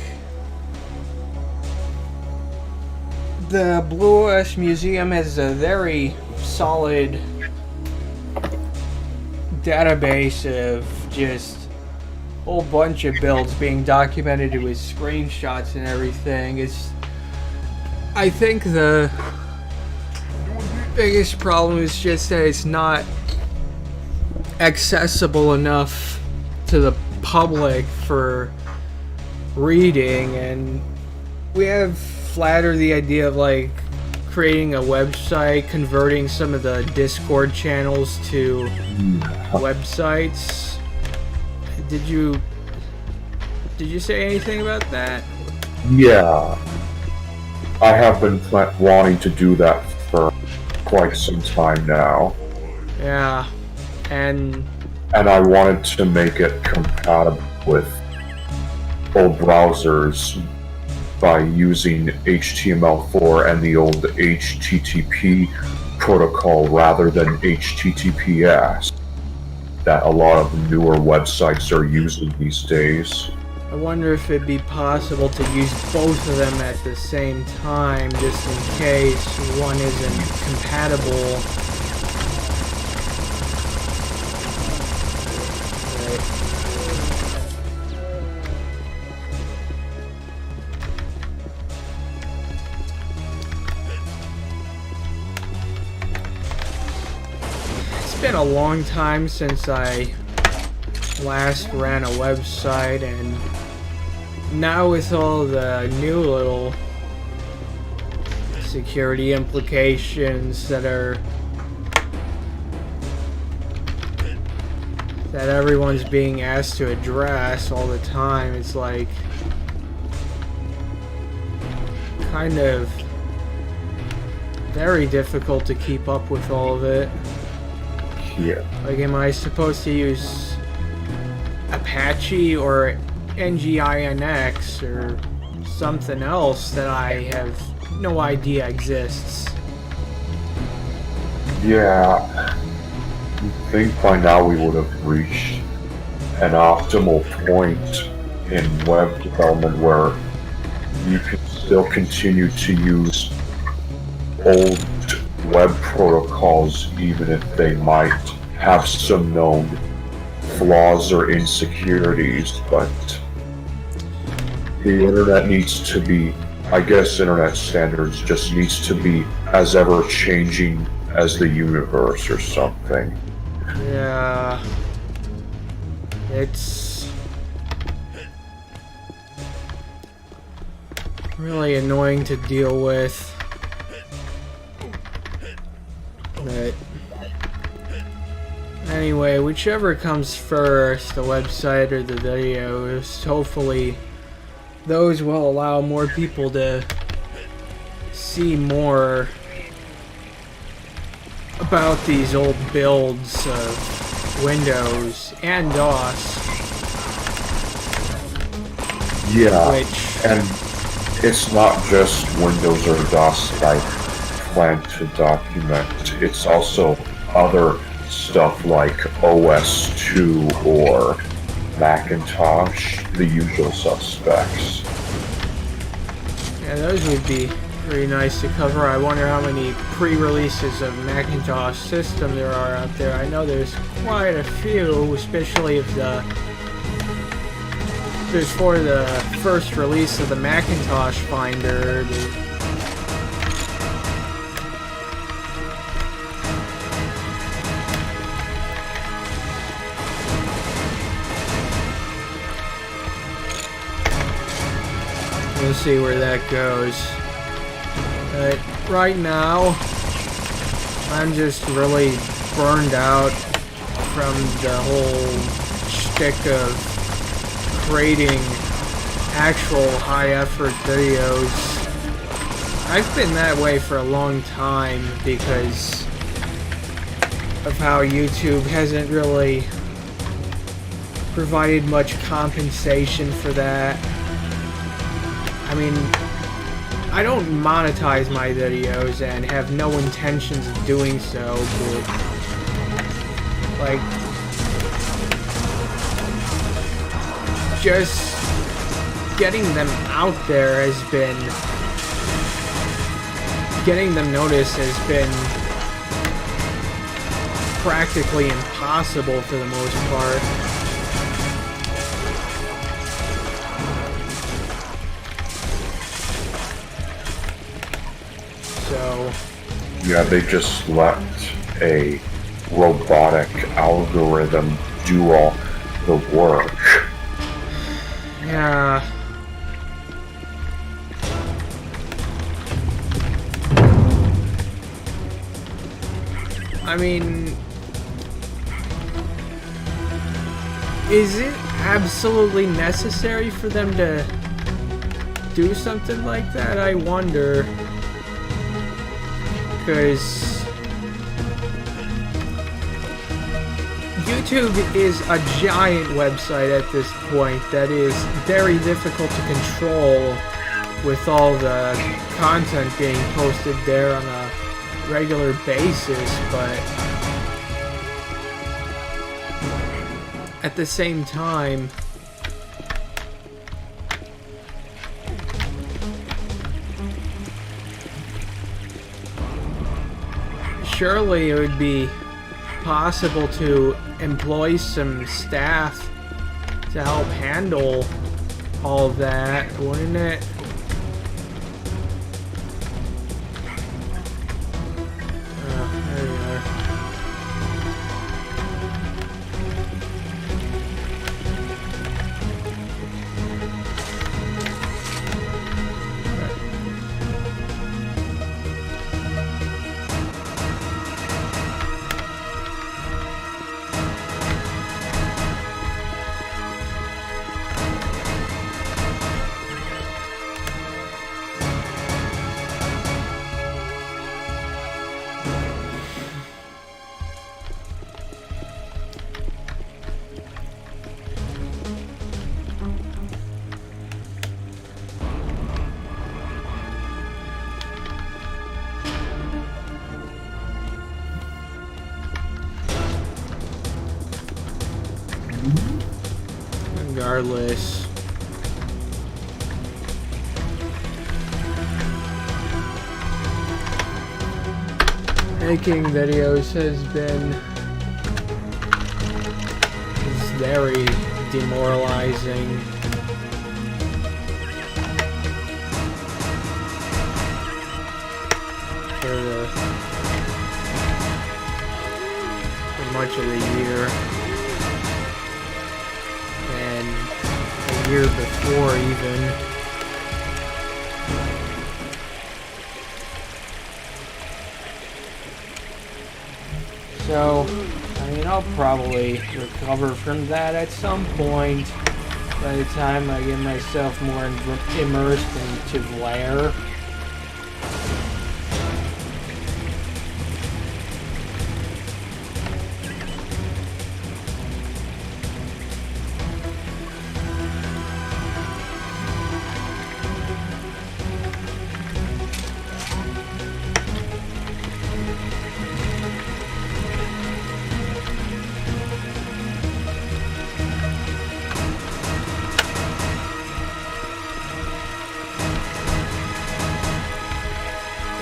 the Blue OS Museum has a very solid database of just a whole bunch of builds being documented with screenshots and everything. I think the biggest problem is just that it's not accessible enough to the public for reading, and we have flattered the idea of like creating a website, converting some of the Discord channels to websites. Did you say anything about that? Yeah. I have been wanting to do that for quite some time now. Yeah, and I wanted to make it compatible with old browsers by using HTML4 and the old HTTP protocol rather than HTTPS that a lot of newer websites are using these days. I wonder if it'd be possible to use both of them at the same time, just in case one isn't compatible. been a long time since I last ran a website, and now with all the new little security implications that everyone's being asked to address all the time, it's like kind of very difficult to keep up with all of it. Yeah. Like, am I supposed to use Apache or NGINX or something else that I have no idea exists? Yeah. I think by now we would have reached an optimal point in web development where you can still continue to use old web protocols even if they might have some known flaws or insecurities, but the internet needs to be, I guess internet standards just needs to be as ever changing as the universe or something. Yeah. It's really annoying to deal with. But anyway, whichever comes first, the website or the videos, hopefully those will allow more people to see more about these old builds of Windows and DOS. Yeah, Which, and it's not just Windows or DOS that I plan to document. It's also other stuff like OS2 or Macintosh, the usual suspects. yeah, those would be pretty nice to cover. I wonder how many pre-releases of Macintosh system there are out there. I know there's quite a few, especially if there's for the first release of the Macintosh Finder. We'll see where that goes. But right now, I'm just really burned out from the whole shtick of creating actual high-effort videos. I've been that way for a long time because of how YouTube hasn't really provided much compensation for that. I mean, I don't monetize my videos and have no intentions of doing so, but like, just getting them out there has been, getting them noticed has been practically impossible for the most part. So, Yeah, they just let a robotic algorithm do all the work. yeah. I mean, is it absolutely necessary for them to do something like that? I wonder. Because YouTube is a giant website at this point that is very difficult to control with all the content being posted there on a regular basis, but at the same time, surely it would be possible to employ some staff to help handle all of that, wouldn't it? There we are. regardless. Making videos has been very demoralizing. For much of the year, and a year before even. So, I mean, I'll probably recover from that at some point by the time I get myself more immersed into Blair.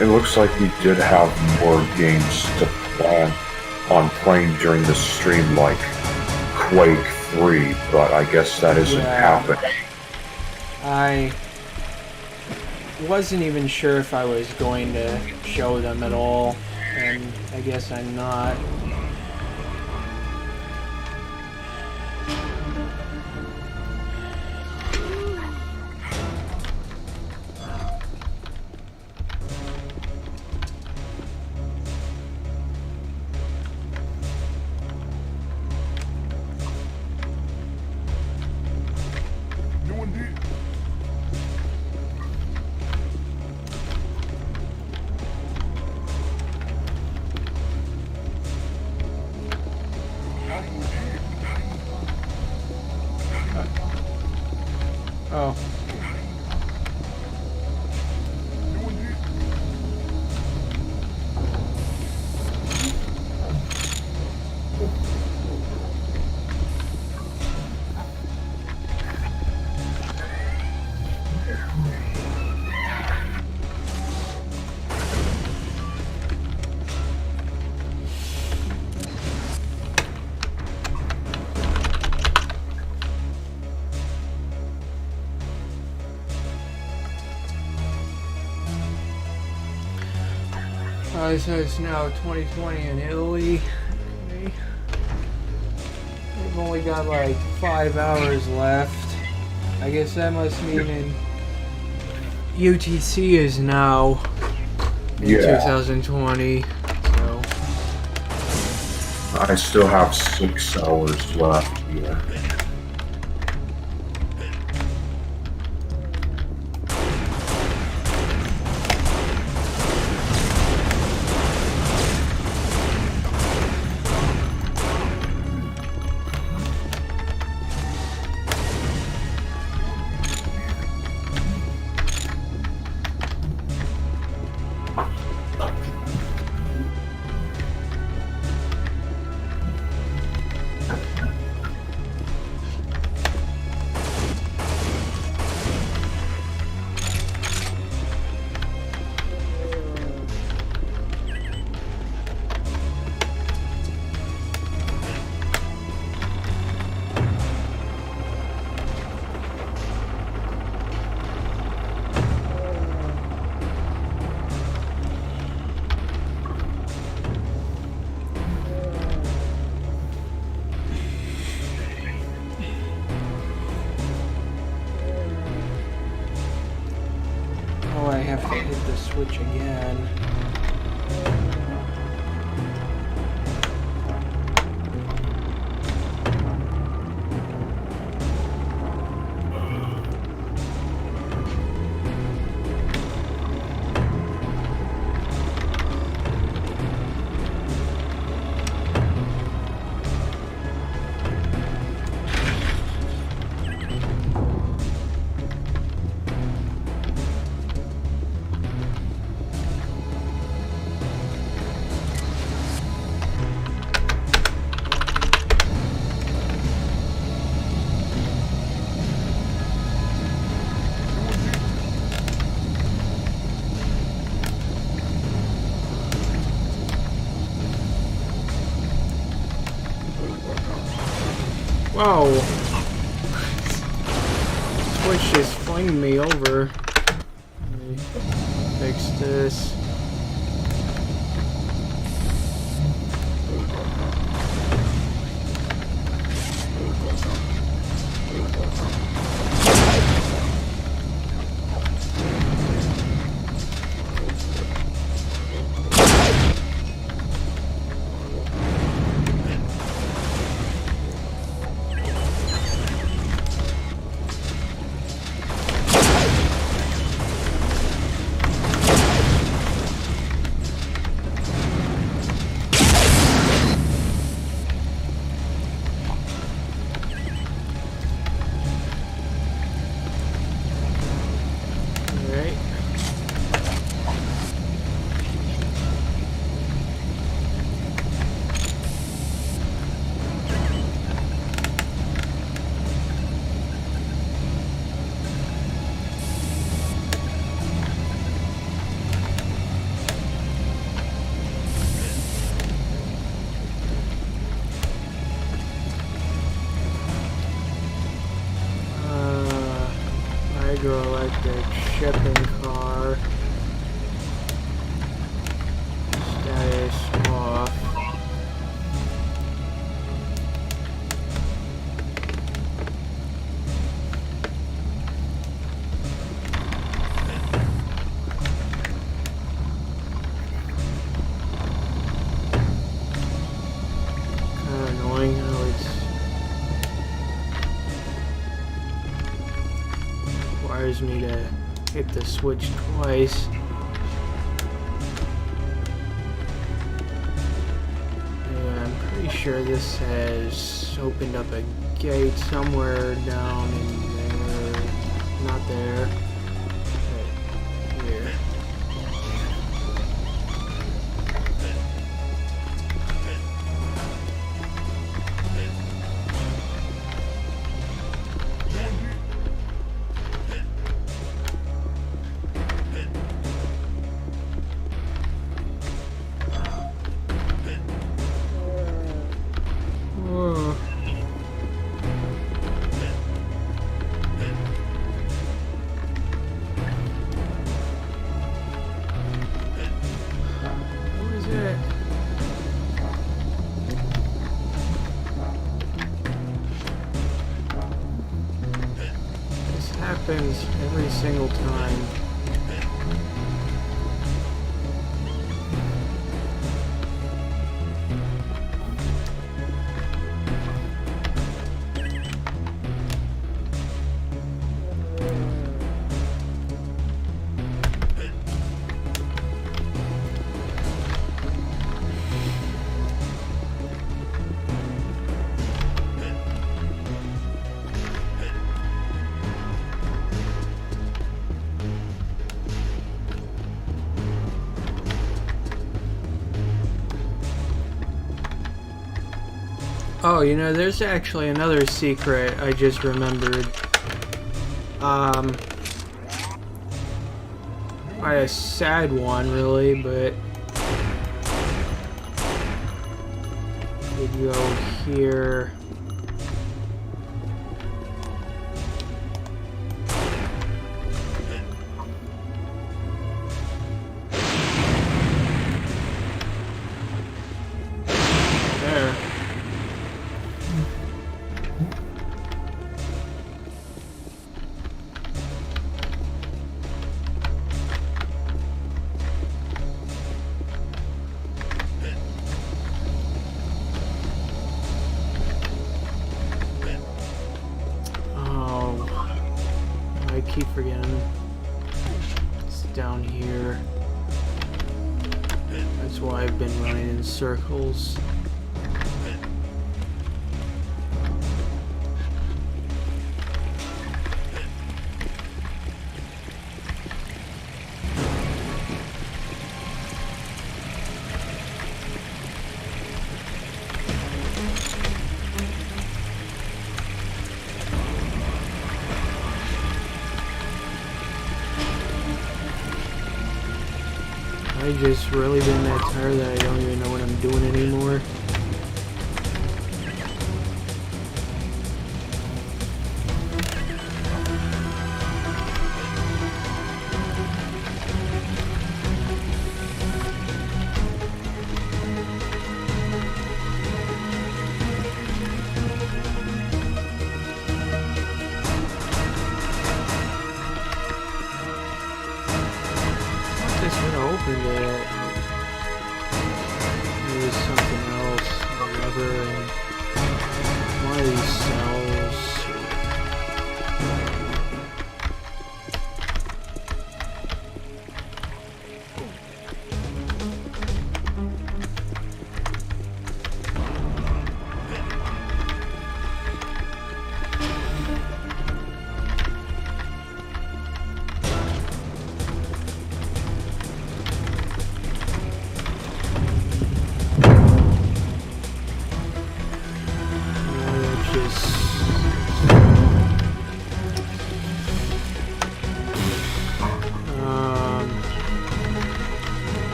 It looks like we did have more games to plan on playing during the stream, like Quake 3, but I guess that isn't happening. I wasn't even sure if I was going to show them at all, and I guess I'm not. Oh. So it's now 2020 in Italy. Okay. We've only got like 5 hours left. I guess that must mean in UTC is now in 2020. So I still have 6 hours left here. I have to hit the switch again. Oh! Switch just flinged me over. Let me fix this. Hydroelectric shipping car. Status off. Kinda annoying how it's requires me to hit the switch twice. Yeah, I'm pretty sure this has opened up a gate somewhere down in there. Not there. But here. Happens every single time. Oh, you know, there's actually another secret I just remembered. Quite a sad one, really, but we go here. There. I keep forgetting. It's down here. That's why I've been running in circles. I just really been that tired that I don't even know what I'm doing anymore. opened it. Maybe it's something else. Whatever. And one of these cells.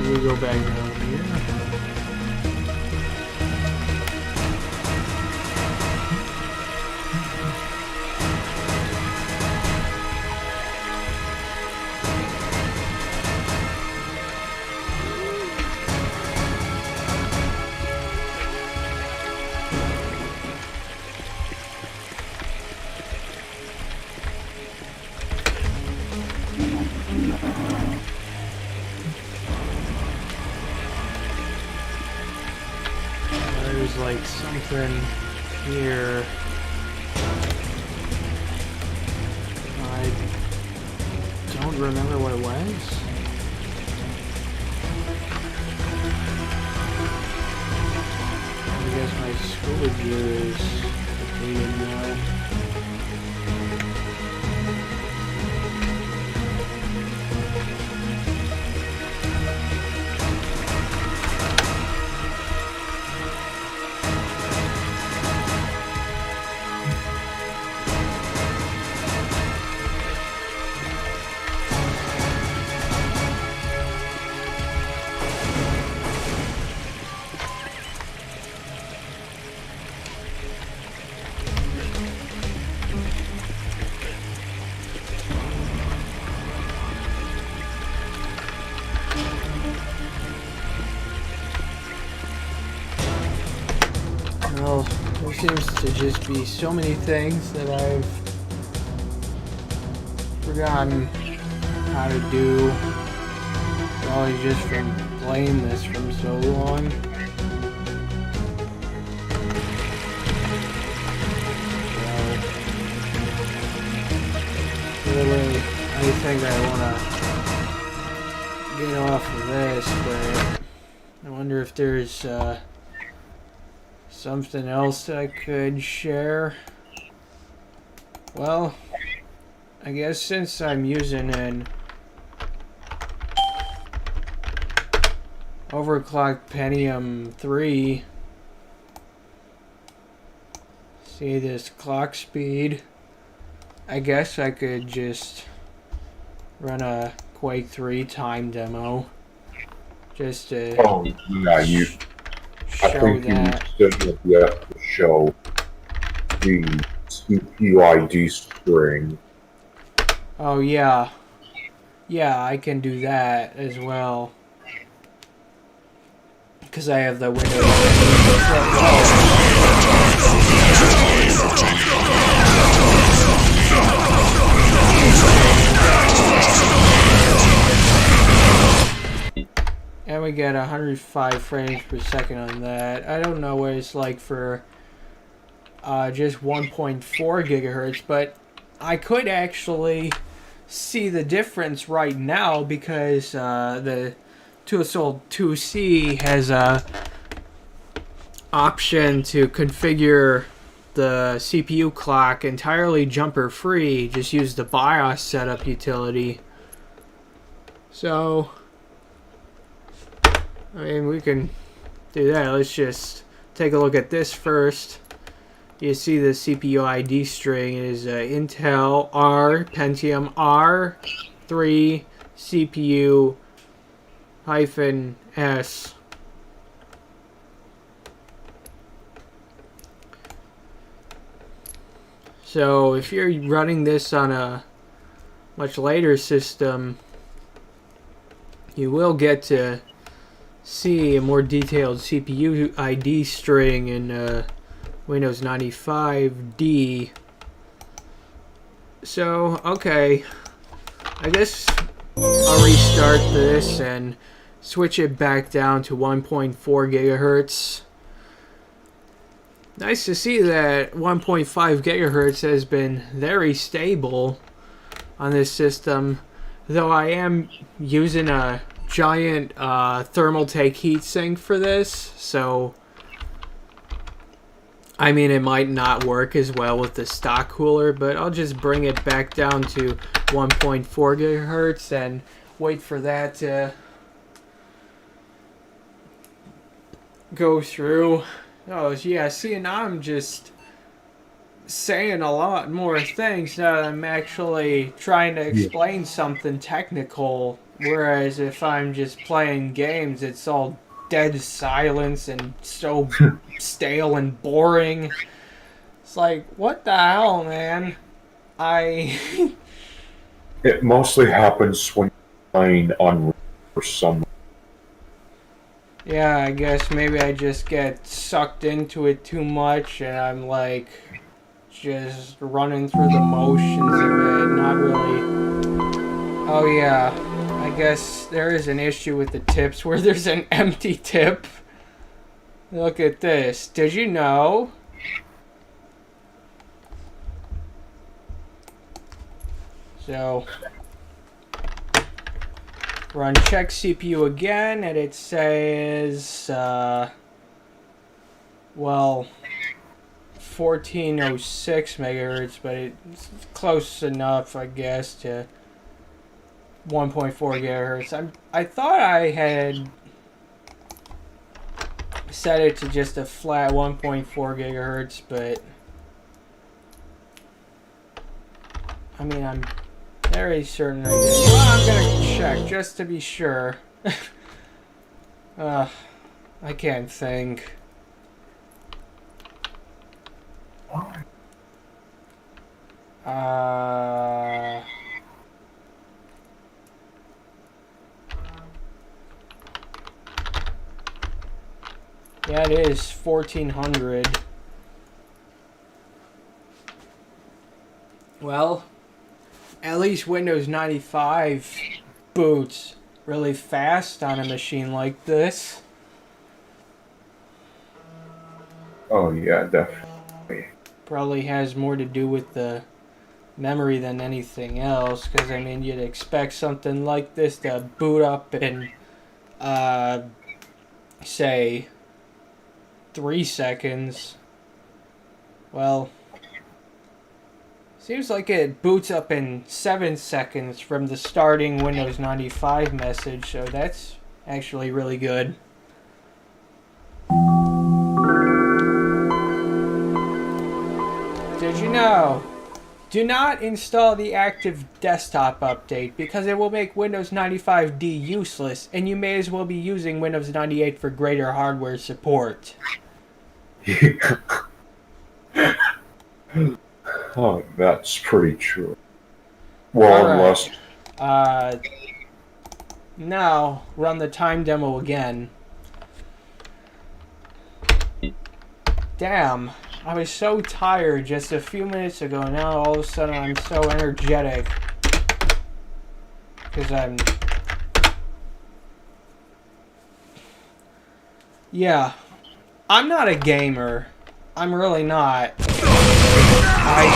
We go back down here. There's like something here. I don't remember what it was. I guess my scuba gear is depleted now. Well, there seems to just be so many things that I've forgotten how to do. Probably just from playing this from so long. Really, I think I want to get off of this, but I wonder if there's something else I could share. Well, I guess since I'm using an overclocked Pentium 3, see this clock speed, I guess I could just run a Quake 3 time demo just to Oh, yeah, I show think that. you still have to show the CPU ID string. Oh yeah. Yeah, I can do that as well. Because I have the Windows. And we get 105 frames per second on that. I don't know what it's like for just 1.4 gigahertz, but I could actually see the difference right now because the Tool 2C has a option to configure the CPU clock entirely jumper free. Just use the BIOS setup utility. So I mean, we can do that. Let's just take a look at this first. You see the CPU ID string is Intel R, Pentium R3 CPU -S. So if you're running this on a much later system, you will get to see a more detailed CPU ID string in Windows 95D. So, okay, I guess I'll restart this and switch it back down to 1.4 gigahertz. Nice to see that 1.5 gigahertz has been very stable on this system, though I am using a giant Thermaltake heatsink for this, so I mean it might not work as well with the stock cooler, but I'll just bring it back down to 1.4 gigahertz and wait for that to go through. Oh yeah, see, now I'm just saying a lot more things now that I'm actually trying to explain something technical, whereas if I'm just playing games, it's all dead silence and so stale and boring. It's like, what the hell, man? It mostly happens when you're playing on for some. Yeah, I guess maybe I just get sucked into it too much and I'm like just running through the motions of it, not really. Oh yeah, I guess there is an issue with the tips where there's an empty tip. Look at this. Did you know? So run check CPU again, and it says, well, 1406 megahertz, but it's close enough, I guess, to 1.4 gigahertz. I thought I had set it to just a flat 1.4 gigahertz, but I mean, I'm very certain I did. Well, I'm gonna check just to be sure. I can't think. Yeah, it is 1400. Well, at least Windows 95 boots really fast on a machine like this. Oh yeah, definitely. Probably has more to do with the memory than anything else, because I mean you'd expect something like this to boot up in say 3 seconds. Well, seems like it boots up in 7 seconds from the starting Windows 95 message, so that's actually really good. Did you know? Do not install the active desktop update because it will make Windows 95D useless, and you may as well be using Windows 98 for greater hardware support. Oh, that's pretty true. Well, Alright. unless... Now, run the time demo again. Damn, I was so tired just a few minutes ago, now all of a sudden I'm so energetic. Because I'm... Yeah. I'm not a gamer. I'm really not. I'm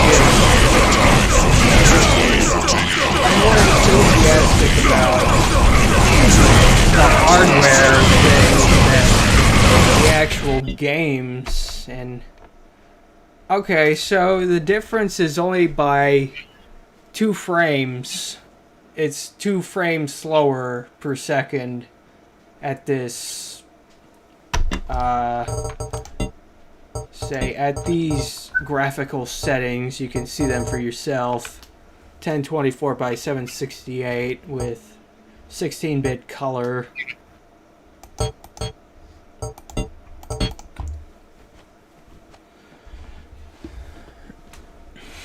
more enthusiastic about the hardware than the actual games. And okay, so the difference is only by 2 frames. It's 2 frames slower per second at this say at these graphical settings. You can see them for yourself. 1024 by 768 with 16-bit color.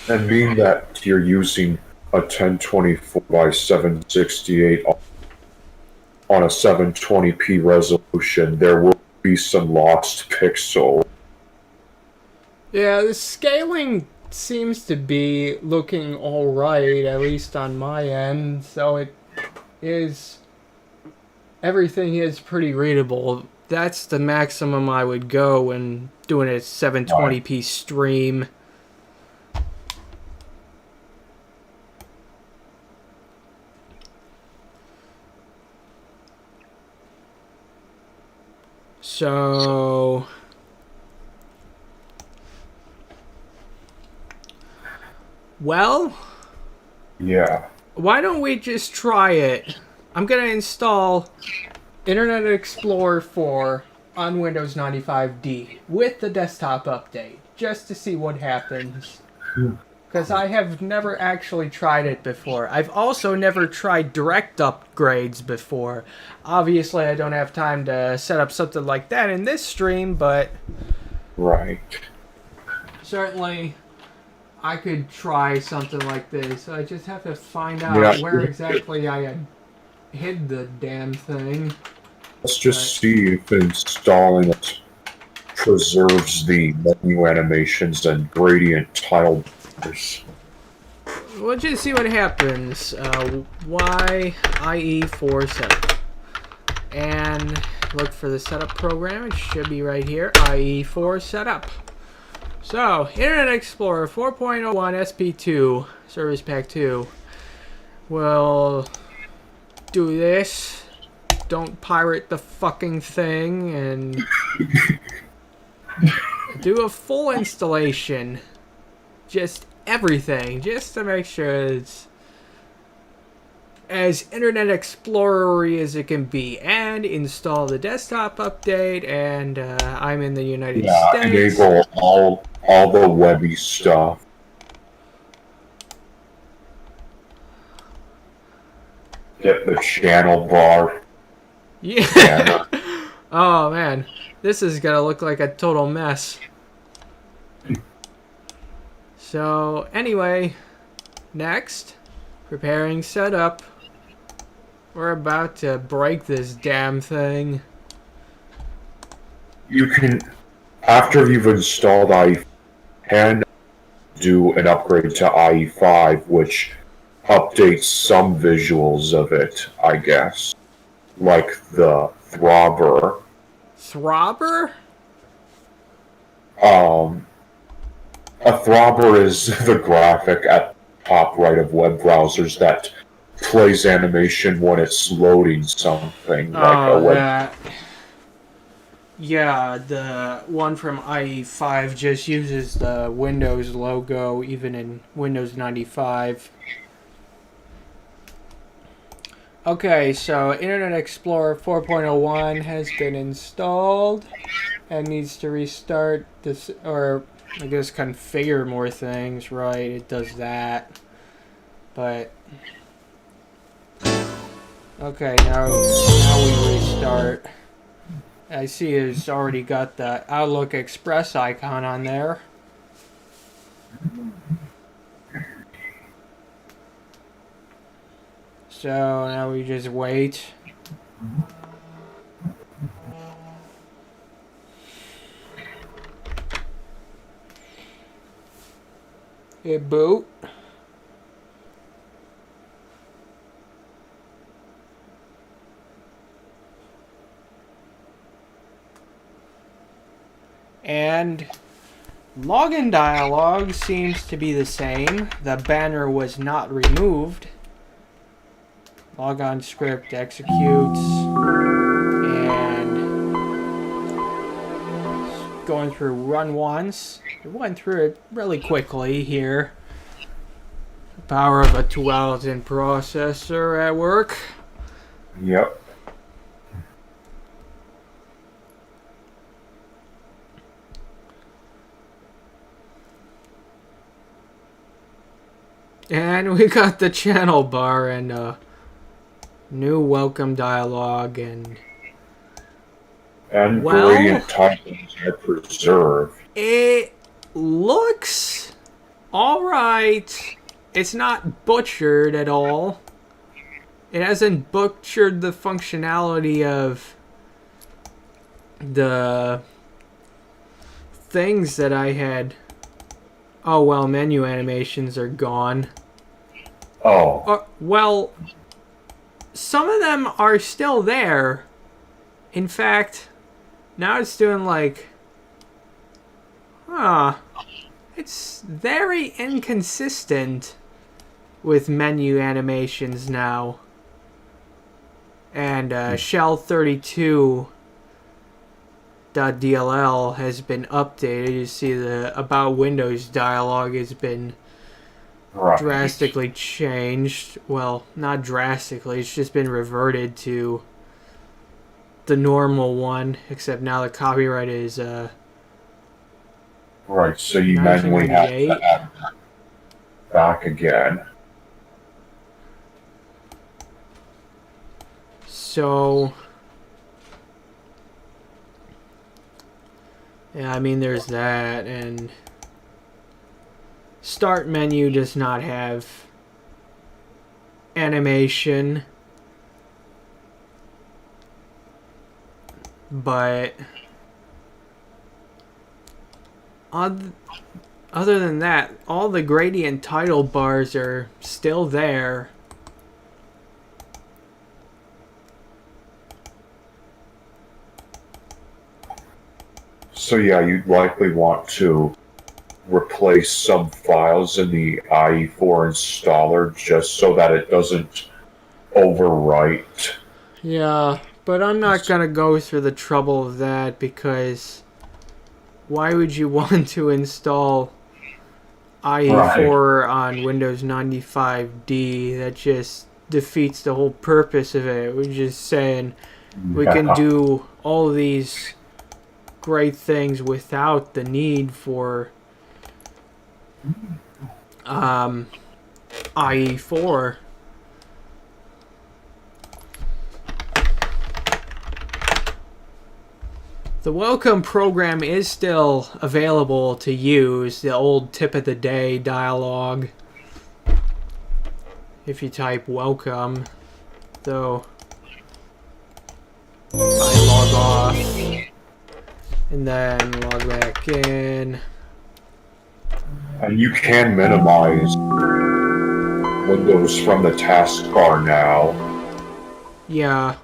And being that you're using a 1024 by 768 on a 720p resolution, there will be some lost pixel. Yeah, the scaling seems to be looking alright, at least on my end, so it is everything is pretty readable. That's the maximum I would go when doing a 720p stream. So, well, Yeah. why don't we just try it? I'm gonna install Internet Explorer 4 on Windows 95D with the desktop update, just to see what happens. Because I have never actually tried it before. I've also never tried direct upgrades before. Obviously, I don't have time to set up something like that in this stream, but Right. certainly I could try something like this. I just have to find out where exactly I had hid the damn thing. Let's just see if installing it preserves the menu animations and gradient tile borders. We'll just see what happens. IE4 setup. And look for the setup program. It should be right here. IE4 setup. So, Internet Explorer 4.01 SP2, Service Pack 2. We'll do this. Don't pirate the fucking thing and do a full installation. Just everything, just to make sure it's as Internet Explorer-y as it can be, and install the desktop update. And I'm in the United States. Enable all the webby stuff. Get the channel bar. Yeah. Oh man, this is gonna look like a total mess. So anyway, next, preparing setup. We're about to break this damn thing. You can, after you've installed IE, can do an upgrade to IE5, which updates some visuals of it, I guess. Like the throbber. Throbber? A throbber is the graphic at the top right of web browsers that plays animation when it's loading something. Like a web. That. Yeah, the one from IE5 just uses the Windows logo, even in Windows 95. Okay, so Internet Explorer 4.01 has been installed and needs to restart this, or I guess configure more things, right? It does that. But okay, now we restart. I see it's already got the Outlook Express icon on there. So now we just wait. Hit boot. And login dialog seems to be the same. The banner was not removed. Logon script executes, and going through run once. It went through it really quickly here. The power of a 2000 processor at work. Yep. And we got the channel bar and new welcome dialogue and gradient titles are preserved. It looks alright. It's not butchered at all. It hasn't butchered the functionality of the things that I had. Oh well, menu animations are gone. Oh. Well, some of them are still there. In fact, now it's doing like, it's very inconsistent with menu animations now. And shell32.dll has been updated. You see the About Windows dialog has been drastically changed. Well, not drastically, it's just been reverted to the normal one, except now the copyright is Right, so you manually have to 1998. add back again. So yeah, I mean there's that, and start menu does not have animation, but other than that, all the gradient title bars are still there. So yeah, you'd likely want to replace some files in the IE4 installer just so that it doesn't overwrite. Yeah, but I'm not gonna go through the trouble of that, because why would you want to install IE4 on Windows 95D? That just defeats the whole purpose of it. We're just saying we can do all these great things without the need for IE4. The welcome program is still available to use, the old tip of the day dialogue. If you type welcome, though I log off and then log back in. And you can minimize windows from the taskbar now. Yeah.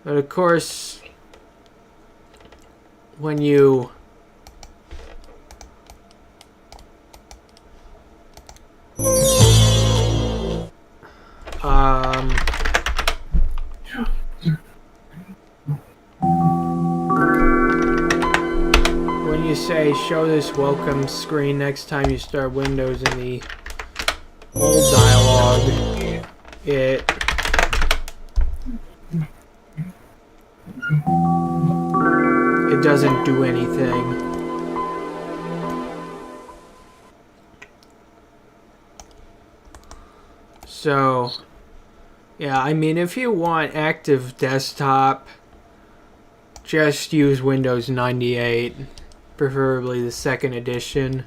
But of course, when you when you say show this welcome screen next time you start Windows in the old dialog, it doesn't do anything. So yeah, I mean, if you want active desktop, just use Windows 98, preferably the second edition.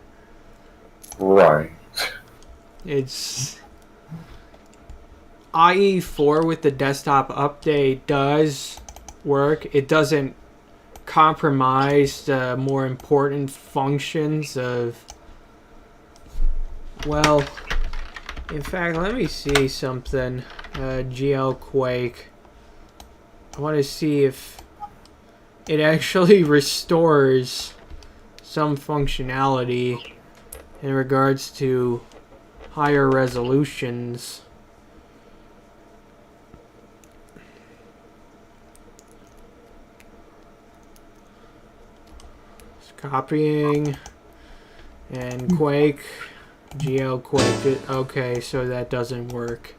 Right. It's IE4 with the desktop update does work. It doesn't compromise the more important functions of, well, in fact, let me see something. GL Quake. I want to see if it actually restores some functionality in regards to higher resolutions. It's copying and Quake. GL Quake. Okay, so that doesn't work.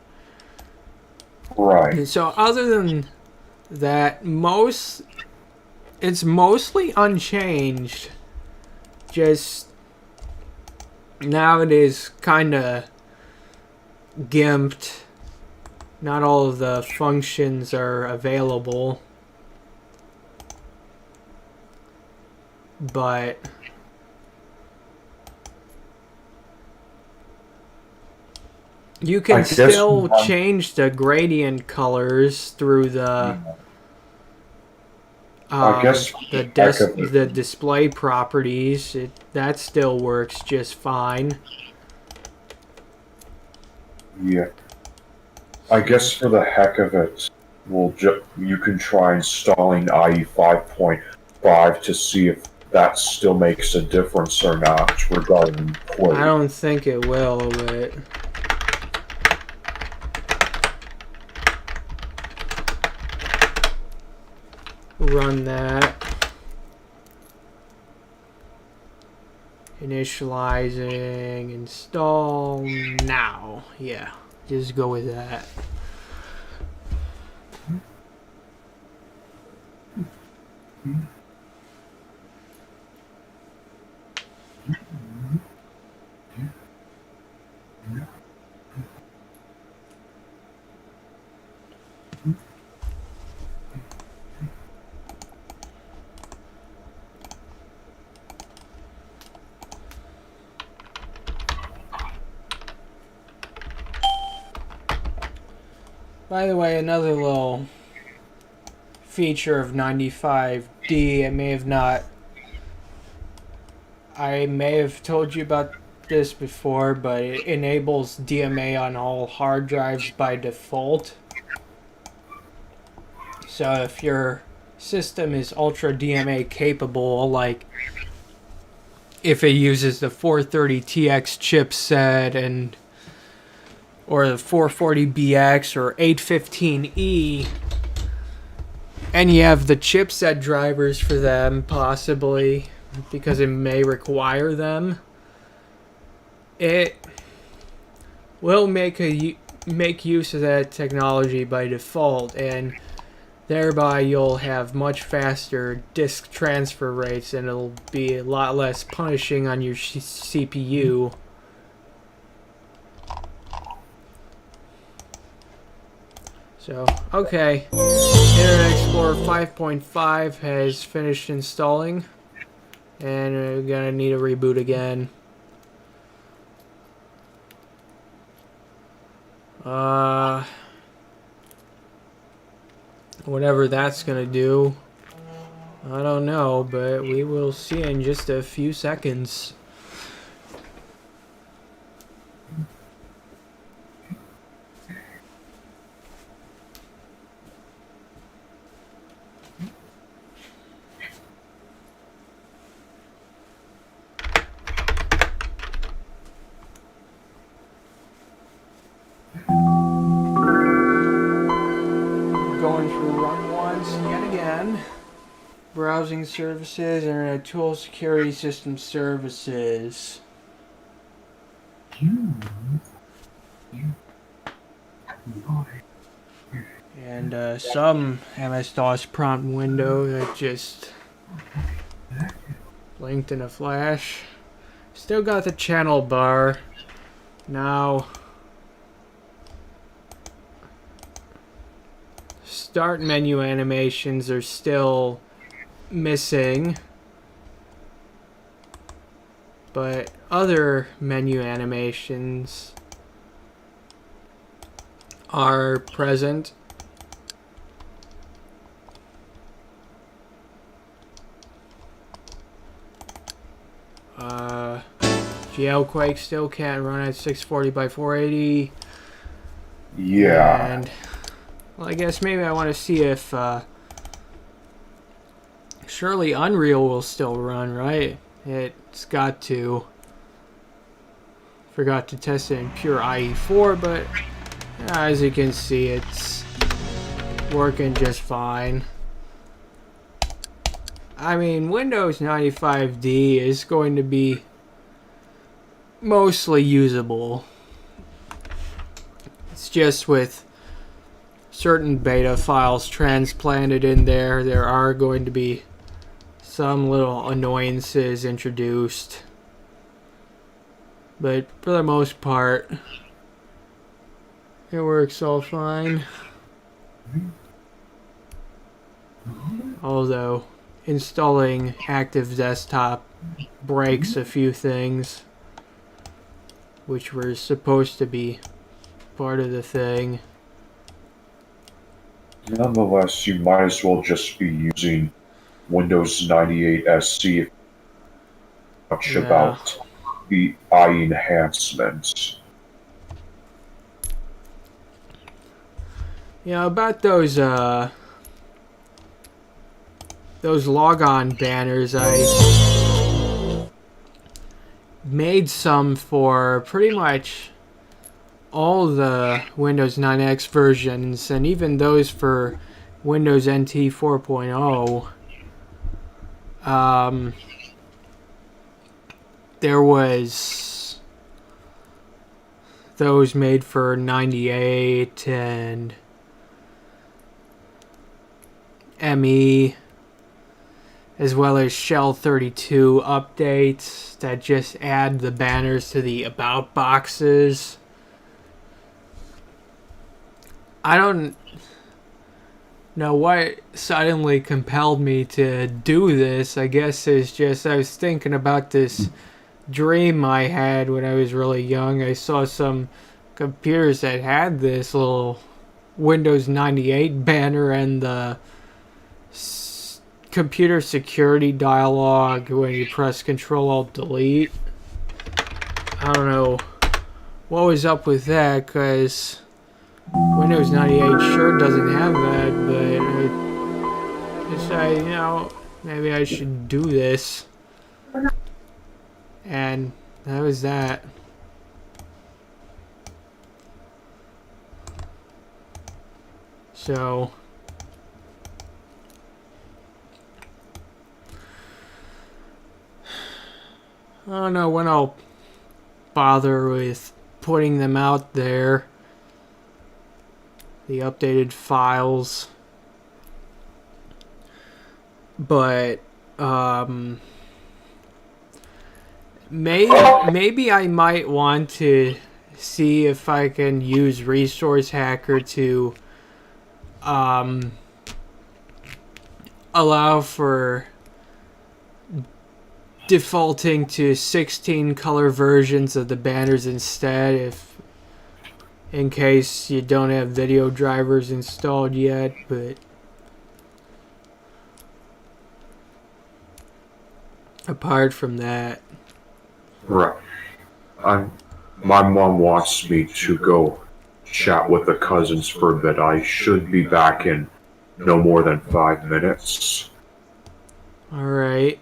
Right. And so other than that, it's mostly unchanged. Just now it is kind of gimped. Not all of the functions are available. But you can still change the gradient colors through the the display properties. That still works just fine. Yeah. I guess for the heck of it, you can try installing IE 5.5 to see if that still makes a difference or not regarding play. I don't think it will, but run that. Initializing, install now. Yeah, just go with that. By the way, another little feature of 95D, I may have told you about this before, but it enables DMA on all hard drives by default. So if your system is ultra DMA capable, like if it uses the 430TX chipset or the 440BX or 815E, and you have the chipset drivers for them, possibly, because it may require them, it will make use of that technology by default, and thereby you'll have much faster disk transfer rates, and it'll be a lot less punishing on your CPU. So, okay. Internet Explorer 5.5 has finished installing, and we're gonna need a reboot again. Whatever that's gonna do, I don't know, but we will see in just a few seconds. Going through run once yet again. Browsing services, Internet Tool Security System Services. And some MS-DOS prompt window that just blinked in a flash. Still got the channel bar. Now, start menu animations are still missing, but other menu animations are present. Jailquake still can't run at 640 by 480. Yeah. And well, I guess maybe I want to see if surely Unreal will still run, right? It's got to. Forgot to test it in pure IE4, but as you can see, it's working just fine. I mean, Windows 95D is going to be mostly usable. It's just with certain beta files transplanted in there, there are going to be some little annoyances introduced. But for the most part, it works all fine. Although installing Active Desktop breaks a few things, which were supposed to be part of the thing. Nonetheless, you might as well just be using Windows 98 SC much about the eye enhancements. about those logon banners, I made some for pretty much all the Windows 9X versions, and even those for Windows NT 4.0. There was those made for 98 and ME, as well as Shell 32 updates that just add the banners to the about boxes. I don't know what suddenly compelled me to do this. I guess it's just I was thinking about this dream I had when I was really young. I saw some computers that had this little Windows 98 banner and the computer security dialog when you press Control-Alt-Delete. I don't know what was up with that, because Windows 98 sure doesn't have that, but I decided, maybe I should do this. And that was that. So I don't know when I'll bother with putting them out there. The updated files. But maybe I might want to see if I can use Resource Hacker to allow for defaulting to 16 color versions of the banners instead, if in case you don't have video drivers installed yet. But apart from that, Right. My mom wants me to go chat with the cousins for a bit. I should be back in no more than 5 minutes. alright.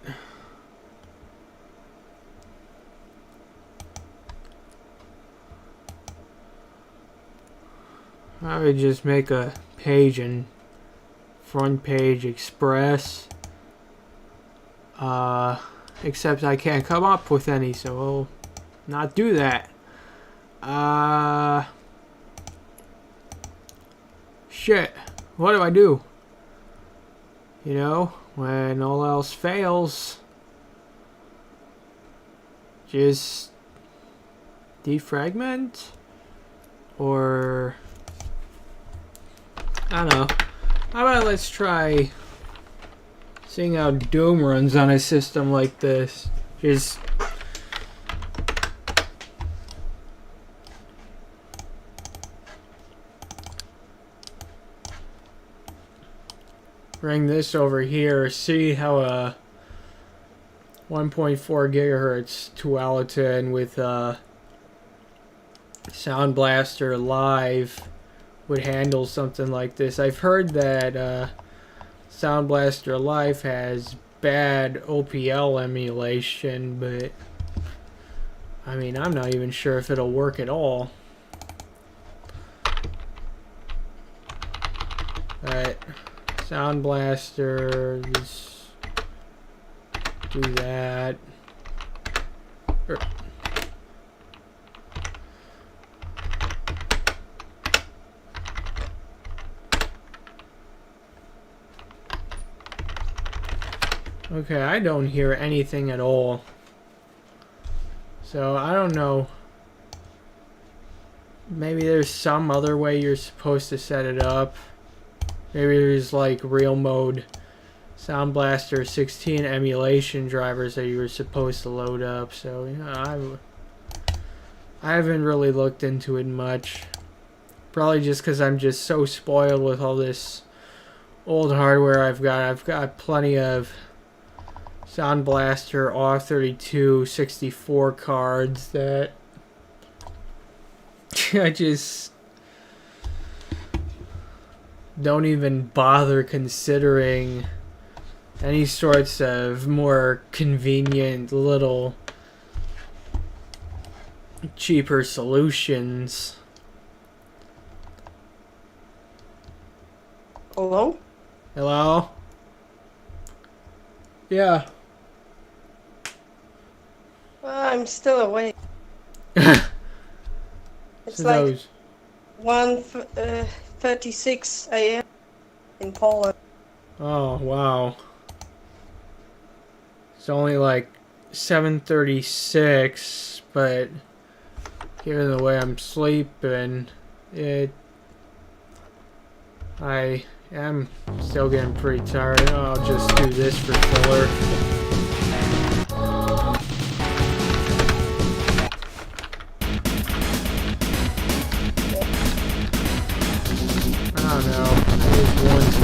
I would just make a page in Front Page Express. Except I can't come up with any, so I'll not do that. Shit. What do I do? When all else fails, just defragment? Or I don't know. How about let's try seeing how Doom runs on a system like this. Just bring this over here, see how a 1.4 gigahertz Tualatin with Sound Blaster Live would handle something like this. I've heard that Sound Blaster Live has bad OPL emulation, but I mean, I'm not even sure if it'll work at all. Alright, Sound Blaster, just do that. Okay, I don't hear anything at all. So, I don't know. Maybe there's some other way you're supposed to set it up. Maybe there's like real mode Sound Blaster 16 emulation drivers that you were supposed to load up. So, I haven't really looked into it much. Probably just because I'm just so spoiled with all this old hardware I've got. I've got plenty of Sound Blaster R32 64 cards that don't even bother considering any sorts of more convenient little cheaper solutions. Hello? Hello? Yeah. I'm still awake. It's So like those- 1:36 a.m. in Poland. Oh, wow. It's only like 7:36, but given the way I'm sleeping, I am still getting pretty tired. I'll just do this for filler. I don't know. I just want to.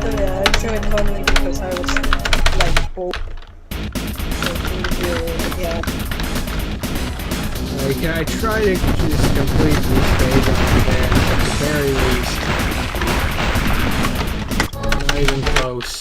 So yeah, I joined only because I was like bored. So yeah. Can I try to just complete this stage on there at the very least? Not even close.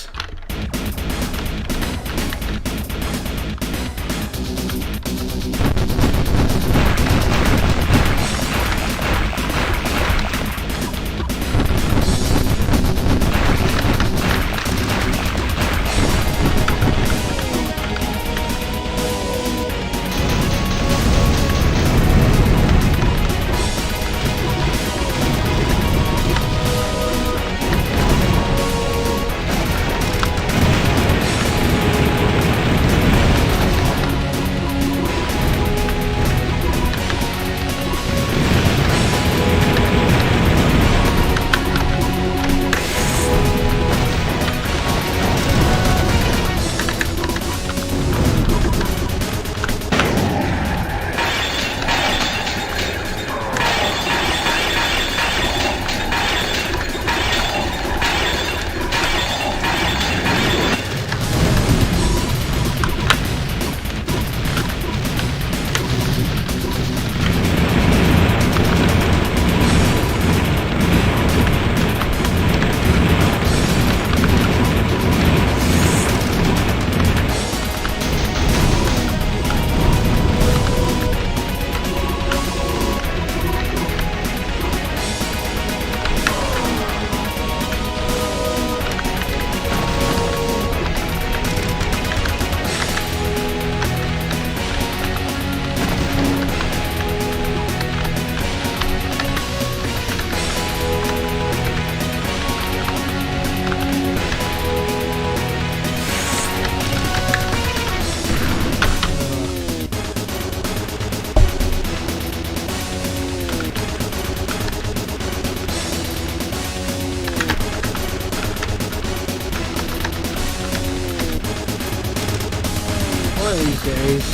One of these days.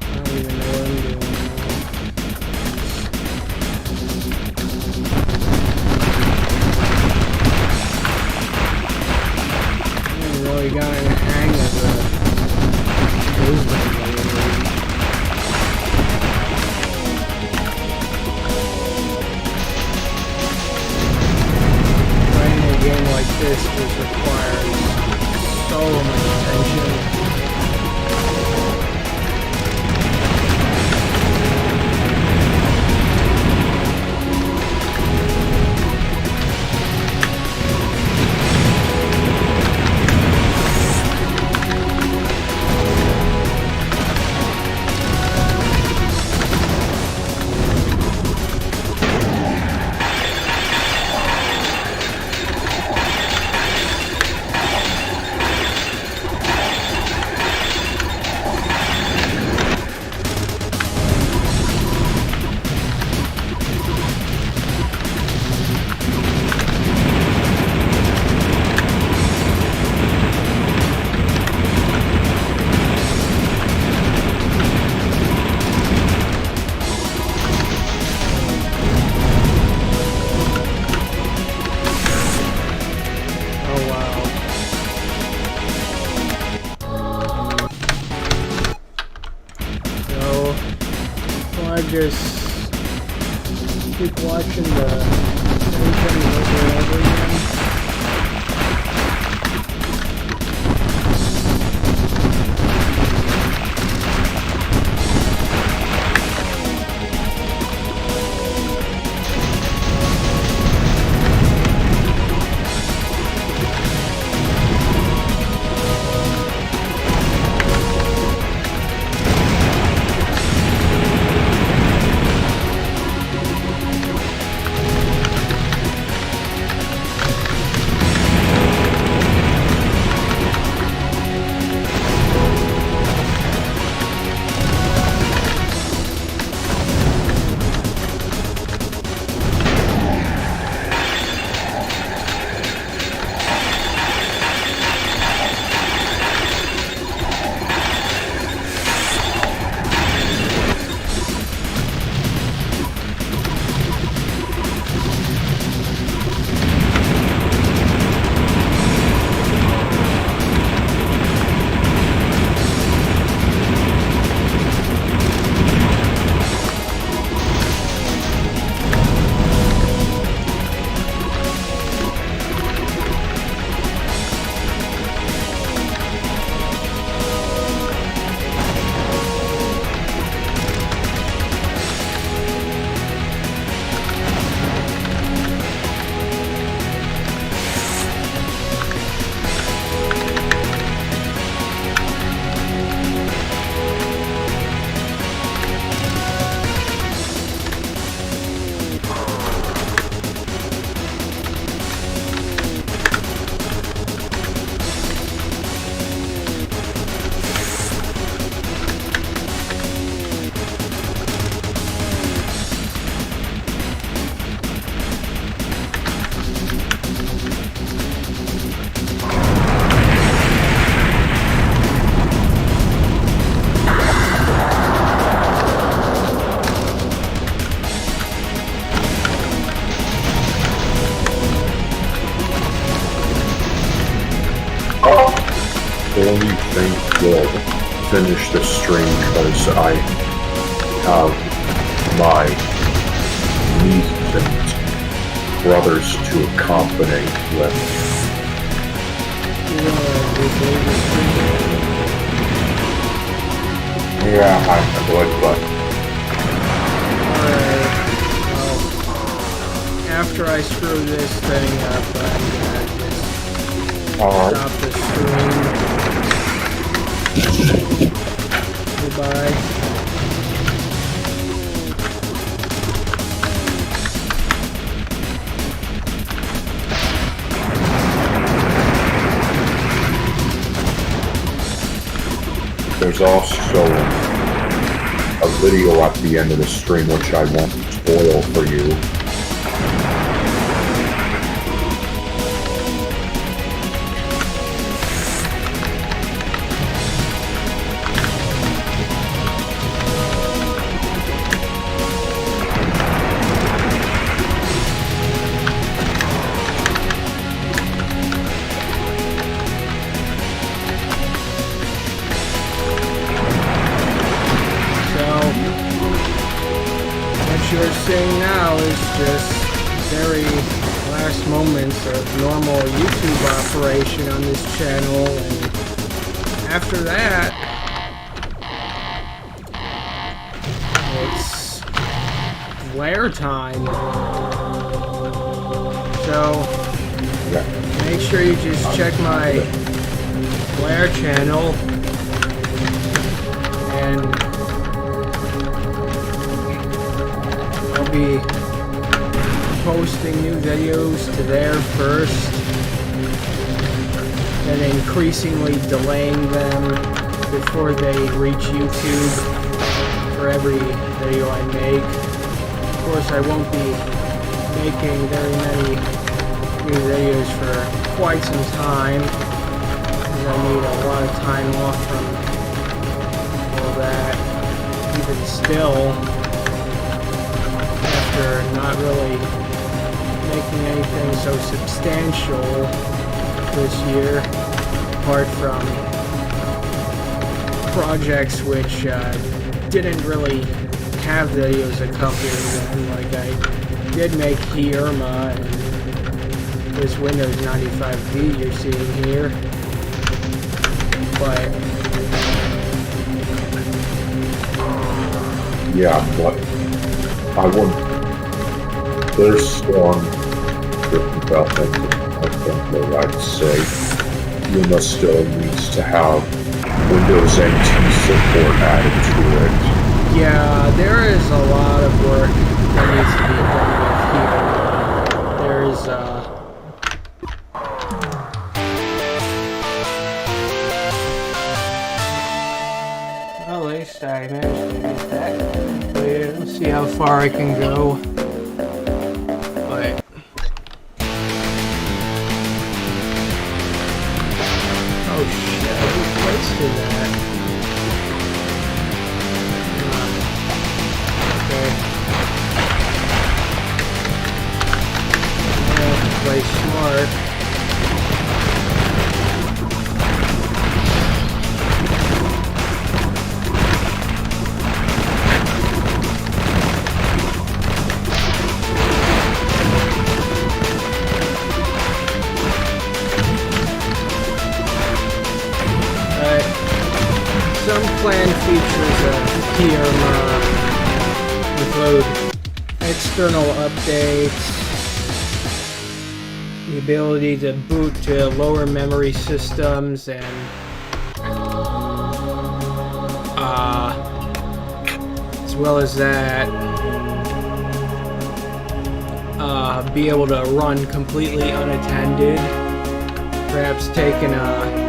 I don't even know what I'm doing now. I haven't really gotten the hang of the movement lately. Playing a game like this just requires so much attention. just keep watching the same thing over and over again? only think we'll finish the stream because I have my nieces and brothers to accompany with. Yeah, I would, but After I screw this thing up, I'm gonna just alright. stop the stream. Goodbye. There's also a video at the end of the stream which I won't spoil for you. You're seeing now is just very last moments of normal YouTube operation on this channel, and after that it's Blair time. So make sure you just check my Blair channel and be posting new videos to there first, and increasingly delaying them before they reach YouTube for every video I make. Of course, I won't be making very many new videos for quite some time, because I need a lot of time off from all that. Even still, after not really making anything so substantial this year, apart from projects which didn't really have videos accompanying them. Like I did make Irma and this Windows 95V you're seeing here. But yeah, but I wouldn't. There's strong different methods. I'd say Luma still needs to have Windows NT support added to it. yeah, there is a lot of work that needs to be done with here. There's well, at least I managed to get that completed. Let's see how far I can go. But oh shit, I just wasted that. Okay. I have to play smart. Some planned features of Irma include external updates, the ability to boot to lower memory systems, and as well as that, be able to run completely unattended, perhaps taking a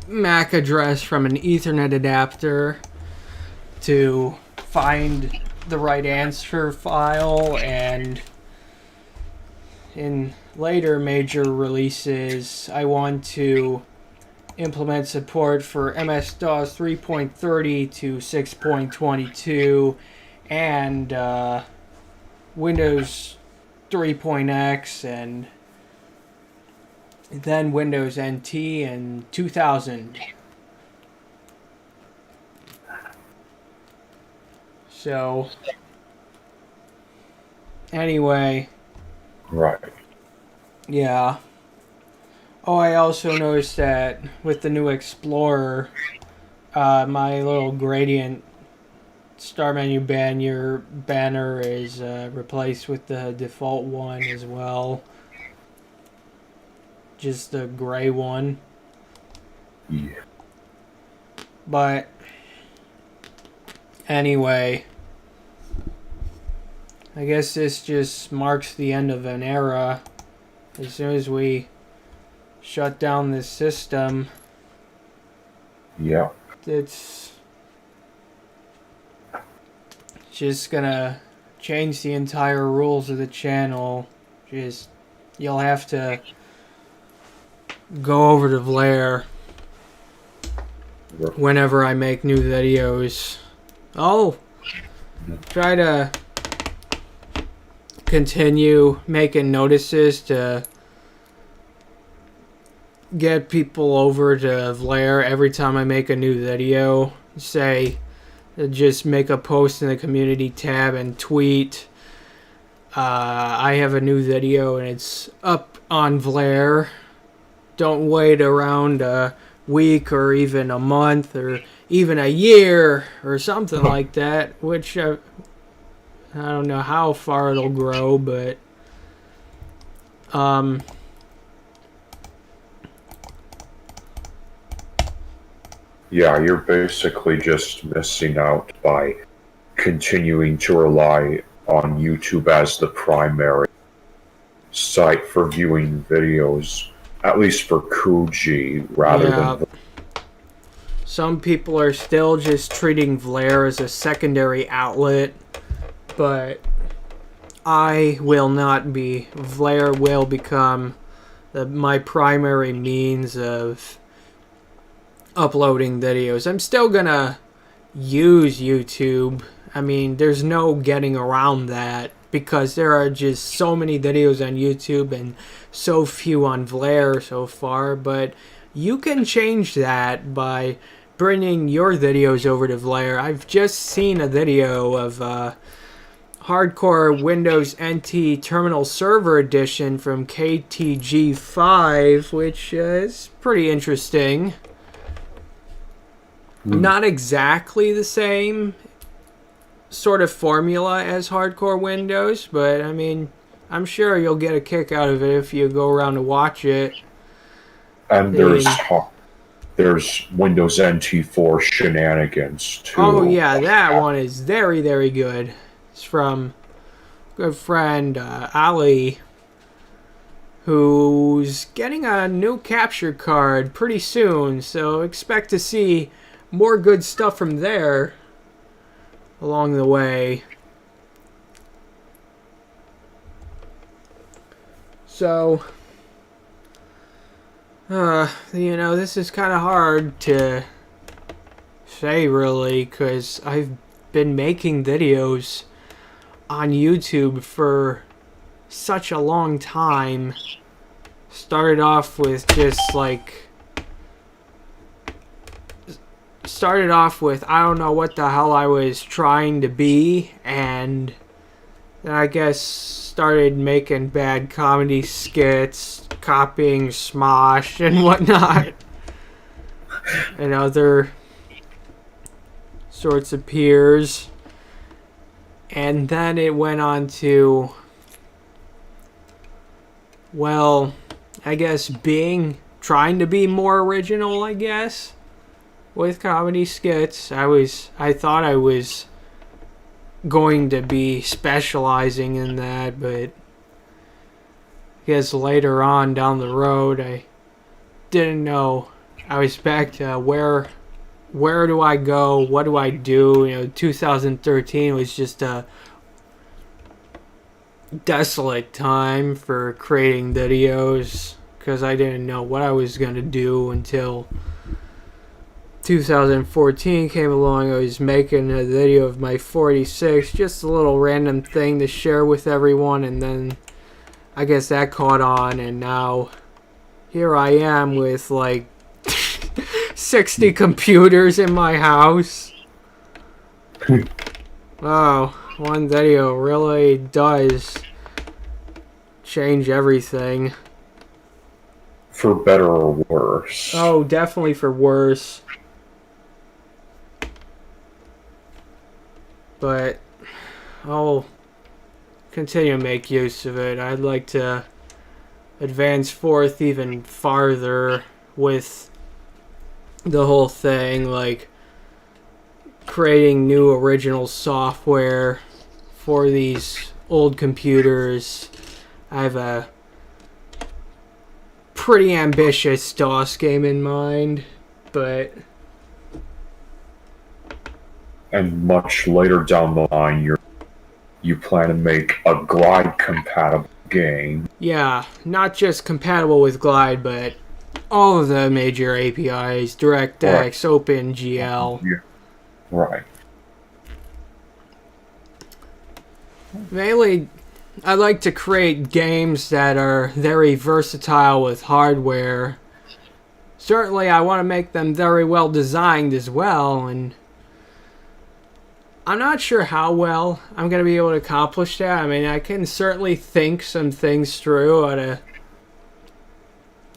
MAC address from an Ethernet adapter to find the right answer file, and in later major releases I want to implement support for MS-DOS 3.30 to 6.22 and Windows 3.x and then Windows NT in 2000. So, anyway. Right. Yeah. Oh, I also noticed that with the new Explorer, my little gradient start menu banner is replaced with the default one as well. Just the gray one. Yeah. But anyway, I guess this just marks the end of an era. As soon as we shut down this system, Yeah. it's just gonna change the entire rules of the channel. Just you'll have to go over to Vlare whenever I make new videos. I'll try to continue making notices to get people over to Vlare every time I make a new video. Say, just make a post in the community tab and tweet, I have a new video and it's up on Vlare. Don't wait around a week or even a month or even a year or something like that, which I don't know how far it'll grow, but Yeah, you're basically just missing out by continuing to rely on YouTube as the primary site for viewing videos, at least for Kuji, rather than... Some people are still just treating Vlare as a secondary outlet, but I will not be. Vlare will become my primary means of uploading videos. I'm still gonna use YouTube. I mean, there's no getting around that because there are just so many videos on YouTube and so few on Vlare so far, but you can change that by bringing your videos over to Vlare. I've just seen a video of Hardcore Windows NT Terminal Server Edition from KTG5, which is pretty interesting. Not exactly the same sort of formula as Hardcore Windows, but I mean, I'm sure you'll get a kick out of it if you go around to watch it. And there's Windows NT4 shenanigans too. Oh yeah, that one is very, very good. It's from good friend Ali, who's getting a new capture card pretty soon, so expect to see more good stuff from there along the way. So, you know, this is kind of hard to say really, because I've been making videos on YouTube for such a long time. Started off with I don't know what the hell I was trying to be, and then I guess started making bad comedy skits, copying Smosh and whatnot, and other sorts of peers. And then it went on to, well, I guess trying to be more original, I guess, with comedy skits. I thought I was going to be specializing in that, but I guess later on down the road, I didn't know. I was back to where do I go? What do I do? You know, 2013 was just a desolate time for creating videos, because I didn't know what I was going to do until 2014 came along. I was making a video of my 46, just a little random thing to share with everyone, and then I guess that caught on, and now here I am with like 60 computers in my house. Wow, one video really does change everything. For better or worse. Oh, definitely for worse. But I'll continue to make use of it. I'd like to advance forth even farther with the whole thing, like creating new original software for these old computers. I have a pretty ambitious DOS game in mind, but And much later down the line, you plan to make a Glide compatible game. yeah, not just compatible with Glide, but all of the major APIs, DirectX, Right. OpenGL. Yeah. Right. Mainly, I like to create games that are very versatile with hardware. Certainly, I want to make them very well designed as well, and I'm not sure how well I'm going to be able to accomplish that. I mean, I can certainly think some things through,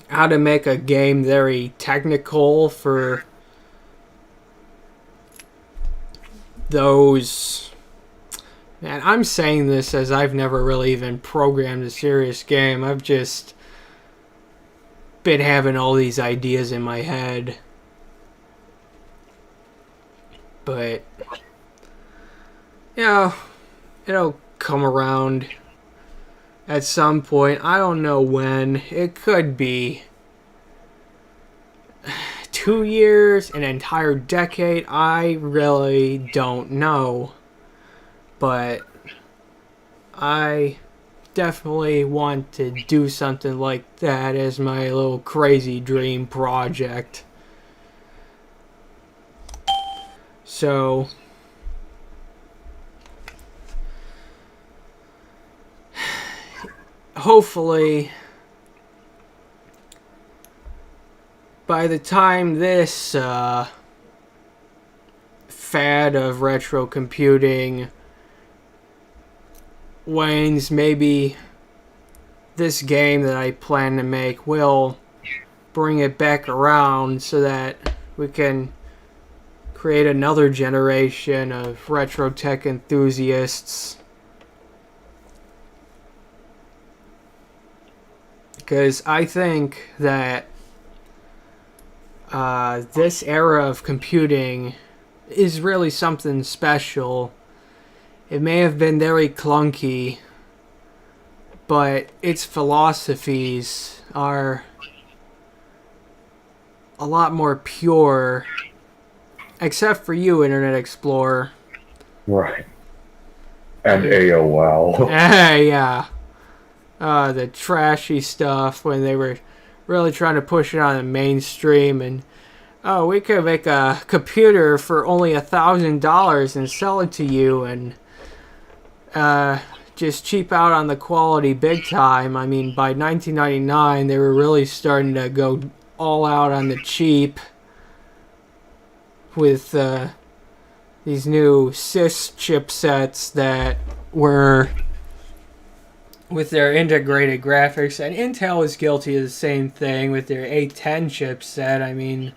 how to make a game very technical for those. Man, I'm saying this as I've never really even programmed a serious game. I've just been having all these ideas in my head. But, you know, it'll come around at some point. I don't know when. It could be 2 years, an entire decade. I really don't know. But I definitely want to do something like that as my little crazy dream project. So hopefully by the time this fad of retro computing wanes, maybe this game that I plan to make will bring it back around so that we can create another generation of retro tech enthusiasts. Because I think that this era of computing is really something special. It may have been very clunky, but its philosophies are a lot more pure, except for you, Internet Explorer. Right. And AOL. Yeah. The trashy stuff when they were really trying to push it on the mainstream, and we could make a computer for only $1,000 and sell it to you, and just cheap out on the quality big time. I mean, by 1999, they were really starting to go all out on the cheap with these new sys chipsets that were with their integrated graphics, and Intel is guilty of the same thing with their A10 chipset. I mean,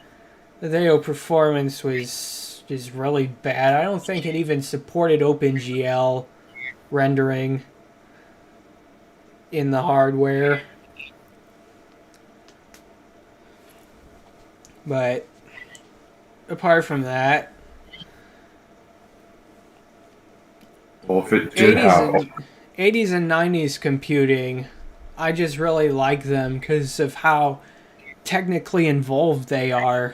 the video performance was just really bad. I don't think it even supported OpenGL rendering in the hardware. But apart from that, Well, if it did have... 80s and 90s computing, I just really like them because of how technically involved they are.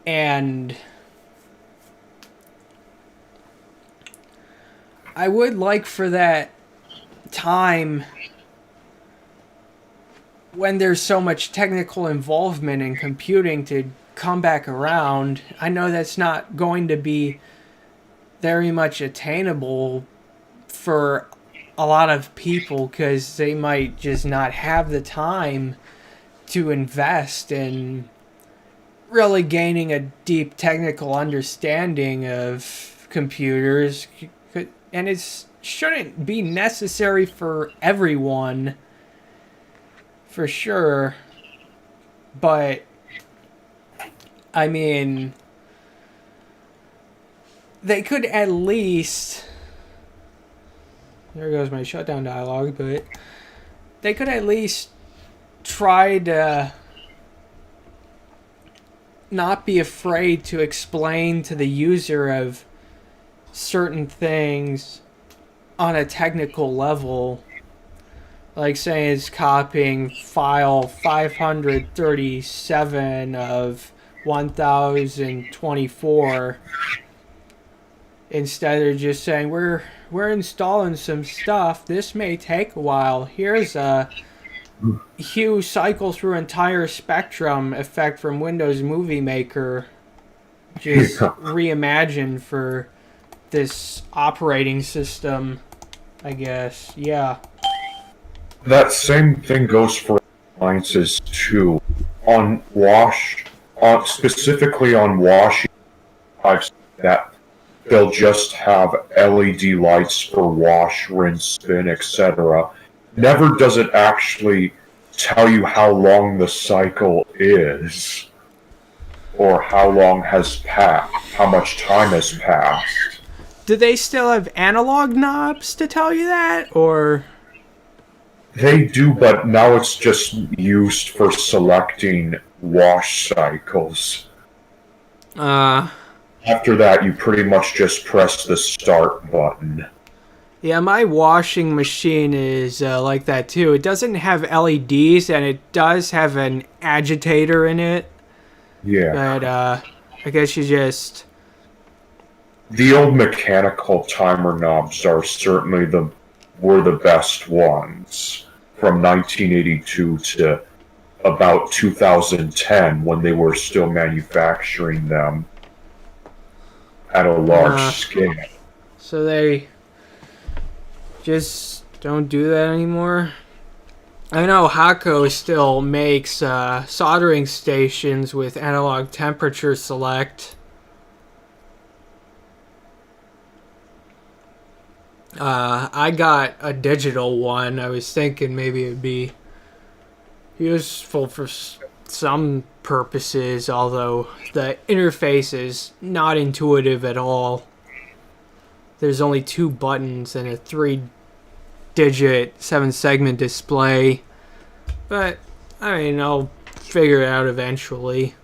And I would like for that time when there's so much technical involvement in computing to come back around. I know that's not going to be very much attainable for a lot of people because they might just not have the time to invest in really gaining a deep technical understanding of computers, and it shouldn't be necessary for everyone, for sure. But I mean, they could at least, there goes my shutdown dialogue, but they could at least try to not be afraid to explain to the user of certain things on a technical level. Like saying it's copying file 537 of 1024 instead of just saying we're installing some stuff, this may take a while, here's a hue cycle through entire spectrum effect from Windows Movie Maker, just reimagined for this operating system, I guess. Yeah. That same thing goes for appliances too. Specifically on washing, I've seen that they'll just have LED lights for wash, rinse, spin, etc. Never does it actually tell you how long the cycle is, or how long has passed, how much time has passed. Do they still have analog knobs to tell you that, or? They do, but now it's just used for selecting wash cycles. After that, you pretty much just press the start button. Yeah, my washing machine is like that too. It doesn't have LEDs, and it does have an agitator in it. Yeah. But I guess you just... The old mechanical timer knobs are certainly were the best ones from 1982 to about 2010 when they were still manufacturing them at a large scale. So they just don't do that anymore? I know Hako still makes soldering stations with analog temperature select. I got a digital one. I was thinking maybe it'd be useful for some purposes, although the interface is not intuitive at all. There's only 2 buttons and a 3-digit 7-segment display. But, I mean, I'll figure it out eventually.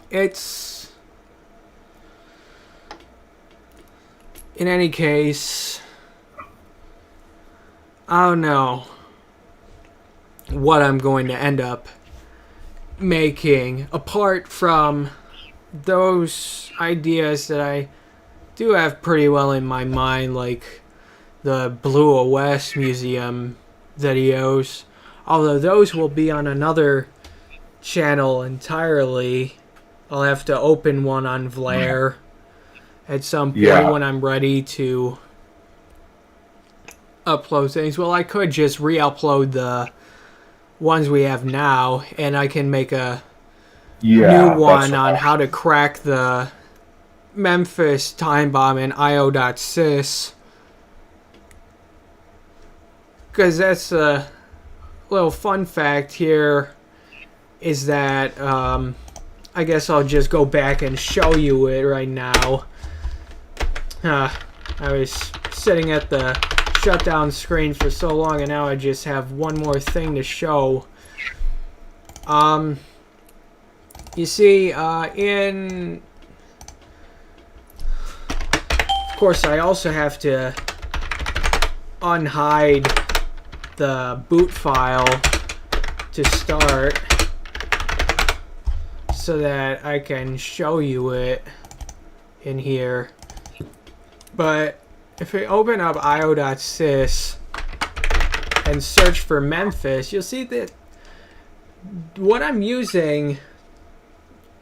It's... In any case, I don't know what I'm going to end up making, apart from those ideas that I do have pretty well in my mind, like the Blue OS Museum videos, although those will be on another channel entirely. I'll have to open one on Vlare at some point when I'm ready to upload things. Well, I could just re-upload the ones we have now, and I can make a new one on how to crack the Memphis time bomb in io.sys. Because that's a little fun fact here, is that I guess I'll just go back and show you it right now. I was sitting at the shutdown screen for so long, and now I just have one more thing to show. You see, of course, I also have to unhide the boot file to start so that I can show you it in here. But if we open up io.sys and search for Memphis, you'll see that what I'm using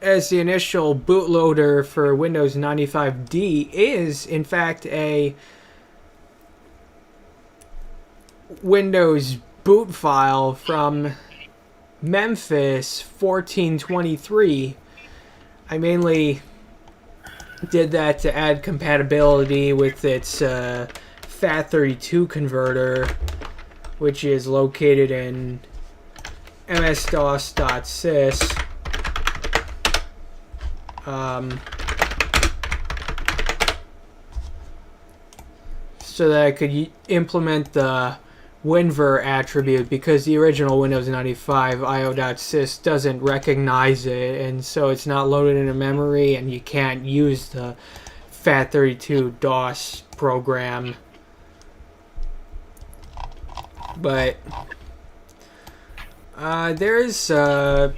as the initial bootloader for Windows 95D is, in fact, a Windows boot file from Memphis 1423. I mainly did that to add compatibility with its FAT32 converter, which is located in msdos.sys. So that I could implement the WinVer attribute, because the original Windows 95 io.sys doesn't recognize it, and so it's not loaded into memory, and you can't use the FAT32 DOS program. But there's I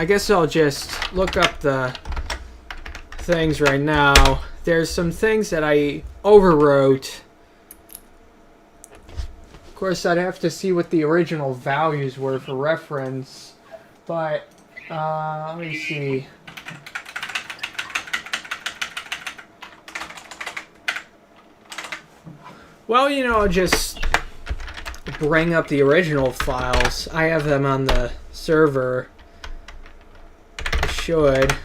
guess I'll just look up the things right now. There's some things that I overwrote. Of course, I'd have to see what the original values were for reference, but let me see. Well, you know, I'll just bring up the original files. I have them on the server. I should.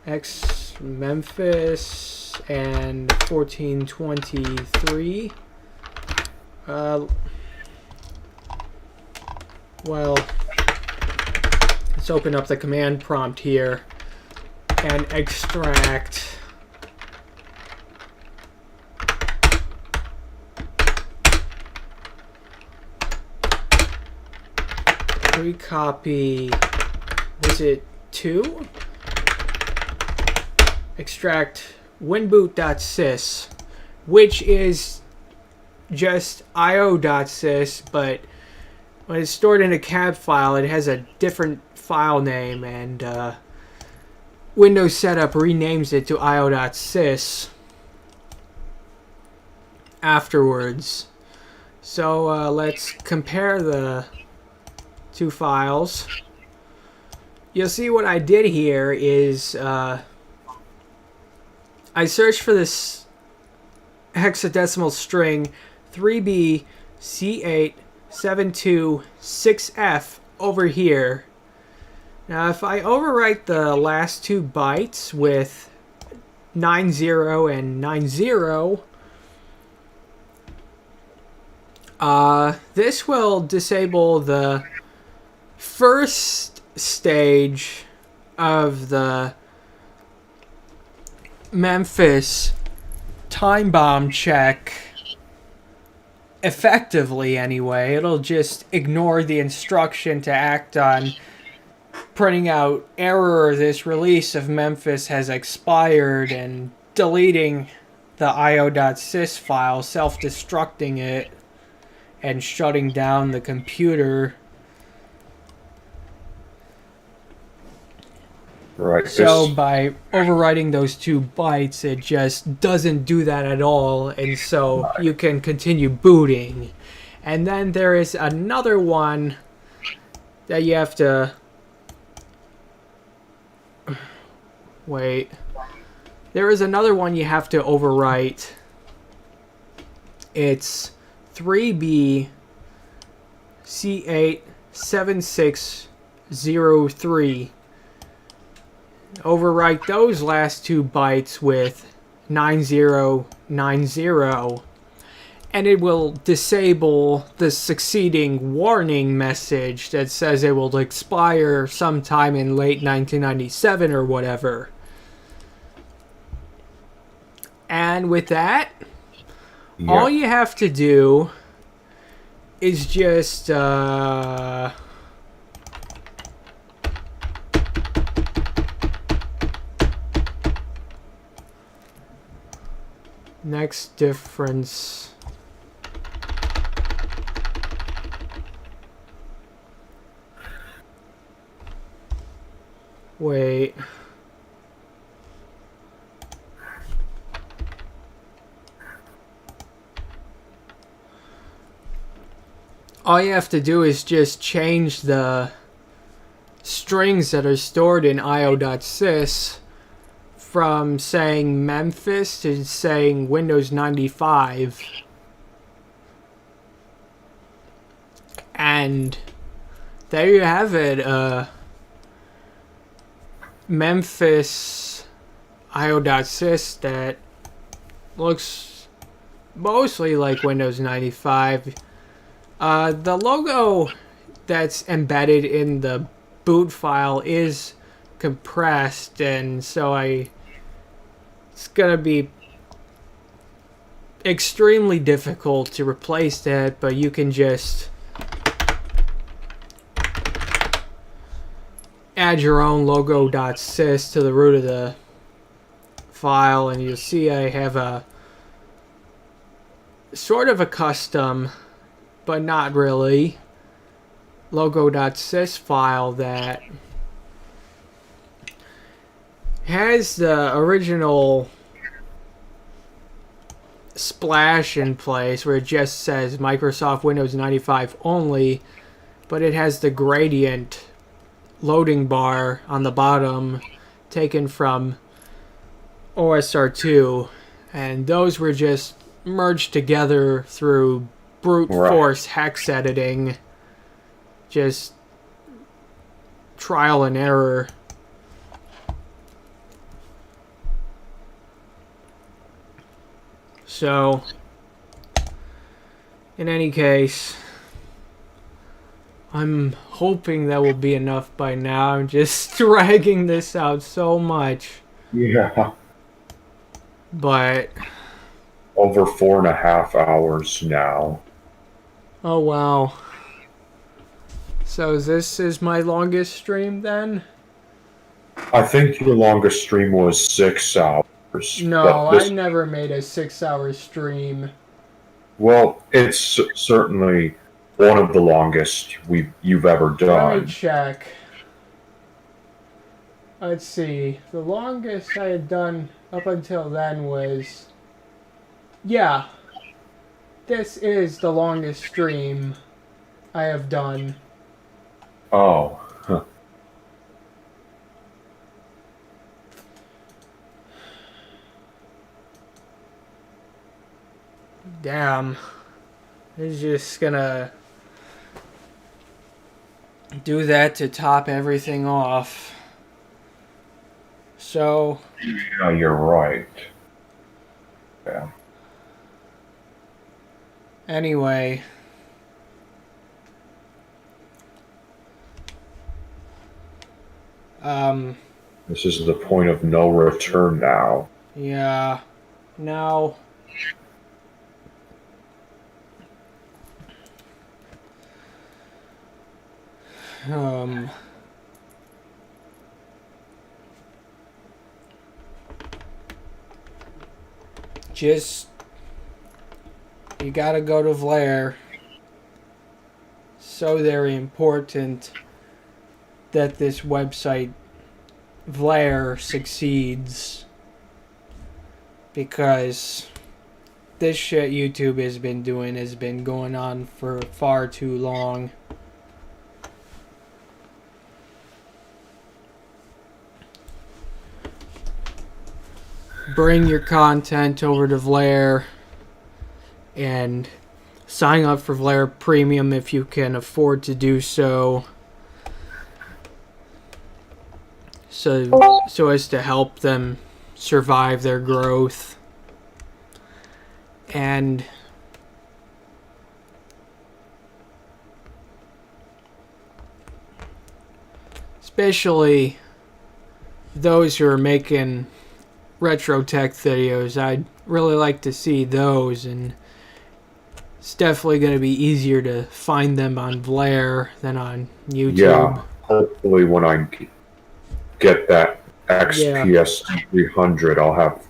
X Memphis and 1423. Well, let's open up the command prompt here and extract recopy, was it 2? Extract winboot.sys, which is just io.sys, but when it's stored in a cab file, it has a different file name, and Windows Setup renames it to io.sys afterwards. So let's compare the two files. You'll see what I did here is I searched for this hexadecimal string 3B C8726F over here. Now, if I overwrite the last 2 bytes with 90 and 90, this will disable the first stage of the Memphis time bomb check. Effectively, anyway. It'll just ignore the instruction to act on printing out error, this release of Memphis has expired, and deleting the io.sys file, self-destructing it, and shutting down the computer. Right. So by overwriting those 2 bytes, it just doesn't do that at all, and so you can continue booting. And then there is another one that you have to... Wait. There is another one you have to overwrite. It's 3B C87603. Overwrite those last 2 bytes with 9090, and it will disable the succeeding warning message that says it will expire sometime in late 1997 or whatever. And with that, all you have to do is just next difference. Wait. All you have to do is just change the strings that are stored in io.sys from saying Memphis to saying Windows 95. And there you have it. Memphis io.sys that looks mostly like Windows 95. The logo that's embedded in the boot file is compressed, and so it's gonna be extremely difficult to replace that, but you can just add your own logo.sys to the root of the file, and you'll see I have a sort of a custom, but not really, logo.sys file that has the original splash in place where it just says Microsoft Windows 95 only, but it has the gradient loading bar on the bottom taken from OSR2, and those were just merged together through brute force hex editing, just trial and error. So, in any case, I'm hoping that will be enough by now. I'm just dragging this out so much. Yeah. But Over 4.5 hours now. oh wow. So this is my longest stream then? I think your longest stream was 6 hours. No, but this, I never made a 6-hour stream. well, it's certainly one of the longest you've ever Let me done. check. Let's see. The longest I had done up until then was... Yeah. This is the longest stream I have done. Oh. Huh. Damn. It's just gonna do that to top everything off. So, Yeah, you're right. Yeah. anyway, This is the point of no return now. yeah, now, um, just, you gotta go to Vlair. So very important that this website, Vlair, succeeds. Because this shit YouTube has been doing has been going on for far too long. Bring your content over to Vlair and sign up for Vlair Premium if you can afford to do so. So as to help them survive their growth. And especially those who are making retro tech videos, I'd really like to see those, and it's definitely going to be easier to find them on Vlair than on YouTube. Yeah, hopefully when I get that XPS 300, I'll have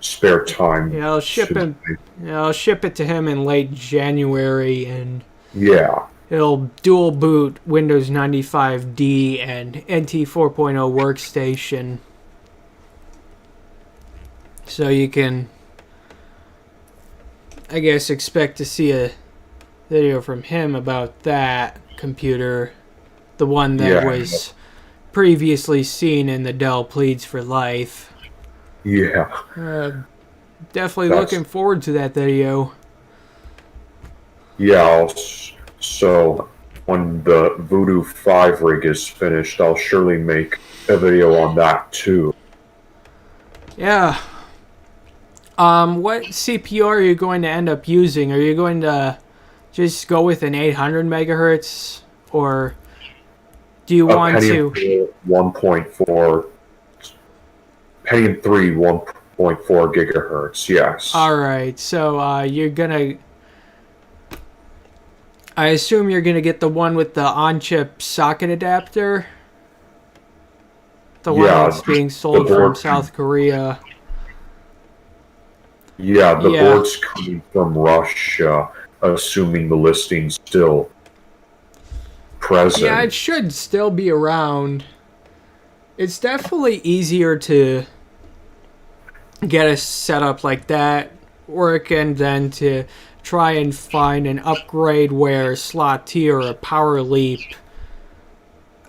spare time. Yeah, I'll ship him. Yeah, I'll ship it to him in late January, and Yeah, it'll dual boot Windows 95D and NT 4.0 workstation. So you can, I guess, expect to see a video from him about that computer, the one that was previously seen in the Dell Pleads for Life. yeah. Definitely looking forward to that video. Yeah, so when the Voodoo 5 rig is finished, I'll surely make a video on that too. Yeah. What CPU are you going to end up using? Are you going to just go with an 800 megahertz, or do you want to? 1.4, Pentium 3 1.4 gigahertz, yes. Alright, so you're gonna, I assume you're gonna get the one with the on-chip socket adapter? The one that's being sold from South Korea. Yeah, the board's coming from Russia, assuming the listing's still present. Yeah, it should still be around. It's definitely easier to get a setup like that working than to try and find an upgrade where slot T or a power leap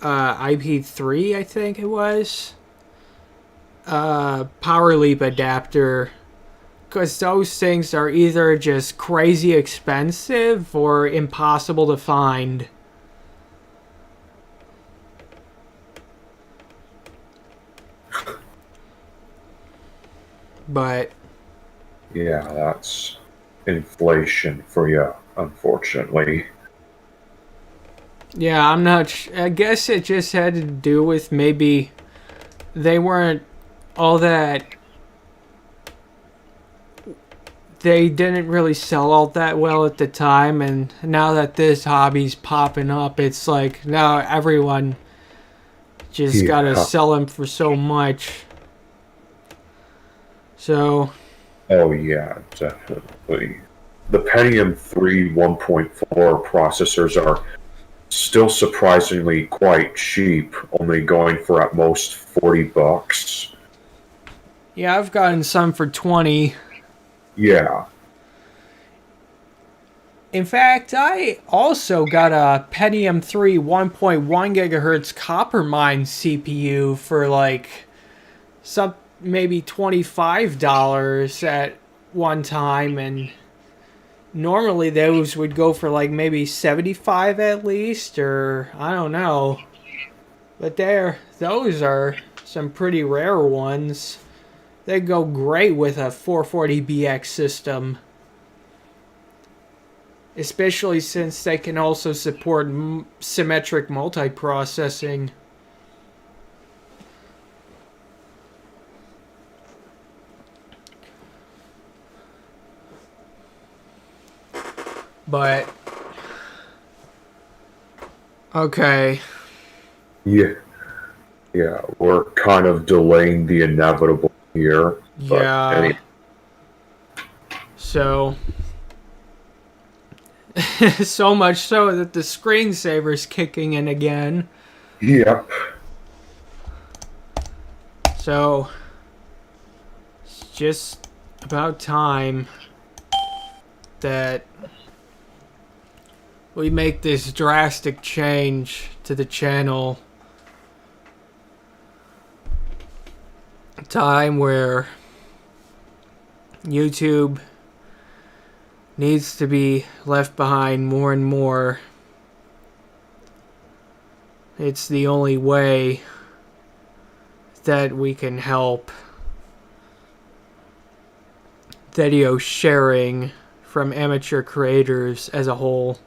IP3, I think it was, power leap adapter, because those things are either just crazy expensive or impossible to find. But yeah, that's inflation for you, unfortunately. yeah, I'm not. I guess it just had to do with maybe they weren't all that. They didn't really sell all that well at the time, and now that this hobby's popping up, it's like now everyone just gotta sell them for so much. So. Oh yeah, definitely. The Pentium 3 1.4 processors are still surprisingly quite cheap, only going for at most $40. Yeah, I've gotten some for 20. Yeah. In fact, I also got a Pentium 3 1.1 gigahertz Coppermine CPU for like maybe $25 at one time, and normally those would go for like maybe 75 at least, or I don't know. But those are some pretty rare ones. They go great with a 440BX system. Especially since they can also support symmetric multiprocessing. But okay. Yeah, we're kind of delaying the inevitable here. Yeah. So so much so that the screensaver's kicking in again. Yep. So it's just about time that we make this drastic change to the channel. A time where YouTube needs to be left behind more and more. It's the only way that we can help video sharing from amateur creators as a whole.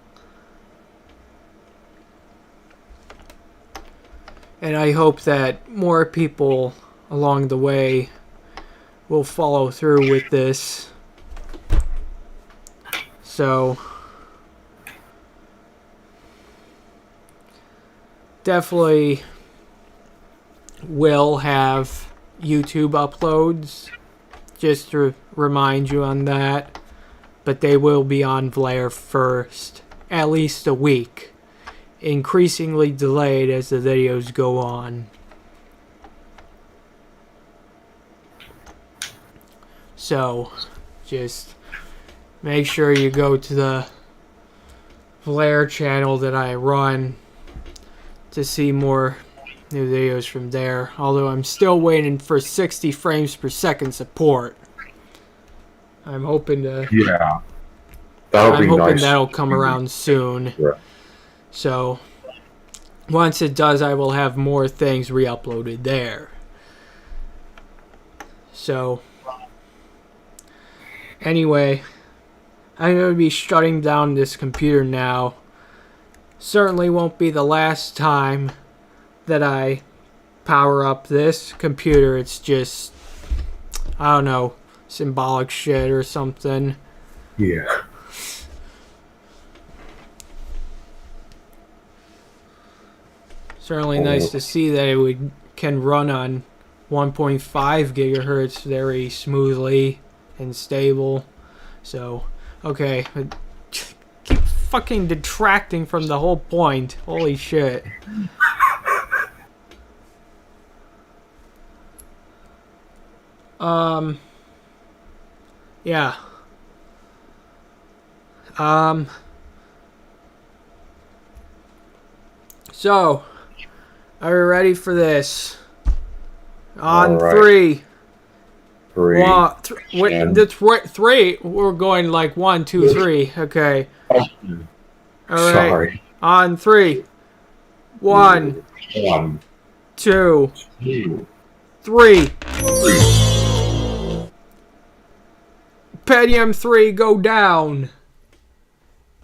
And I hope that more people along the way will follow through with this. So definitely will have YouTube uploads, just to remind you on that, but they will be on Vlare first, at least a week, increasingly delayed as the videos go on. So just make sure you go to the Vlare channel that I run to see more new videos from there. Although I'm still waiting for 60 frames per second support. I'm hoping to. Yeah. That'll be nice. That'll come around soon. Yeah. So once it does, I will have more things re-uploaded there. So anyway, I'm going to be shutting down this computer now. Certainly won't be the last time that I power up this computer. It's just, I don't know, symbolic shit or something. Yeah. Certainly nice to see that it can run on 1.5 gigahertz very smoothly and stable. So, okay. Keep fucking detracting from the whole point. Holy shit. Yeah. So, are you ready for this? On right. three. Three. Three. We're going like 1, 2, 3. Okay. Oh, All right. sorry. On 3. 1, 1, 2, 2, 3. 3. Pentium 3 go down.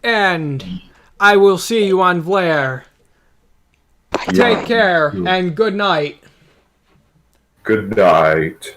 And I will see you on Vlare. Take care and good night. Good night.